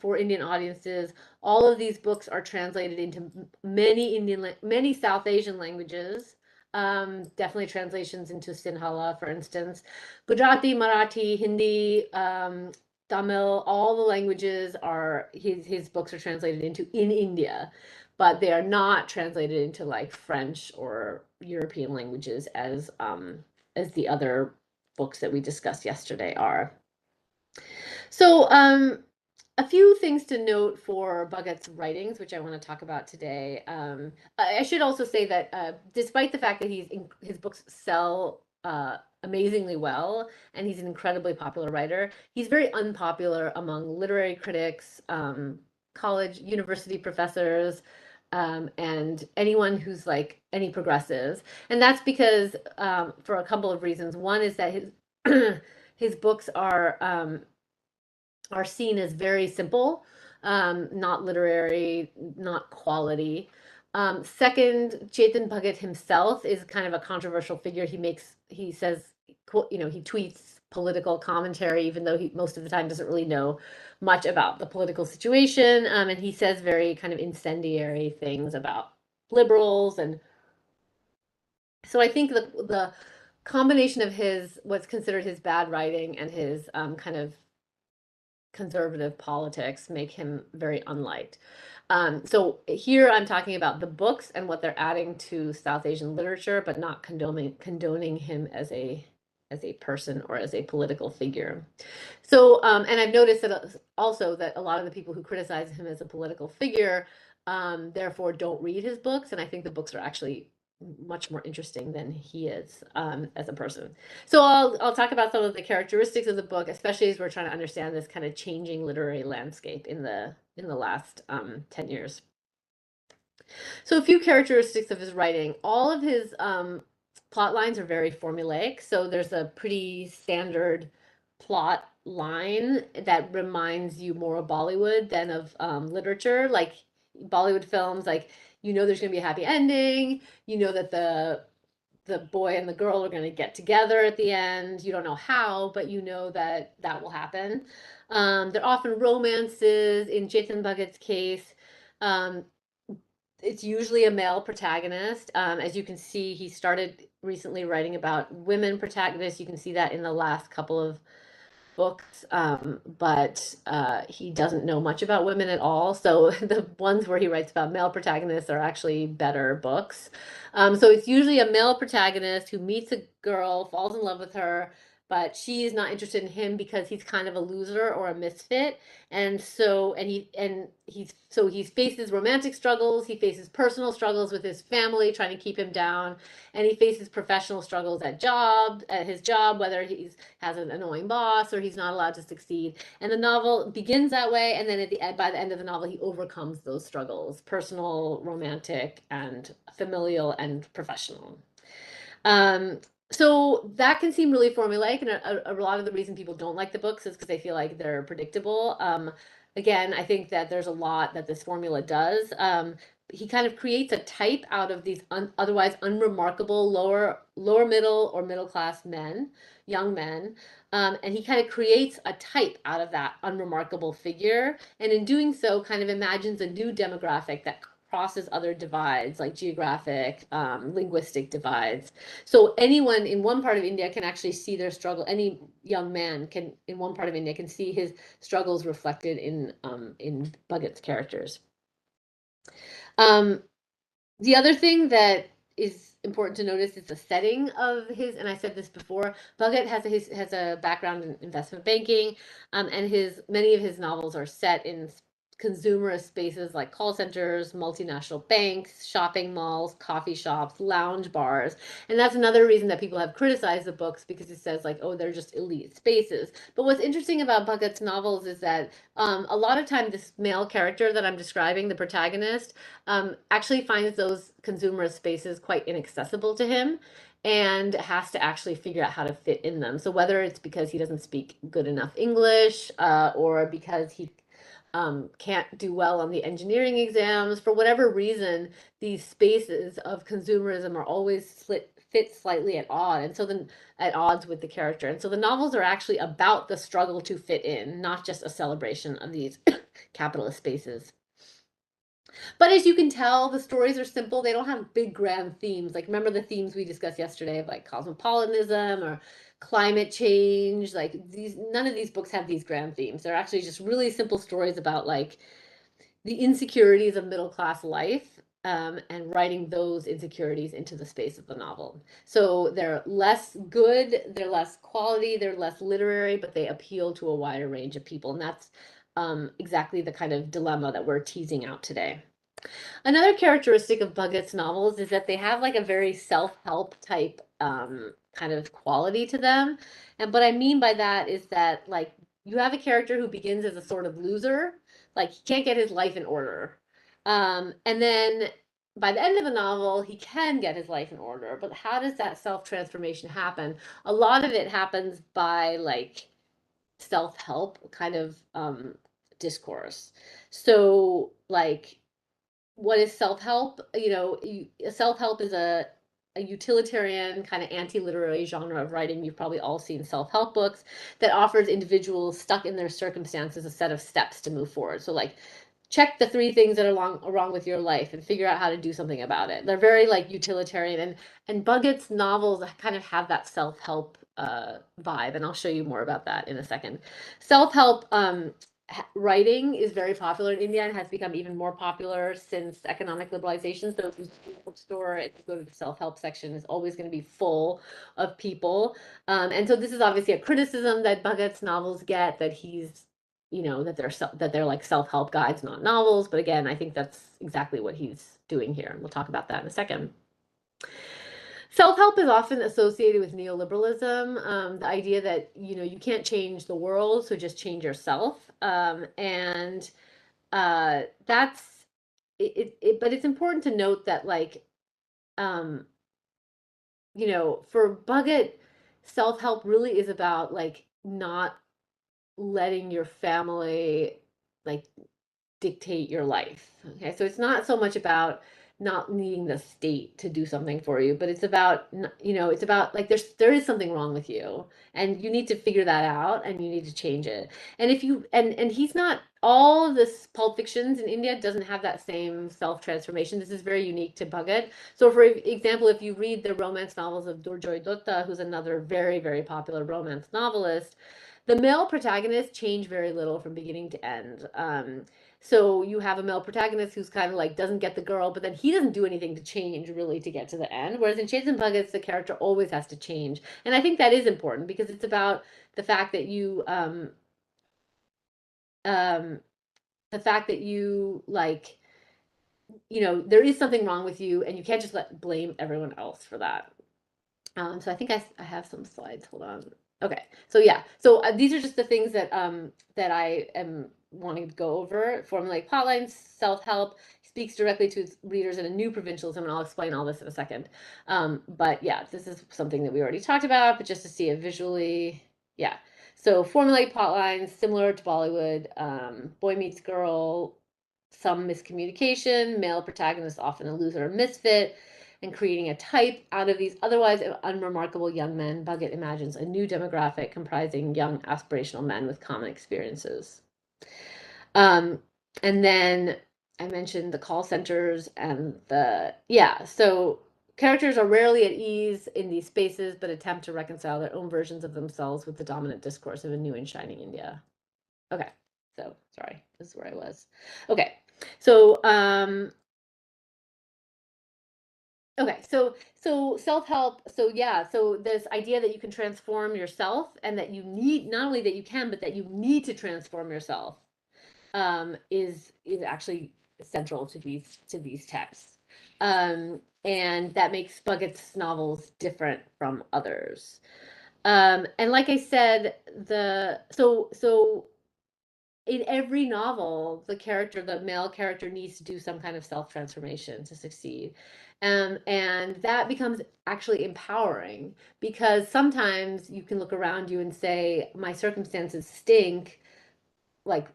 for Indian audiences. All of these books are translated into many South Asian languages. Definitely translations into Sinhala, for instance. Gujarati, Marathi, Hindi, Tamil, all the languages his books are translated into in India, but they are not translated into like French or European languages as the other books that we discussed yesterday are. So a few things to note for Bhagath's writings, which I want to talk about today. I should also say that despite the fact that his books sell amazingly well, and he's an incredibly popular writer, he's very unpopular among literary critics, university professors, and anyone who's like any progressives. And that's because for a couple of reasons. One is that his books are seen as very simple, not literary, not quality. Second, Chetan Bhagat himself is kind of a controversial figure. He says, he tweets political commentary, even though he most of the time doesn't really know much about the political situation. And he says very kind of incendiary things about liberals. And so I think the combination of what's considered his bad writing and his kind of conservative politics make him very unliked. So here I'm talking about the books and what they're adding to South Asian literature, but not condoning him as a person or as a political figure. So, and I've noticed that also that a lot of the people who criticize him as a political figure, therefore don't read his books. And I think the books are actually much more interesting than he is as a person. So I'll talk about some of the characteristics of the book, especially as we're trying to understand this kind of changing literary landscape in the last 10 years. So a few characteristics of his writing. All of his plot lines are very formulaic. So there's a pretty standard plot line that reminds you more of Bollywood than of literature. Like Bollywood films, like, there's going to be a happy ending. That the boy and the girl are going to get together at the end. You don't know how, but that will happen. They're often romances. In Chetan Bhagat's case, it's usually a male protagonist. As you can see, he started recently writing about women protagonists. You can see that in the last couple of books, but he doesn't know much about women at all. So the ones where he writes about male protagonists are actually better books. So it's usually a male protagonist who meets a girl, falls in love with her, but she is not interested in him because he's kind of a loser or a misfit. And so, he faces romantic struggles, he faces personal struggles with his family trying to keep him down, and he faces professional struggles at his job, whether he's has an annoying boss or he's not allowed to succeed. And the novel begins that way, and then by the end of the novel, he overcomes those struggles: personal, romantic, and familial and professional. So that can seem really formulaic, and a lot of the reason people don't like the books is because they feel like they're predictable. Again, I think that there's a lot that this formula does. He kind of creates a type out of these otherwise unremarkable lower middle or middle class men, young men, and he kind of creates a type out of that unremarkable figure, and in doing so, kind of imagines a new demographic that crosses other divides like geographic, linguistic divides. So anyone in one part of India can actually see their struggle. Any young man can in one part of India can see his struggles reflected in Bhagat's characters. The other thing that is important to notice is the setting of his, and I said this before, Bhagat has a background in investment banking, and many of his novels are set in consumerist spaces like call centers, multinational banks, shopping malls, coffee shops, lounge bars. And that's another reason that people have criticized the books, because it says like, oh, they're just elite spaces. But what's interesting about Bhagat's novels is that a lot of time this male character that I'm describing, the protagonist, actually finds those consumerist spaces quite inaccessible to him and has to actually figure out how to fit in them. So whether it's because he doesn't speak good enough English, or because he can't do well on the engineering exams, for whatever reason, these spaces of consumerism are always fit slightly at odds with the character. And so the novels are actually about the struggle to fit in, not just a celebration of these capitalist spaces. But as you can tell, the stories are simple. They don't have big grand themes. Like, remember the themes we discussed yesterday of like cosmopolitanism or climate change? Like, none of these books have these grand themes. They're actually just really simple stories about like the insecurities of middle class life, and writing those insecurities into the space of the novel. So they're less good, they're less quality, they're less literary, but they appeal to a wider range of people. And that's exactly the kind of dilemma that we're teasing out today. Another characteristic of Bhagat's novels is that they have like a very self-help type kind of quality to them. And what I mean by that is that like you have a character who begins as a sort of loser, like he can't get his life in order. And then by the end of the novel, he can get his life in order. But how does that self-transformation happen? A lot of it happens by like self-help kind of discourse. So like, what is self-help? Self-help is a utilitarian kind of anti-literary genre of writing. You've probably all seen self-help books that offers individuals stuck in their circumstances a set of steps to move forward. So like, check the 3 things that are wrong with your life and figure out how to do something about it. They're very like utilitarian, and Bhagat's novels kind of have that self-help vibe, and I'll show you more about that in a second. Self-help writing is very popular in India and has become even more popular since economic liberalization. So if you go to the bookstore and you go to the self-help section, it's always going to be full of people. And so this is obviously a criticism that Bhagat's novels get, that he's, that they're like self-help guides, not novels. But again, I think that's exactly what he's doing here. And we'll talk about that in a second. Self-help is often associated with neoliberalism, the idea that, you can't change the world, so just change yourself. And that's it. But it's important to note that, like, for Bhagat, self-help really is about like not letting your family like dictate your life. Okay, so it's not so much about not needing the state to do something for you, but it's about, it's about like there is something wrong with you, and you need to figure that out, and you need to change it. And if you and he's not, all of this Pulp Fictions in India doesn't have that same self-transformation. This is very unique to Bhagat. So for example, if you read the romance novels of Durjoy Dutta, who's another very, very popular romance novelist, the male protagonists change very little from beginning to end. So you have a male protagonist who's kind of like doesn't get the girl, but then he doesn't do anything to change really to get to the end. Whereas in Shades and Buckets, the character always has to change. And I think that is important because it's about the fact that um, like, there is something wrong with you, and you can't just blame everyone else for that. So I think I have some slides. Hold on. Okay. So yeah. So these are just the things that I am wanting to go over. Formulate plotlines, self-help, speaks directly to readers in a new provincialism, and I'll explain all this in a second. But yeah, this is something that we already talked about, but just to see it visually. Yeah. So formulate plotlines similar to Bollywood. Boy meets girl, some miscommunication, male protagonist often a loser or misfit, and creating a type out of these otherwise unremarkable young men. Bhagat imagines a new demographic comprising young aspirational men with common experiences. And then I mentioned the call centers and so characters are rarely at ease in these spaces, but attempt to reconcile their own versions of themselves with the dominant discourse of a new and shining India. Okay, so sorry, this is where I was. Okay, so okay, so self-help, so this idea that you can transform yourself, and that you need, not only that you can, but that you need to transform yourself, is actually central to these texts. And that makes Bhagat's novels different from others. And like I said, in every novel, the male character needs to do some kind of self-transformation to succeed. And that becomes actually empowering, because sometimes you can look around you and say, my circumstances stink, like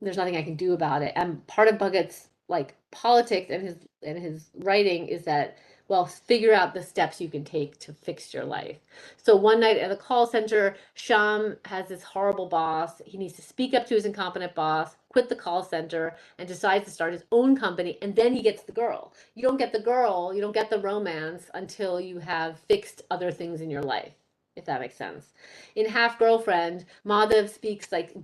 there's nothing I can do about it. And part of Bhagat's like politics and his writing is that, well, figure out the steps you can take to fix your life. So one night at a call center, Sham has this horrible boss. He needs to speak up to his incompetent boss, quit the call center, and decides to start his own company. And then he gets the girl. You don't get the girl, you don't get the romance until you have fixed other things in your life, if that makes sense. In Half Girlfriend, Madhav speaks like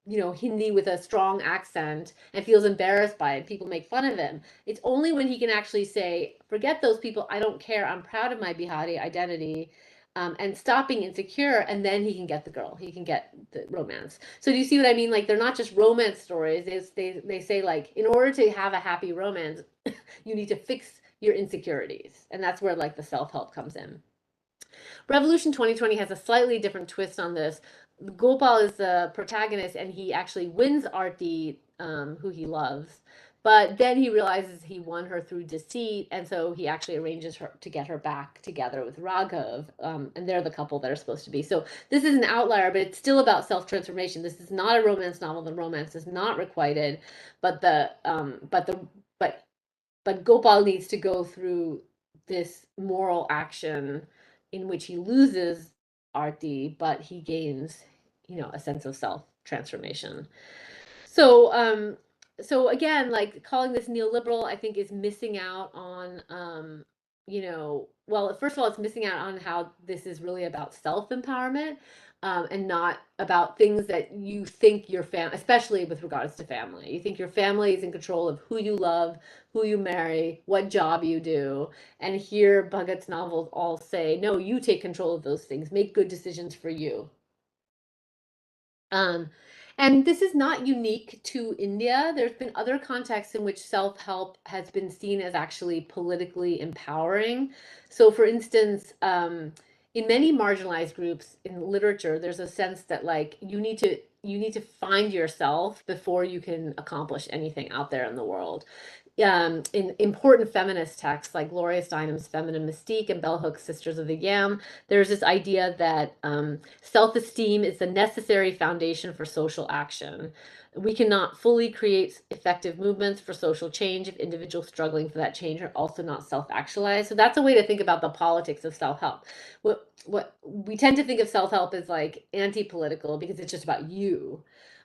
Hindi with a strong accent and feels embarrassed by it. People make fun of him. It's only when he can actually say, forget those people, I don't care, I'm proud of my Bihari identity, and stop being insecure, and then he can get the girl, he can get the romance. So do you see what I mean? Like, they're not just romance stories. They say, like, in order to have a happy romance, you need to fix your insecurities. And that's where, like, the self-help comes in. Revolution 2020 has a slightly different twist on this. Gopal is the protagonist, and he actually wins Aarti, who he loves. But then he realizes he won her through deceit, and so he actually arranges her to get her back together with Raghav, and they're the couple that are supposed to be. So this is an outlier, but it's still about self-transformation. This is not a romance novel. The romance is not requited, but but Gopal needs to go through this moral action in which he loses Aarti, but he gains, a sense of self transformation. So again, like, calling this neoliberal, I think, is missing out on, well, first of all, it's missing out on how this is really about self-empowerment, and not about things that you think your family, especially with regards to family. You think your family is in control of who you love, who you marry, what job you do. And here, Bhagat's novels all say, no, you take control of those things, make good decisions for you. And this is not unique to India. There's been other contexts in which self-help has been seen as actually politically empowering. So for instance, in many marginalized groups in literature, there's a sense that, like, you need to find yourself before you can accomplish anything out there in the world. in important feminist texts like Gloria Steinem's Feminine Mystique and Bell Hook's Sisters of the Yam, there's this idea that self-esteem is the necessary foundation for social action. We cannot fully create effective movements for social change if individuals struggling for that change are also not self-actualized. So that's a way to think about the politics of self-help. What we tend to think of self-help as like anti-political because it's just about you.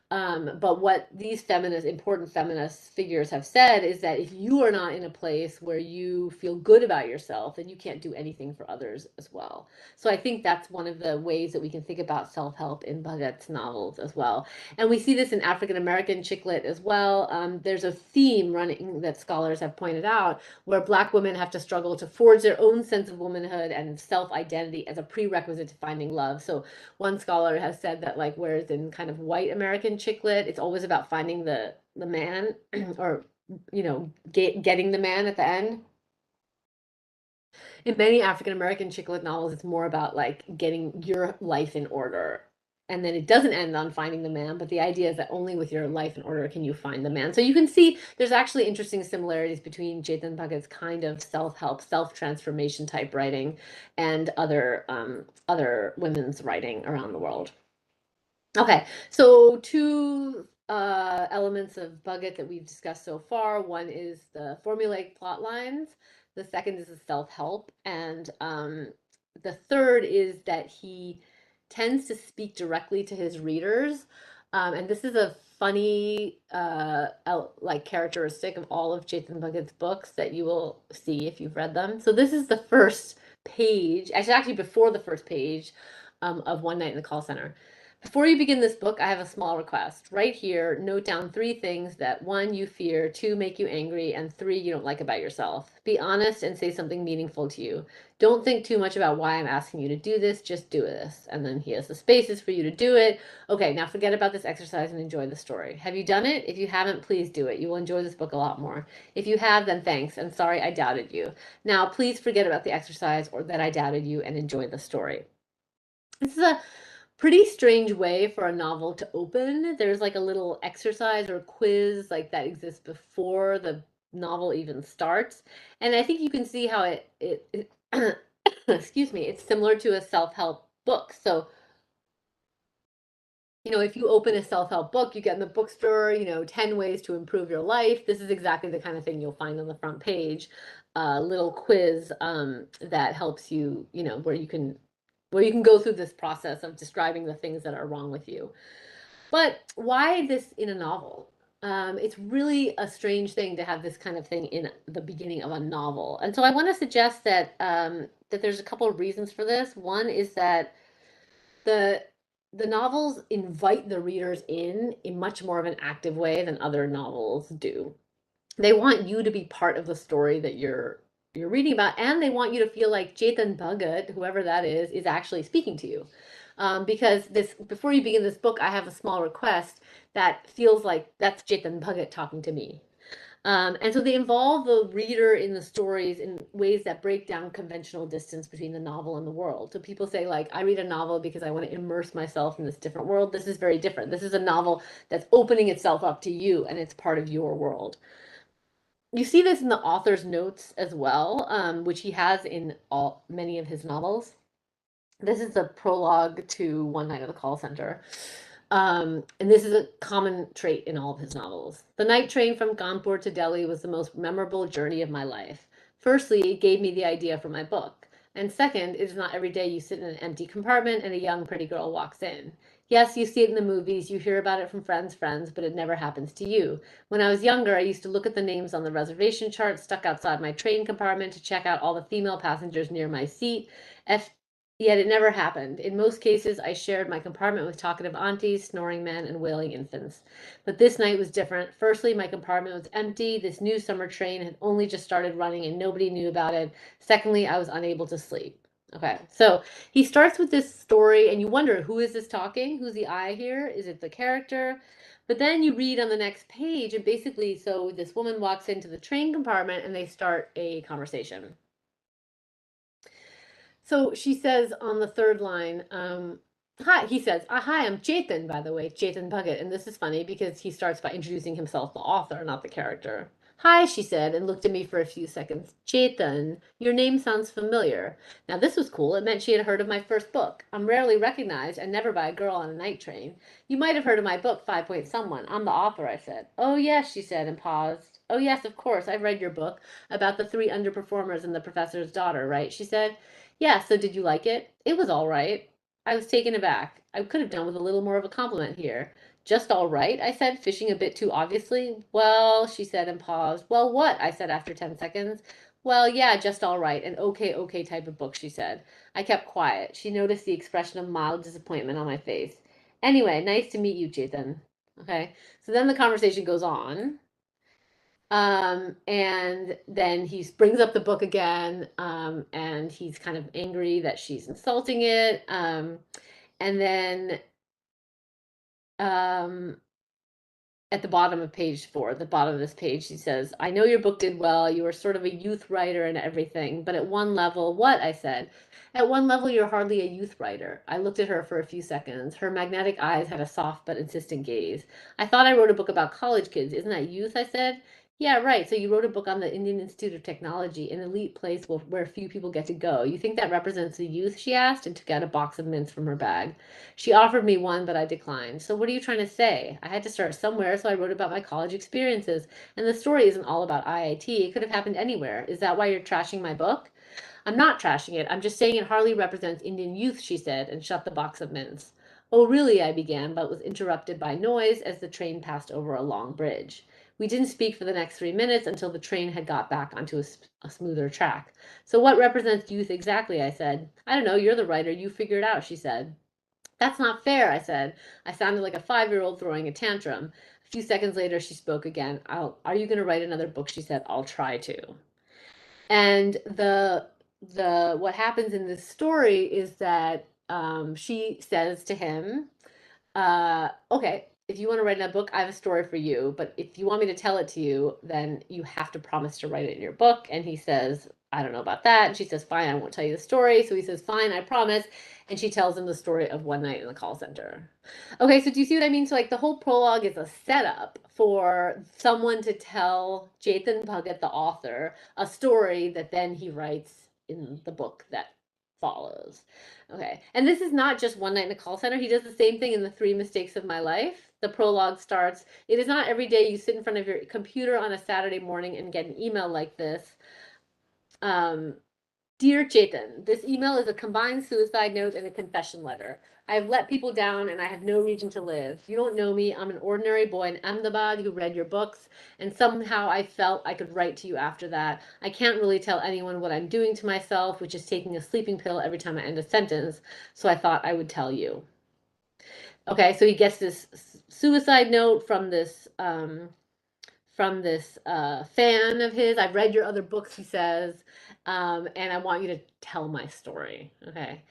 But what these important feminist figures have said is that if you are not in a place where you feel good about yourself, then you can't do anything for others as well. So I think that's one of the ways that we can think about self-help in Bhagat's novels as well. And we see this in African American chick lit as well. There's a theme running that scholars have pointed out where Black women have to struggle to forge their own sense of womanhood and self-identity as a prerequisite to finding love. So one scholar has said that, like, whereas in kind of white American chick lit, it's always about finding the man or, you know, getting the man at the end. In many African American chick lit novels, it's more about like getting your life in order. And then it doesn't end on finding the man, but the idea is that only with your life in order can you find the man. So you can see there's actually interesting similarities between Chetan Bhagat's kind of self-help, self-transformation type writing and other women's writing around the world. Okay, so two elements of Bhagat that we've discussed so far. One is the formulaic plot lines. The second is the self-help. And the third is that he tends to speak directly to his readers. And this is a funny like characteristic of all of Chetan Bhagat's books that you will see if you've read them. So this is the first page, actually before the first page of One Night in the Call Center. Before you begin this book, I have a small request. Right here, note down 3 things that 1, you fear, 2, make you angry, and 3, you don't like about yourself. Be honest and say something meaningful to you. Don't think too much about why I'm asking you to do this, just do this. And then he has the spaces for you to do it. Okay, now forget about this exercise and enjoy the story. Have you done it? If you haven't, please do it. You will enjoy this book a lot more. If you have, then thanks, and sorry I doubted you. Now, please forget about the exercise or that I doubted you and enjoy the story. This is a pretty strange way for a novel to open. There's like a little exercise or quiz like that exists before the novel even starts. And I think you can see how it excuse me, it's similar to a self-help book. So, you know, if you open a self-help book, you get in the bookstore, you know, 10 ways to improve your life. This is exactly the kind of thing you'll find on the front page. A little quiz that helps you, you know, where you can go through this process of describing the things that are wrong with you. But why this in a novel? It's really a strange thing to have this kind of thing in the beginning of a novel. And so I want to suggest that that there's a couple of reasons for this. One is that the novels invite the readers in much more of an active way than other novels do. They want you to be part of the story that you're reading about, and they want you to feel like Chetan Bhagat, whoever that is actually speaking to you. Because before you begin this book, I have a small request that feels like that's Chetan Bhagat talking to me. And so they involve the reader in the stories in ways that break down conventional distance between the novel and the world. So people say, like, I read a novel because I want to immerse myself in this different world. This is very different. This is a novel that's opening itself up to you, and it's part of your world. You see this in the author's notes as well, which he has in many of his novels. This is the prologue to One Night at the Call Center. And this is a common trait in all of his novels. The night train from Kanpur to Delhi was the most memorable journey of my life. Firstly, it gave me the idea for my book. And second, it is not every day you sit in an empty compartment and a young, pretty girl walks in. Yes, you see it in the movies, you hear about it from friends, but it never happens to you. When I was younger, I used to look at the names on the reservation chart stuck outside my train compartment to check out all the female passengers near my seat. Yet it never happened. In most cases, I shared my compartment with talkative aunties, snoring men, and wailing infants. But this night was different. Firstly, my compartment was empty. This new summer train had only just started running and nobody knew about it. Secondly, I was unable to sleep. Okay, so he starts with this story and you wonder, who is this talking? Who's the I here? Is it the character? But then you read on the next page and basically, so this woman walks into the train compartment and they start a conversation. So she says on the third line, he says, hi, I'm Chetan, by the way, Chetan Bhagat. And this is funny because he starts by introducing himself, the author, not the character. "Hi," she said, and looked at me for a few seconds. "Chetan, your name sounds familiar." Now this was cool. It meant she had heard of my first book. I'm rarely recognized and never by a girl on a night train. "You might have heard of my book, 5 Point Someone. I'm the author," I said. "Oh, yes," she said and paused. "Oh, yes, of course. I've read your book about the three underperformers and the professor's daughter, right?" she said. "Yeah, so did you like it?" "It was all right." I was taken aback. I could have done with a little more of a compliment here. "Just all right?" I said, fishing a bit too obviously. "Well," she said and paused. "Well, what?" I said after 10 seconds. "Well, yeah, just all right. An okay, okay type of book," she said. I kept quiet. She noticed the expression of mild disappointment on my face. "Anyway, nice to meet you, Chetan." Okay, so then the conversation goes on. And then he brings up the book again, and he's kind of angry that she's insulting it. And then um, at the bottom of page 4, at the bottom of this page, she says, "I know your book did well. You were sort of a youth writer and everything, but at one level," "What?" I said. "At one level, you're hardly a youth writer." I looked at her for a few seconds. Her magnetic eyes had a soft but insistent gaze. "I thought I wrote a book about college kids. Isn't that youth?" I said. "Yeah, right. So you wrote a book on the Indian Institute of Technology, an elite place where few people get to go. You think that represents the youth?" she asked, and took out a box of mints from her bag. She offered me one, but I declined. "So what are you trying to say?" "I had to start somewhere, so I wrote about my college experiences. And the story isn't all about IIT. It could have happened anywhere. Is that why you're trashing my book?" "I'm not trashing it. I'm just saying it hardly represents Indian youth," she said, and shut the box of mints. "Oh, really?" I began, but was interrupted by noise as the train passed over a long bridge. We didn't speak for the next 3 minutes until the train had got back onto a smoother track. "So what represents youth exactly?" I said. "I don't know. You're the writer. You figure it out," she said. "That's not fair," I said. I sounded like a 5-year-old throwing a tantrum. A few seconds later, she spoke again. Are you going to write another book?" she said. "I'll try to." And what happens in this story is that she says to him, "Okay, if you want to write a book, I have a story for you. But if you want me to tell it to you, then you have to promise to write it in your book." And he says, "I don't know about that." And she says, "Fine, I won't tell you the story." So he says, "Fine, I promise." And she tells him the story of one night in the call center. Okay, so do you see what I mean? So like the whole prologue is a setup for someone to tell Jathan Bhagat, the author, a story that then he writes in the book that follows. Okay, and this is not just one night in a call center. He does the same thing in The 3 Mistakes of My Life. The prologue starts, "It is not every day you sit in front of your computer on a Saturday morning and get an email like this. Dear Chetan, this email is a combined suicide note and a confession letter. I have let people down and I have no reason to live. You don't know me. I'm an ordinary boy in Ahmedabad who read your books, and somehow I felt I could write to you after that. I can't really tell anyone what I'm doing to myself, which is taking a sleeping pill every time I end a sentence, so I thought I would tell you." Okay, so he gets this suicide note from this fan of his. "I've read your other books," he says, "and I want you to tell my story." Okay.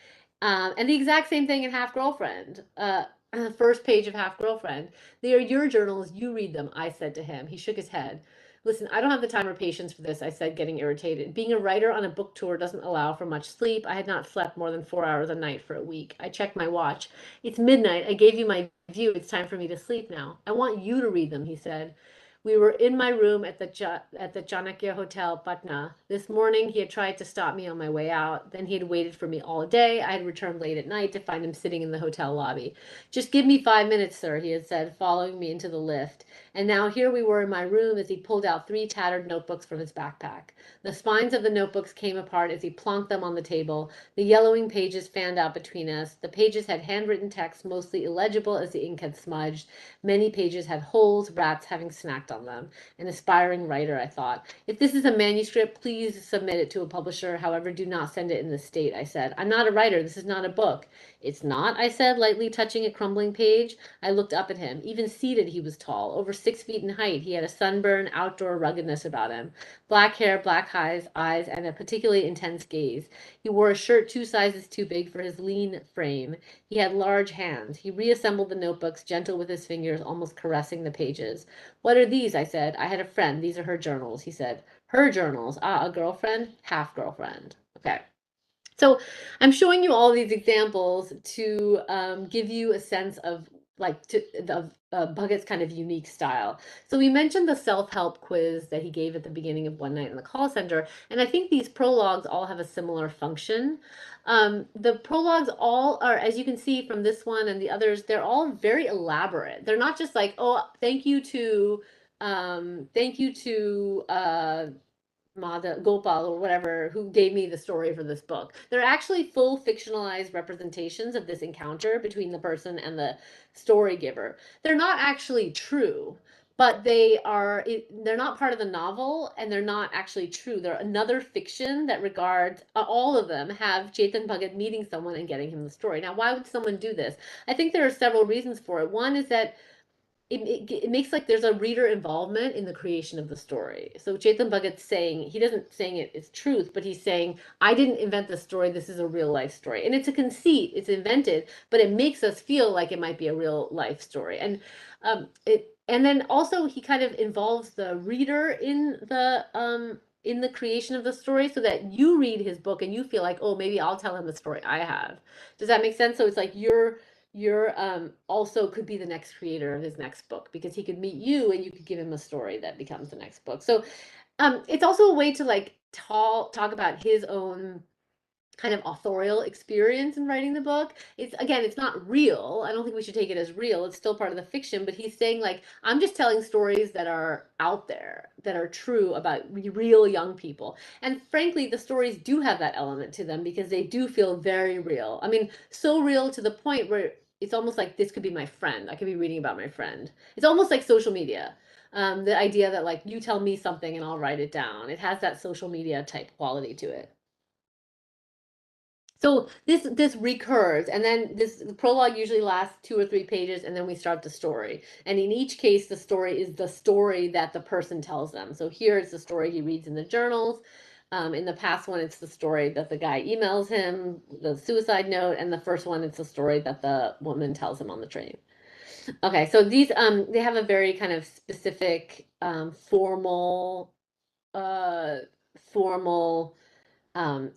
And the exact same thing in Half Girlfriend. The first page of Half Girlfriend. "They are your journals. You read them," I said to him. He shook his head. "Listen, I don't have the time or patience for this," I said, getting irritated. "Being a writer on a book tour doesn't allow for much sleep. I had not slept more than 4 hours a night for a week." I checked my watch. "It's midnight. I gave you my view. It's time for me to sleep now." "I want you to read them," he said. We were in my room at the Chanakya Hotel, Patna. This morning he had tried to stop me on my way out. Then he had waited for me all day. I had returned late at night to find him sitting in the hotel lobby. "Just give me 5 minutes, sir," he had said, following me into the lift. And now here we were in my room as he pulled out 3 tattered notebooks from his backpack. The spines of the notebooks came apart as he plonked them on the table. The yellowing pages fanned out between us. The pages had handwritten text, mostly illegible as the ink had smudged. Many pages had holes, rats having snacked on them. An aspiring writer, I thought. "If this is a manuscript, please submit it to a publisher. However, do not send it in this state," I said. "I'm not a writer. This is not a book." "It's not?" I said, lightly touching a crumbling page. I looked up at him. Even seated, he was tall, over 6 feet in height. He had a sunburn, outdoor ruggedness about him. Black hair, black eyes, and a particularly intense gaze. He wore a shirt 2 sizes too big for his lean frame. He had large hands. He reassembled the notebooks, gentle with his fingers, almost caressing the pages. "What are these?" I said. "I had a friend. These are her journals," he said. "Her journals? Ah, a girlfriend? Half girlfriend." Okay. So I'm showing you all these examples to give you a sense of like to the Bhagut's kind of unique style. So we mentioned the self-help quiz that he gave at the beginning of One Night in the Call Center, and I think these prologues all have a similar function. The prologues all are, as you can see from this one and the others, they're all very elaborate. They're not just like, oh, thank you to Gopal or whatever, who gave me the story for this book. They're actually full fictionalized representations of this encounter between the person and the story giver. They're not actually true, but they're not part of the novel, and they're not actually true. They're another fiction that regards, all of them have Chetan Bhagat meeting someone and getting him the story. Now, why would someone do this? I think there are several reasons for it. One is that it makes like there's a reader involvement in the creation of the story. So Chetan Bhagat's saying, he doesn't saying it's truth, but he's saying, I didn't invent this story, this is a real life story. And it's a conceit, it's invented, but it makes us feel like it might be a real life story. And then also he kind of involves the reader in the creation of the story, so that you read his book and you feel like, oh, maybe I'll tell him the story I have. Does that make sense? So it's like you're also could be the next creator of his next book, because he could meet you and you could give him a story that becomes the next book. So it's also a way to like talk about his own kind of authorial experience in writing the book. It's not real. I don't think we should take it as real. It's still part of the fiction, but he's saying like, I'm just telling stories that are out there, that are true about real young people. And frankly, the stories do have that element to them, because they do feel very real. I mean, so real to the point where it's almost like this could be my friend. I could be reading about my friend. It's almost like social media. The idea that like you tell me something and I'll write it down. It has that social media type quality to it. So this recurs, and then the prologue usually lasts 2 or 3 pages, and then we start the story. And in each case, the story is the story that the person tells them. So here it's the story he reads in the journals. In the past one, it's the story that the guy emails him, the suicide note, and the first one, it's the story that the woman tells him on the train. Okay, so these they have a very kind of specific formal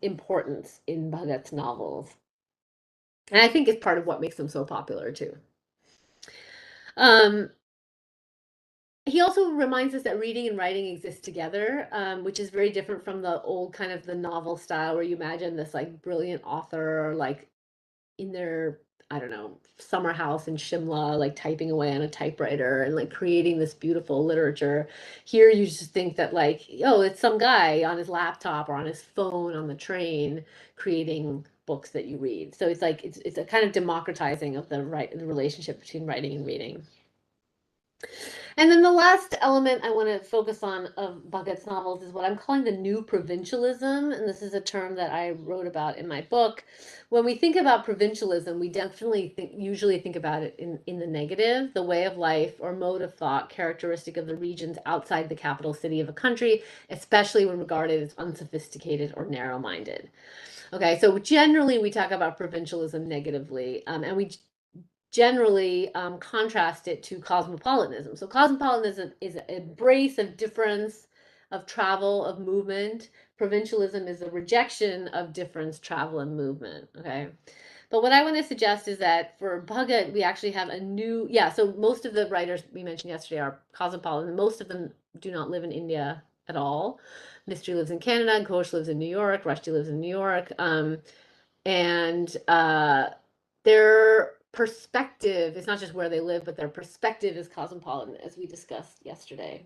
importance in Bhagat's novels. And I think it's part of what makes them so popular too. He also reminds us that reading and writing exist together, which is very different from the old kind of the novel style, where you imagine this like brilliant author like in their, I don't know, summer house in Shimla, like typing away on a typewriter and like creating this beautiful literature. Here you just think that like, oh, it's some guy on his laptop or on his phone on the train creating books that you read. So it's like it's a kind of democratizing of the relationship between writing and reading. And then the last element I want to focus on of Bhagat's novels is what I'm calling the new provincialism. And this is a term that I wrote about in my book. When we think about provincialism, we definitely usually think about it in the negative, the way of life or mode of thought characteristic of the regions outside the capital city of a country, especially when regarded as unsophisticated or narrow-minded. Okay, so generally we talk about provincialism negatively, and we generally contrast it to cosmopolitanism. So cosmopolitanism is an embrace of difference, of travel, of movement. Provincialism is a rejection of difference, travel, and movement. Okay. But what I want to suggest is that for Bhagat, we actually have a new, so most of the writers we mentioned yesterday are cosmopolitan. Most of them do not live in India at all. Mistry lives in Canada, Ghosh lives in New York, Rushdie lives in New York. And their perspective is not just where they live, but their perspective is cosmopolitan, as we discussed yesterday.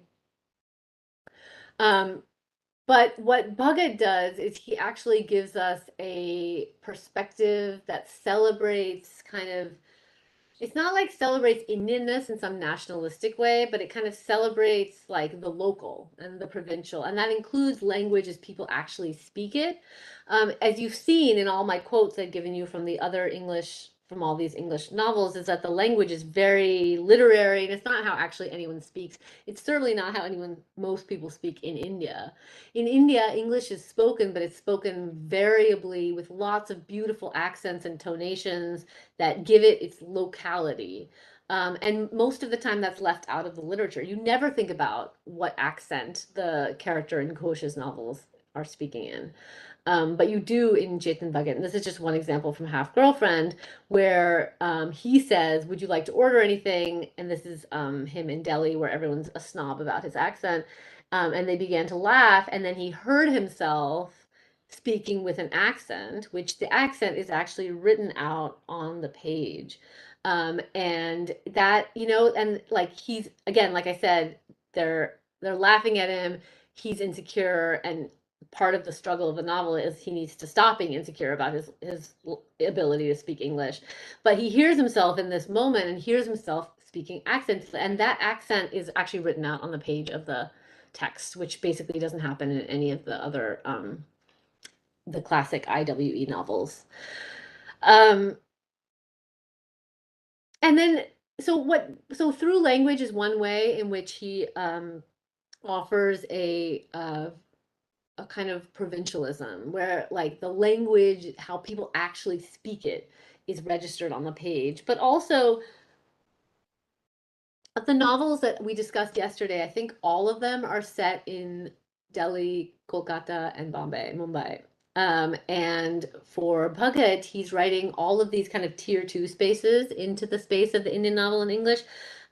But what Bhagat does is he actually gives us a perspective that celebrates kind of, it's not like celebrates Indianness in some nationalistic way, but it kind of celebrates like the local and the provincial. And that includes language as people actually speak it. As you've seen in all my quotes I've given you from the other English, from all these English novels, is that the language is very literary, and it's not how actually anyone speaks. It's certainly not how most people speak in India. In India, English is spoken, but it's spoken variably with lots of beautiful accents and tonations that give it its locality. And most of the time that's left out of the literature. You never think about what accent the character in Ghosh's novels are speaking in. But you do in Chetan Bhagat, and this is just one example from Half Girlfriend, where he says, "Would you like to order anything?" And this is him in Delhi, where everyone's a snob about his accent, and they began to laugh, and then he heard himself speaking with an accent, which the accent is actually written out on the page. And that, and like he's, again, like I said, they're laughing at him. He's insecure, and part of the struggle of the novel is he needs to stop being insecure about his ability to speak English. But he hears himself in this moment and hears himself speaking accents, and that accent is actually written out on the page of the text, which basically doesn't happen in any of the other the classic IWE novels. And then so through language is one way in which he offers a kind of provincialism where like the language, how people actually speak it, is registered on the page. But also the novels that we discussed yesterday, I think all of them are set in Delhi, Kolkata, and Bombay, Mumbai. And for Bhagat, he's writing all of these kind of tier 2 spaces into the space of the Indian novel in English.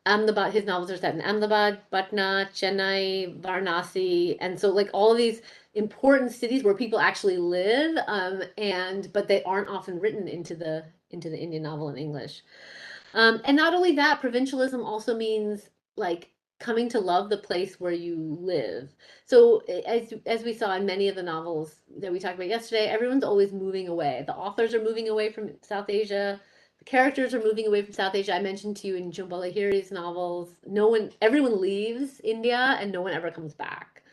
Ahmedabad, his novels are set in Ahmedabad, Patna, Chennai, Varanasi, and so like all of these important cities where people actually live, but they aren't often written into the Indian novel in English. And not only that, provincialism also means like coming to love the place where you live. So as we saw in many of the novels that we talked about yesterday, everyone's always moving away. The authors are moving away from South Asia. The characters are moving away from South Asia. I mentioned to you in Jhumpa Lahiri's novels, everyone leaves India and no one ever comes back.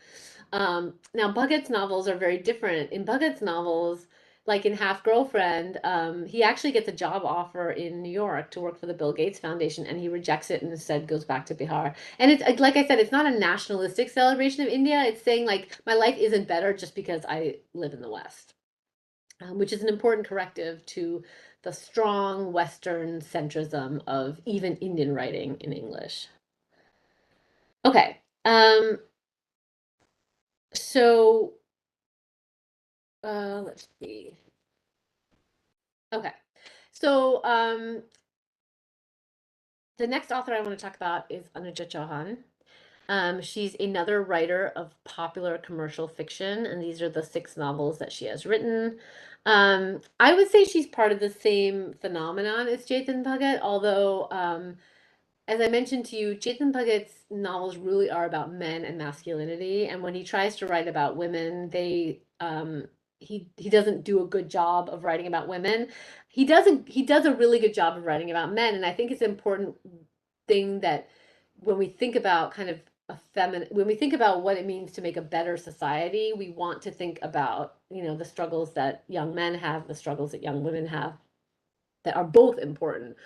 Now Bhagat's novels are very different. In Bhagat's novels, like in Half Girlfriend, he actually gets a job offer in New York to work for the Bill Gates Foundation, and he rejects it and instead goes back to Bihar. And it's like I said, it's not a nationalistic celebration of India. It's saying like my life isn't better just because I live in the West, which is an important corrective to the strong Western centrism of even Indian writing in English. Okay, so let's see. Okay, so the next author I want to talk about is Anuja Chauhan. She's another writer of popular commercial fiction, and these are the 6 novels that she has written. I would say she's part of the same phenomenon as Chetan Bhagat, although as I mentioned to you, Chetan Bhagat's novels really are about men and masculinity, and when he tries to write about women, he doesn't do a good job of writing about women. He does a really good job of writing about men, and I think it's an important thing that when we think about kind of when we think about what it means to make a better society, we want to think about, the struggles that young men have, the struggles that young women have, that are both important.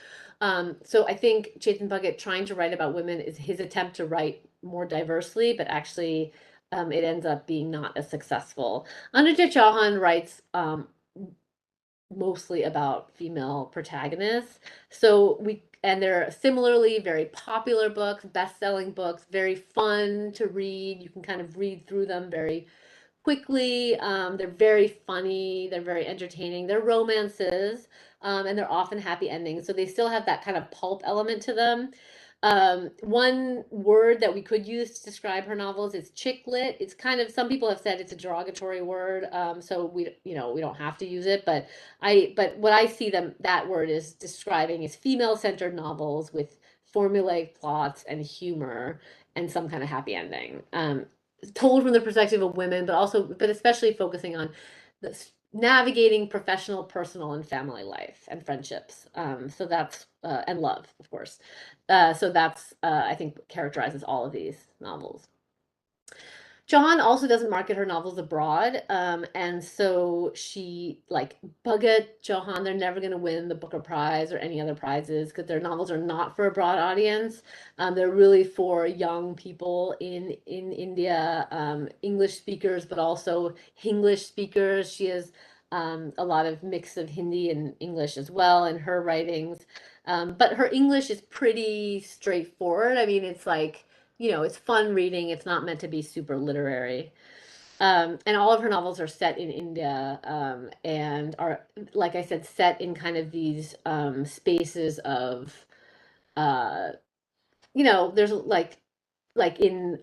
So I think Chetan Bhagat trying to write about women is his attempt to write more diversely, but actually it ends up being not as successful. Anuja Chauhan writes mostly about female protagonists. And they're similarly very popular books, best-selling books, very fun to read. You can kind of read through them very quickly. They're very funny. They're very entertaining. They're romances, and they're often happy endings. So they still have that kind of pulp element to them. One word that we could use to describe her novels is chick lit. It's kind of, some people have said it's a derogatory word, so we don't have to use it. But what I see that word is describing is female-centered novels with formulaic plots and humor and some kind of happy ending. Told from the perspective of women, but especially focusing on navigating professional, personal, and family life and friendships. So that's and love, of course. So that's I think characterizes all of these novels. Chauhan also doesn't market her novels abroad, and so she, like Bhagat, Chauhan, they're never going to win the Booker Prize or any other prizes because their novels are not for a broad audience. They're really for young people in India, English speakers, but also Hinglish speakers. She has a lot of mix of Hindi and English as well in her writings, but her English is pretty straightforward. I mean, it's like, it's fun reading. It's not meant to be super literary. And all of her novels are set in India, and are, like I said, set in kind of these spaces of, there's like in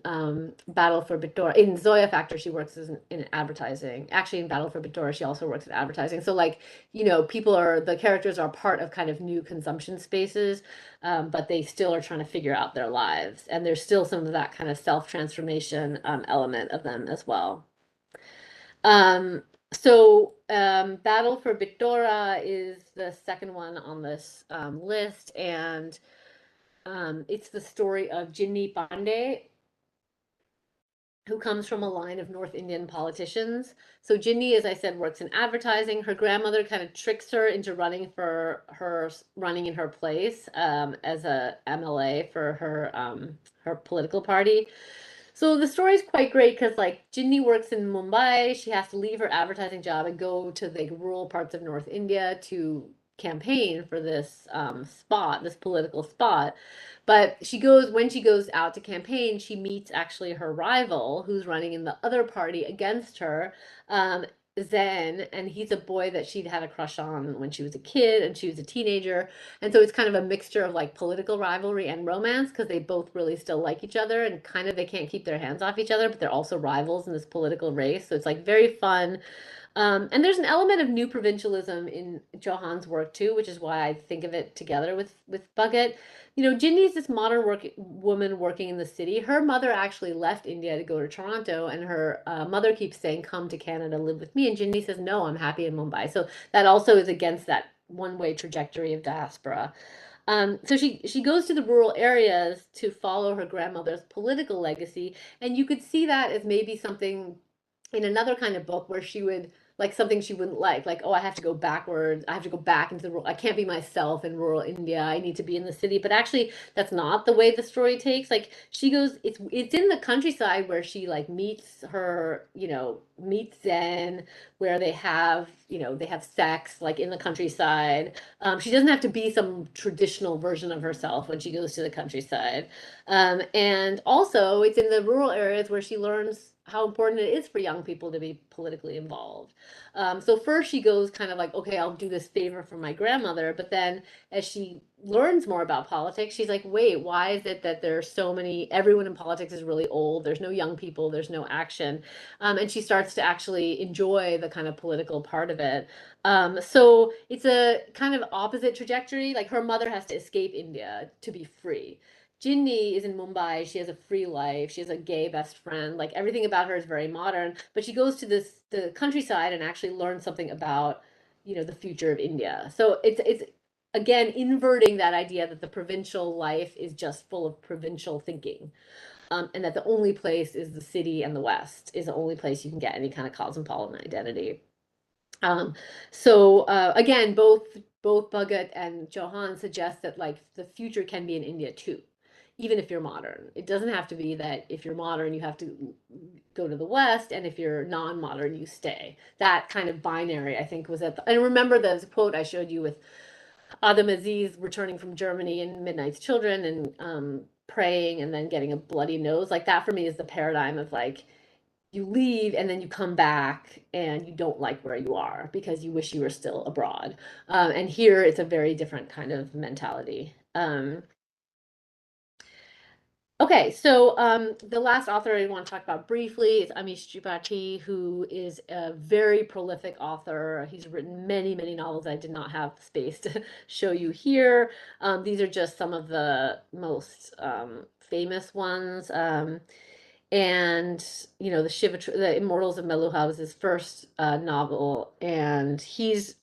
Battle for Bidora, in Zoya Factor, she works in advertising. Actually, in Battle for Bidora, she also works in advertising. So like, the characters are part of kind of new consumption spaces, but they still are trying to figure out their lives. And there's still some of that kind of self-transformation element of them as well. Battle for Bidora is the second one on this list, and it's the story of Jinni Pandey, who comes from a line of North Indian politicians. So Jinni, as I said, works in advertising. Her grandmother kind of tricks her into running in her place as a MLA for her political party. So the story is quite great because like Jinni works in Mumbai. She has to leave her advertising job and go to the rural parts of North India to campaign for this this political spot. But when she goes out to campaign, she meets actually her rival who's running in the other party against her, Zen, and he's a boy that she'd had a crush on when she was a kid and she was a teenager. And so it's kind of a mixture of like political rivalry and romance because they both really still like each other and kind of they can't keep their hands off each other, but they're also rivals in this political race. So it's like very fun. And there's an element of new provincialism in Johan's work too, which is why I think of it together with Bhagat. Jinni is this modern woman working in the city. Her mother actually left India to go to Toronto, and her mother keeps saying, "Come to Canada, live with me." And Jinni says, "No, I'm happy in Mumbai." So that also is against that one-way trajectory of diaspora. So she goes to the rural areas to follow her grandmother's political legacy, and you could see that as maybe something in another kind of book where she would like something she wouldn't like, oh, I have to go backwards, I have to go back into the rural, I can't be myself in rural India, I need to be in the city. But actually that's not the way the story takes. Like she goes, it's in the countryside where she like meets meets Zen, where they have sex like in the countryside. She doesn't have to be some traditional version of herself when she goes to the countryside. And also it's in the rural areas where she learns how important it is for young people to be politically involved. So first she goes kind of like, okay, I'll do this favor for my grandmother. But then as she learns more about politics, she's like, wait, why is it that there's so everyone in politics is really old. There's no young people, there's no action. And she starts to actually enjoy the kind of political part of it. So it's a kind of opposite trajectory. Like her mother has to escape India to be free. Jinni is in Mumbai. She has a free life. She has a gay best friend. Like everything about her is very modern, but she goes to the countryside and actually learns something about, the future of India. So it's again inverting that idea that the provincial life is just full of provincial thinking. And that the only place is the city, and the West is the only place you can get any kind of cosmopolitan identity. Again, both Bhagat and Johan suggest that like the future can be in India too, even if you're modern. It doesn't have to be that if you're modern, you have to go to the West, and if you're non-modern, you stay. That kind of binary, I think, was and remember the quote I showed you with Adam Aziz returning from Germany in Midnight's Children and praying and then getting a bloody nose. Like that for me is the paradigm of like, you leave and then you come back and you don't like where you are because you wish you were still abroad. And here it's a very different kind of mentality. Okay, so the last author I want to talk about briefly is Amish Tripathi, who is a very prolific author. He's written many, many novels I did not have space to show you here. These are just some of the most famous ones. And the Immortals of Meluha was his first novel, and his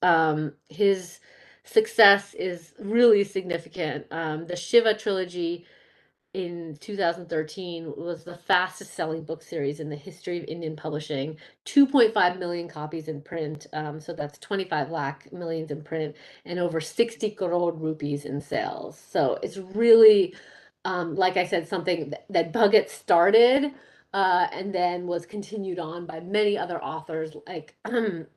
success is really significant. The Shiva trilogy in 2013 was the fastest selling book series in the history of Indian publishing, 2.5 million copies in print. So that's 25 lakh millions in print and over 60 crore rupees in sales. So it's really, like I said, something that Bhagat started and then was continued on by many other authors like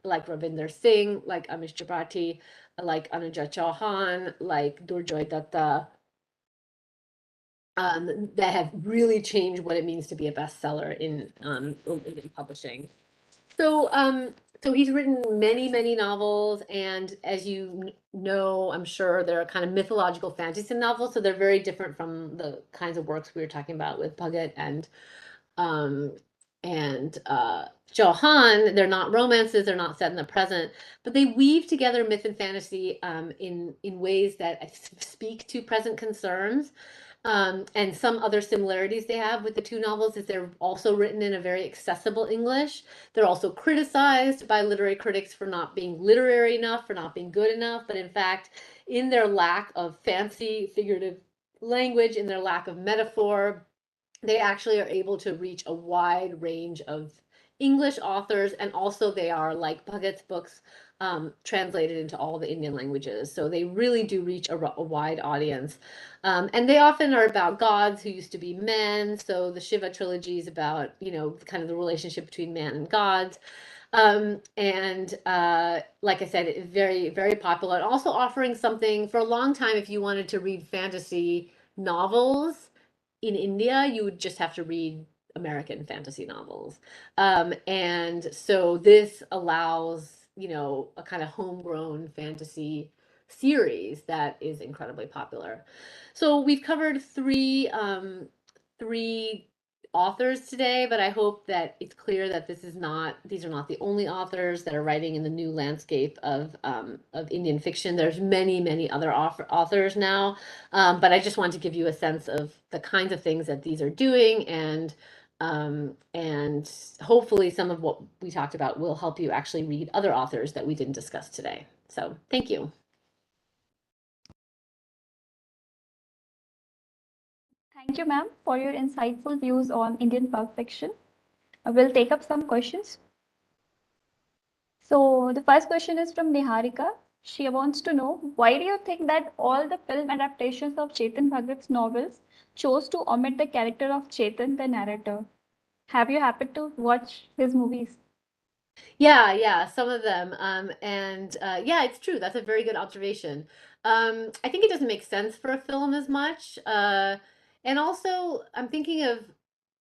like Ravinder Singh, like Amish Tripathi, like Anuja Chauhan, like Durjoy Datta, that have really changed what it means to be a bestseller in publishing. So he's written many, many novels, and as you know, I'm sure they're kind of mythological fantasy novels, so they're very different from the kinds of works we were talking about with Bhagat um, and Johan. They're not romances, they're not set in the present, but they weave together myth and fantasy in ways that speak to present concerns. And some other similarities they have with the two novels is they're also written in a very accessible English. They're also criticized by literary critics for not being literary enough, for not being good enough, but in fact, in their lack of fancy figurative language, in their lack of metaphor, they actually are able to reach a wide range of English authors, and also they are, like Bhagat's books, translated into all the Indian languages. So they really do reach a wide audience. And they often are about gods who used to be men. So the Shiva trilogy is about, kind of the relationship between man and gods. Like I said, very, very popular. And also offering something for a long time, if you wanted to read fantasy novels in India, you would just have to read American fantasy novels. And so this allows, a kind of homegrown fantasy series that is incredibly popular. So we've covered three authors today, but I hope that it's clear that these are not the only authors that are writing in the new landscape of Indian fiction. There's many, many other authors now, but I just want to give you a sense of the kinds of things that these are doing, and hopefully some of what we talked about will help you actually read other authors that we didn't discuss today. So thank you. Thank you, ma'am, for your insightful views on Indian pulp fiction. We'll take up some questions. So the first question is from Niharika. She wants to know, why do you think that all the film adaptations of Chetan Bhagat's novels chose to omit the character of Chetan, the narrator? Have you happened to watch his movies? Yeah, some of them. Yeah, it's true. That's a very good observation. I think it doesn't make sense for a film as much. And also, I'm thinking of,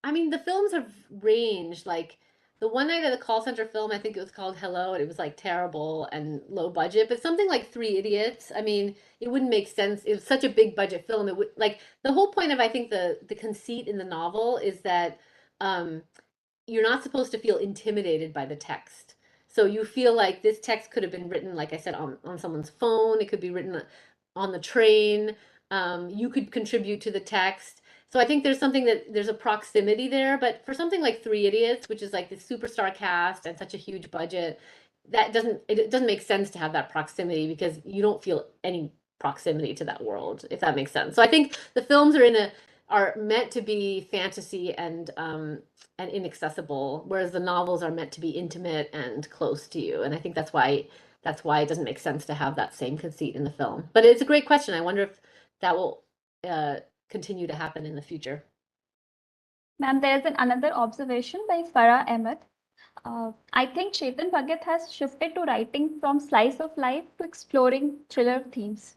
I mean, the films have ranged. Like the one night at the call center film, I think it was called Hello, and it was like terrible and low budget. But something like Three Idiots, I mean, it wouldn't make sense. It was such a big budget film. It would, like, the whole point of, I think, the conceit in the novel is that um you're not supposed to feel intimidated by the text. So you feel like this text could have been written, like I said, on someone's phone. It could be written on the train. You could contribute to the text. So I think there's a proximity there. But for something like Three Idiots, which is like the superstar cast and such a huge budget, it doesn't make sense to have that proximity because you don't feel any proximity to that world, if that makes sense. So I think the films are meant to be fantasy and inaccessible, whereas the novels are meant to be intimate and close to you. And I think that's why it doesn't make sense to have that same conceit in the film. But it's a great question. I wonder if that will uh, continue to happen in the future. Ma'am, there is another observation by Farah Ahmed. I think Chetan Bhagat has shifted to writing from slice of life to exploring thriller themes.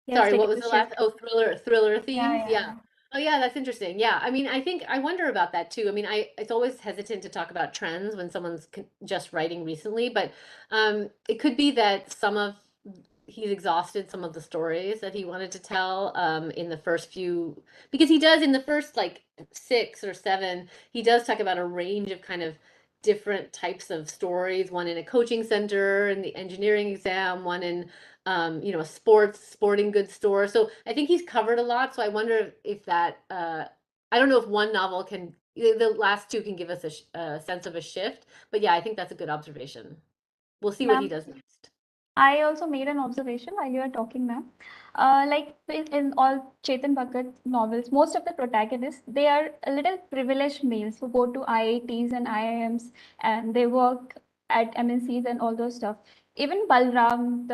Sorry, what was the last? Oh, thriller themes. Yeah. Oh yeah, that's interesting. Yeah, I mean, I wonder about that too. I mean, it's always hesitant to talk about trends when someone's just writing recently, but it could be that he's exhausted some of the stories that he wanted to tell in the first few, because he does in the first like 6 or 7, he does talk about a range of kind of different types of stories, one in a coaching center and the engineering exam, one in a sporting goods store. So I think he's covered a lot. So I wonder if that, I don't know if one novel the last two can give us a sense of a shift. But yeah, I think that's a good observation. We'll see what he does next. I also made an observation while you were talking, ma'am. Like in all Chetan Bhagat novels, most of the protagonists, they are a little privileged males who go to IITs and IIMs and they work at MNCs and all those stuff. Even Balram,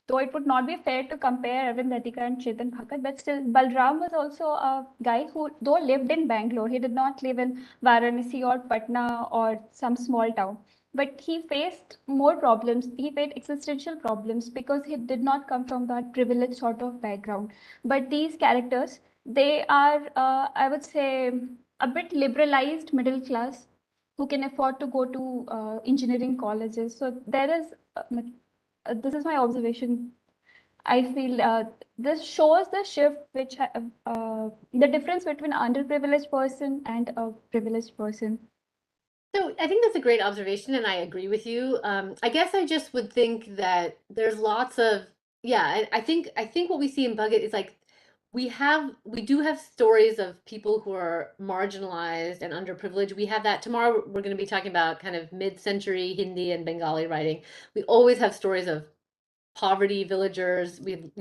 though it would not be fair to compare Arvind Radhika and Chetan Bhagat, but still Balram was also a guy who, though lived in Bangalore, he did not live in Varanasi or Patna or some small town, but he faced more problems. He faced existential problems because he did not come from that privileged sort of background. But these characters, They are, I would say, a bit liberalized middle class who can afford to go to engineering colleges. So there is, this is my observation. I feel this shows the shift, the difference between an underprivileged person and a privileged person. So I think that's a great observation, and I agree with you. I guess I just would think that there's lots of, yeah. I think what we see in Bucket is like we do have stories of people who are marginalized and underprivileged. We have that tomorrow. We're going to be talking about kind of mid-century Hindi and Bengali writing. We always have stories of poverty villagers, we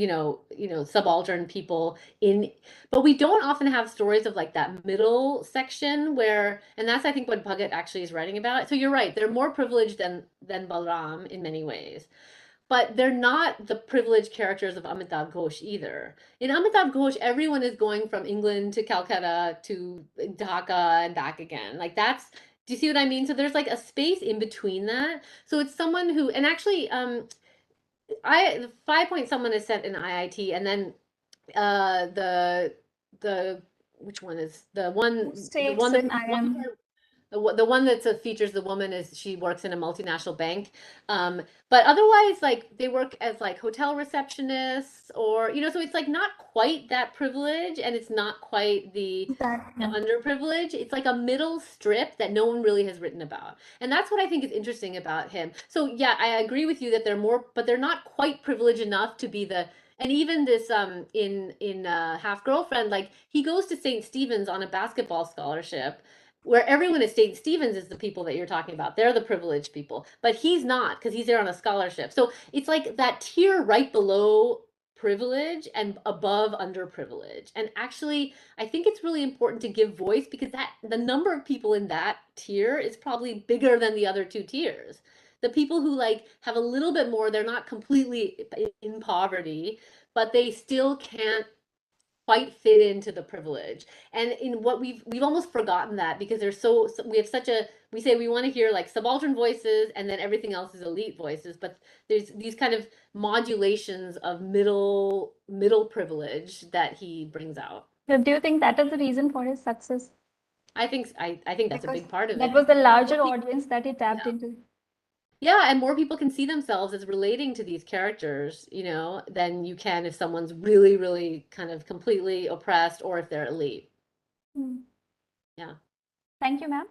subaltern people in, but we don't often have stories of like that middle section where, and that's I think what Bhagat actually is writing about. So you're right, they're more privileged than Balram in many ways, but they're not the privileged characters of Amitav Ghosh either. In Amitav Ghosh, everyone is going from England to Calcutta to Dhaka and back again. Like that's, do you see what I mean? So there's like a space in between that. So it's someone who, and actually, the 5 point someone is set in IIT, and then the which one is the States one that in IM. the one that features the woman is she works in a multinational bank. But otherwise, like they work as like hotel receptionists, or so it's like not quite that privilege, and it's not quite the Exactly. underprivileged. It's like a middle strip that no one really has written about, and that's what I think is interesting about him. So yeah, I agree with you that they're more, but they're not quite privileged enough to be the. And even this in Half Girlfriend, like he goes to St. Stephen's on a basketball scholarship, where everyone at St. Stephen's is the people that you're talking about. They're the privileged people, but he's not because he's there on a scholarship. So it's like that tier right below privilege and above underprivilege. And actually, I think it's really important to give voice because that the number of people in that tier is probably bigger than the other two tiers. The people who like have a little bit more, they're not completely in poverty, but they still can't quite fit into the privilege. And in what we've almost forgotten that because there's we have such a, we say we want to hear like subaltern voices and then everything else is elite voices, but there's these kind of modulations of middle privilege that he brings out. So do you think that is the reason for his success? I think that's a Because big part of that it. was the larger More people, audience that he tapped yeah. into. Yeah, and more people can see themselves as relating to these characters, than you can if someone's really, really kind of completely oppressed or if they're elite. Hmm. Yeah. Thank you, ma'am.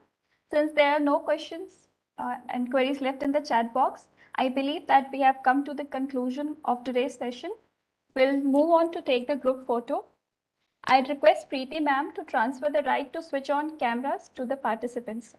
Since there are no questions and queries left in the chat box, I believe that we have come to the conclusion of today's session. We'll move on to take the group photo. I'd request Preeti ma'am to transfer the right to switch on cameras to the participants.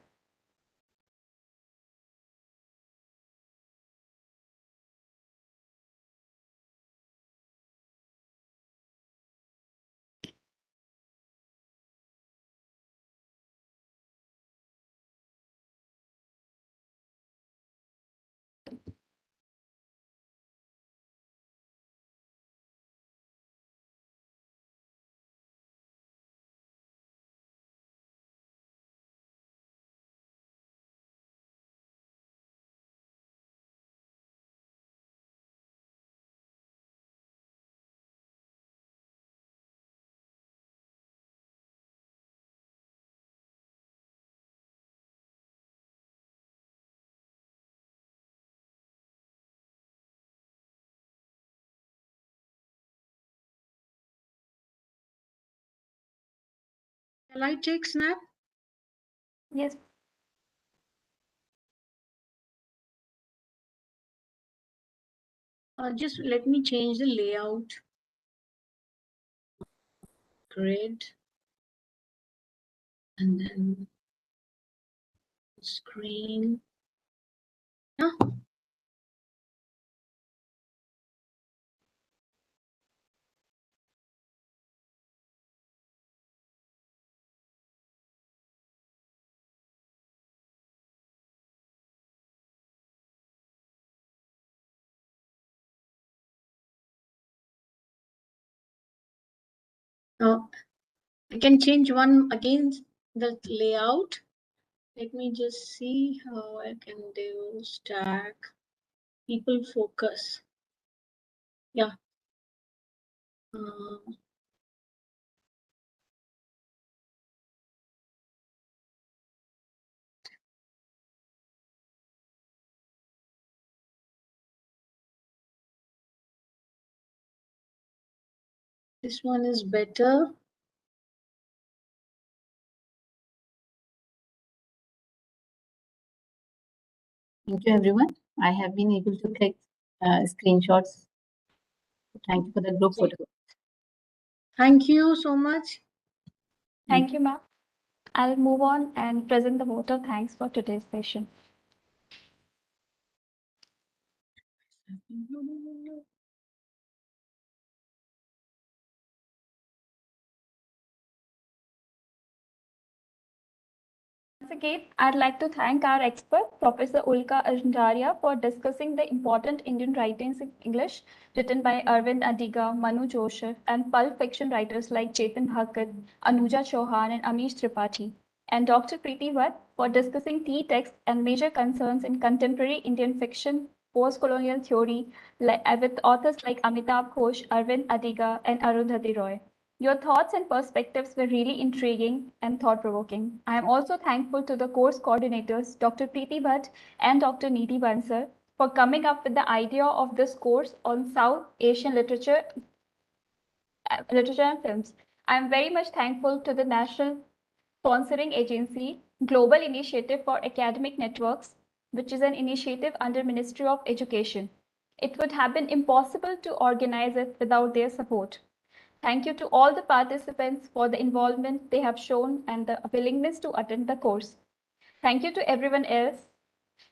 Shall I take snap? Yes. Just let me change the layout. Grid. And then screen. Yeah. I can change one again, the layout. Let me just see how I can do stack, people focus. Yeah. This one is better. Thank you, everyone. I have been able to click screenshots. Thank you for the group photo. Thank you so much. Thank you, ma'am. I'll move on and present the vote of thanks for today's session. Once again, I'd like to thank our expert, Professor Ulka Anjaria, for discussing the important Indian writings in English written by Arvind Adiga, Manu Joseph, and pulp fiction writers like Chetan Bhagat, Anuja Chauhan, and Amish Tripathi, and Dr. Preeti Bhatt for discussing key texts and major concerns in contemporary Indian fiction, post-colonial theory, with authors like Amitabh Ghosh, Arvind Adiga, and Arundhati Roy. Your thoughts and perspectives were really intriguing and thought-provoking. I am also thankful to the course coordinators, Dr. Preeti Bhatt and Dr. Nidhi Bansal, for coming up with the idea of this course on South Asian literature and films. I am very much thankful to the National Sponsoring Agency, Global Initiative for Academic Networks, which is an initiative under Ministry of Education. It would have been impossible to organize it without their support. Thank you to all the participants for the involvement they have shown and the willingness to attend the course. Thank you to everyone else.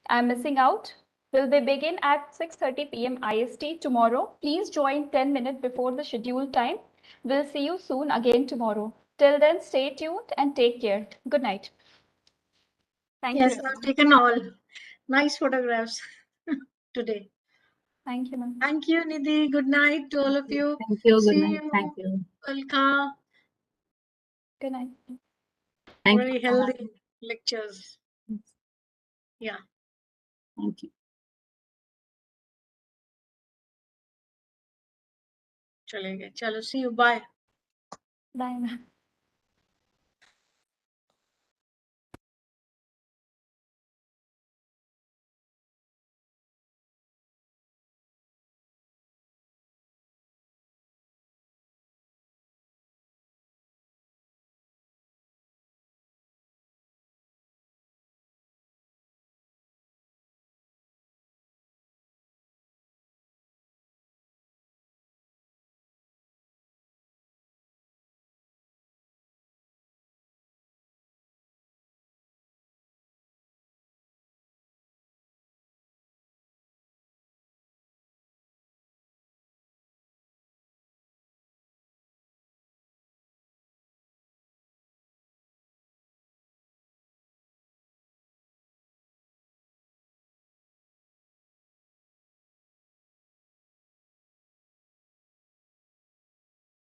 I'm missing out. Will they begin at 6:30 p.m. IST tomorrow? Please join 10 minutes before the scheduled time. We'll see you soon again tomorrow. Till then, stay tuned and take care. Good night. Thank Yes, you. I've taken all nice photographs today. Thank you, ma'am. Thank you, Nidhi. Good night to all of you. Thank you. Good See night. you. Thank you. Ulka. Good night. Thank Very you. healthy lectures. Yeah. Thank you. चलेंगे. Chalo, see you. Bye. Bye, ma'am.